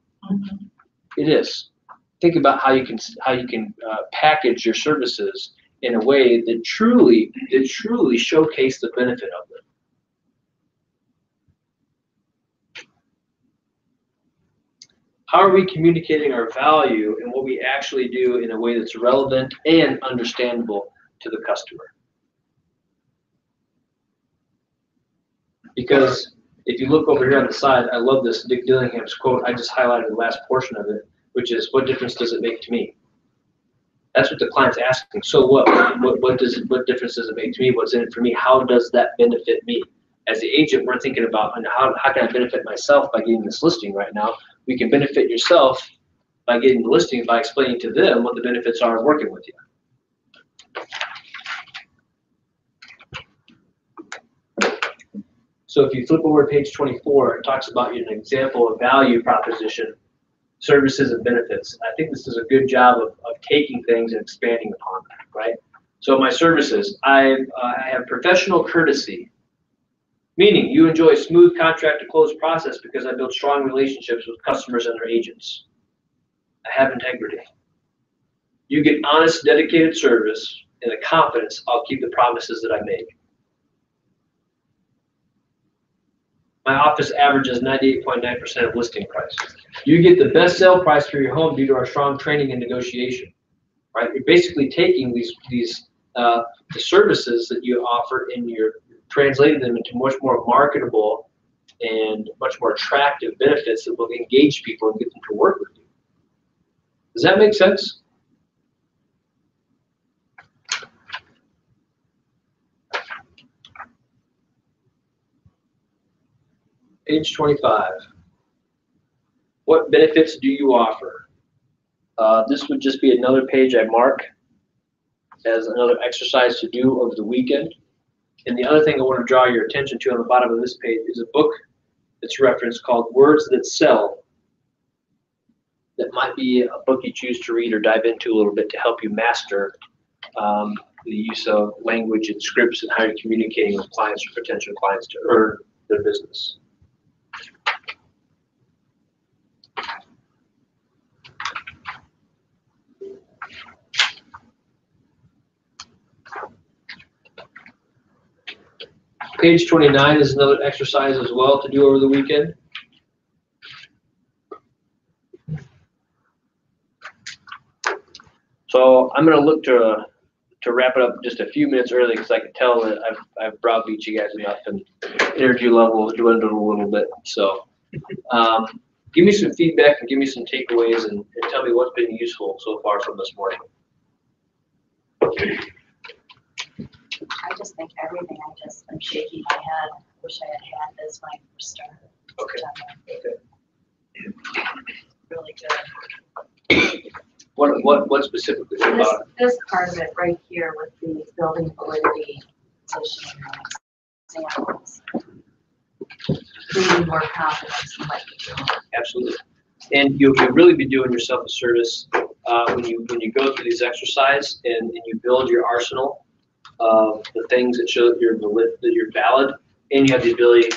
It is. Think about how you can package your services in a way that truly showcase the benefit of them. How are we communicating our value and what we actually do in a way that's relevant and understandable to the customer? Because if you look over here on the side, I love this Dick Dillingham's quote. I just highlighted the last portion of it, which is, what difference does it make to me? That's what the client's asking. So what difference does it make to me? What's in it for me? How does that benefit me? As the agent, we're thinking about, how can I benefit myself by getting this listing right now? We can benefit yourself by getting the listing by explaining to them what the benefits are of working with you. So if you flip over to page 24, it talks about an example of value proposition, services and benefits. I think this is a good job of taking things and expanding upon that, right? So my services, I have professional courtesy, meaning you enjoy a smooth contract to close process because I build strong relationships with customers and their agents. I have integrity. You get honest, dedicated service and the confidence I'll keep the promises that I make. My office averages 98.9% of listing price. You get the best sale price for your home due to our strong training and negotiation, right? You're basically taking the services that you offer and you're translating them into much more marketable and much more attractive benefits that will engage people and get them to work with you. Does that make sense? Page 25. What benefits do you offer? This would just be another page I mark as another exercise to do over the weekend. And the other thing I want to draw your attention to on the bottom of this page is a book that's referenced called Words That Sell. That might be a book you choose to read or dive into a little bit to help you master the use of language and scripts and how you're communicating with clients or potential clients to earn their business. Page 29 is another exercise as well to do over the weekend. So I'm going to look to wrap it up just a few minutes early because I can tell that I've browbeat you guys enough and energy level dwindled a little bit. So give me some feedback and give me some takeaways and tell me what's been useful so far from this morning. I just think everything, I'm shaking my head. I wish I had this when I first started. Okay. Really good. What specifically about it? This part of it right here with the building validity position examples. Creating more confidence in what you're doing. Absolutely. And you'll really be doing yourself a service when you go through these exercises and you build your arsenal of the things that show that you're valid, and you have the ability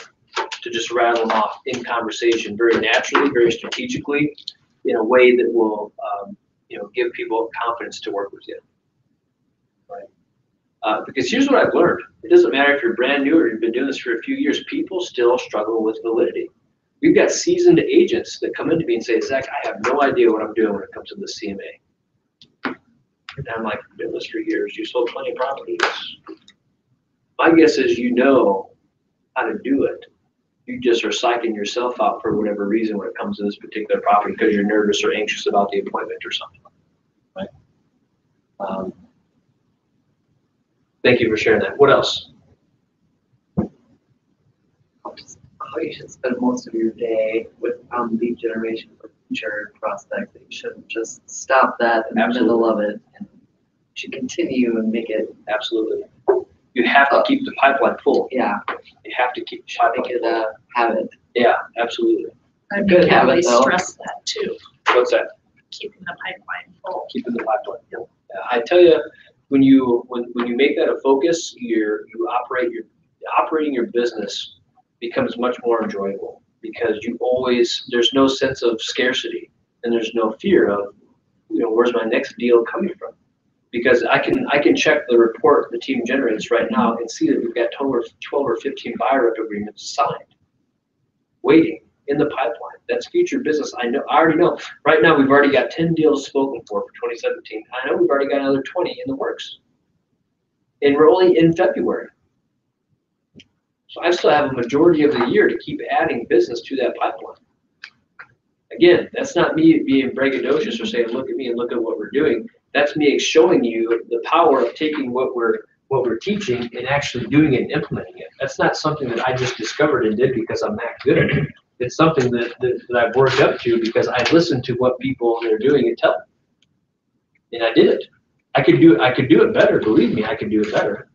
to just rattle them off in conversation very naturally, very strategically, in a way that will give people confidence to work with you. Right? Because here's what I've learned: it doesn't matter if you're brand new or you've been doing this for a few years. People still struggle with validity. We've got seasoned agents that come into me and say, "Zach, I have no idea what I'm doing when it comes to the CMA." And I'm like, "I've been doing this for years. You sold plenty of properties." My guess is you know how to do it. You just are psyching yourself out for whatever reason when it comes to this particular property because you're nervous or anxious about the appointment or something. Right? Thank you for sharing that. What else? How you should spend most of your day with lead generation for future prospects. You shouldn't just stop that in the middle of it. And you should continue and make it. Absolutely. You have to keep the pipeline full. Yeah. You have to keep the pipeline Make it a habit. Yeah, absolutely. I Good habit, though. stress that too, What's that? keeping the pipeline full. Keeping the pipeline. Yeah. I tell you, when you make that a focus, you're operating your business becomes much more enjoyable because there's no sense of scarcity and there's no fear of, where's my next deal coming from? Because I can check the report the team generates right now and see that we've got 12 or 15 buyer rep agreements signed, waiting in the pipeline. That's future business. I already know. Right now, we've already got 10 deals spoken for 2017. I know we've already got another 20 in the works. And we're only in February. So I still have a majority of the year to keep adding business to that pipeline. Again, that's not me being braggadocious or saying, look at me and look at what we're doing. That's me showing you the power of taking what we're teaching and actually doing it and implementing it. That's not something that I just discovered and did because I'm that good at it. It's something that I've worked up to because I listened to what people are doing and tell me. And I did it. I could do it better, believe me, I could do it better.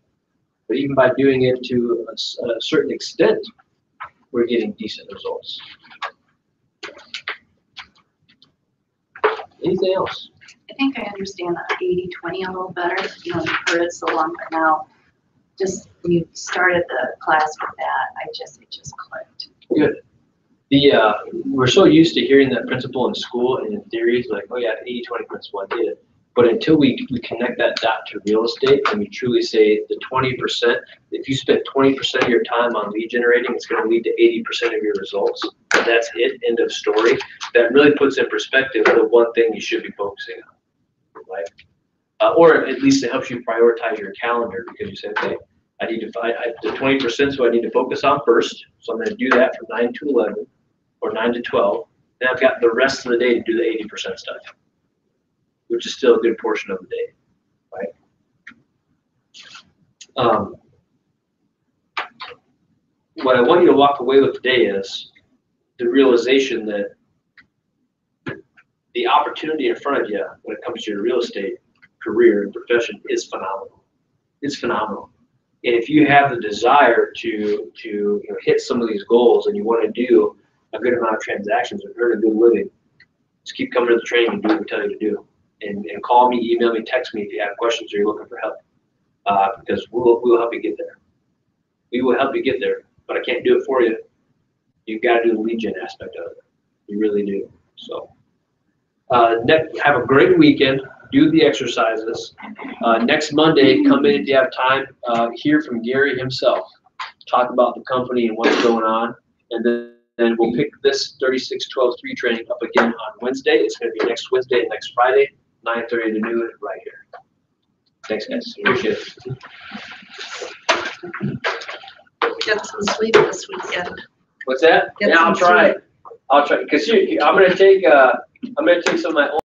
But even by doing it to a certain extent, we're getting decent results. Anything else? I think I understand the 80-20 a little better. You've heard it so long, but now, just when you started the class with that, it just clicked. Good. We're so used to hearing that principle in school and in theories, like, oh yeah, 80-20 principle, I did it. But until we connect that dot to real estate and we truly say the 20%, if you spend 20% of your time on lead generating, it's going to lead to 80% of your results. And that's it, end of story. That really puts in perspective the one thing you should be focusing on, right? Or at least it helps you prioritize your calendar because you say, okay, I need to find the 20%, so I need to focus on first. So I'm going to do that from 9 to 11 or 9 to 12. Then I've got the rest of the day to do the 80% stuff, which is still a good portion of the day, right? What I want you to walk away with today is the realization that the opportunity in front of you when it comes to your real estate career and profession is phenomenal. It's phenomenal. And if you have the desire to hit some of these goals and you want to do a good amount of transactions and earn a good living, just keep coming to the training and do what we tell you to do. And call me, email me, text me if you have questions or you're looking for help, because we'll help you get there. We will help you get there, but I can't do it for you. You've got to do the lead gen aspect of it. You really do. So have a great weekend. Do the exercises. Next Monday, come in if you have time. Hear from Gary himself. Talk about the company and what's going on, and then we'll pick this 36-12-3 training up again on Wednesday. It's going to be next Wednesday and next Friday, 9:30 to noon, right here. Thanks, guys. Appreciate it. Get some sleep this weekend. What's that? Get Yeah, some I'll try. sleep. I'll try because I'm going to take some of my own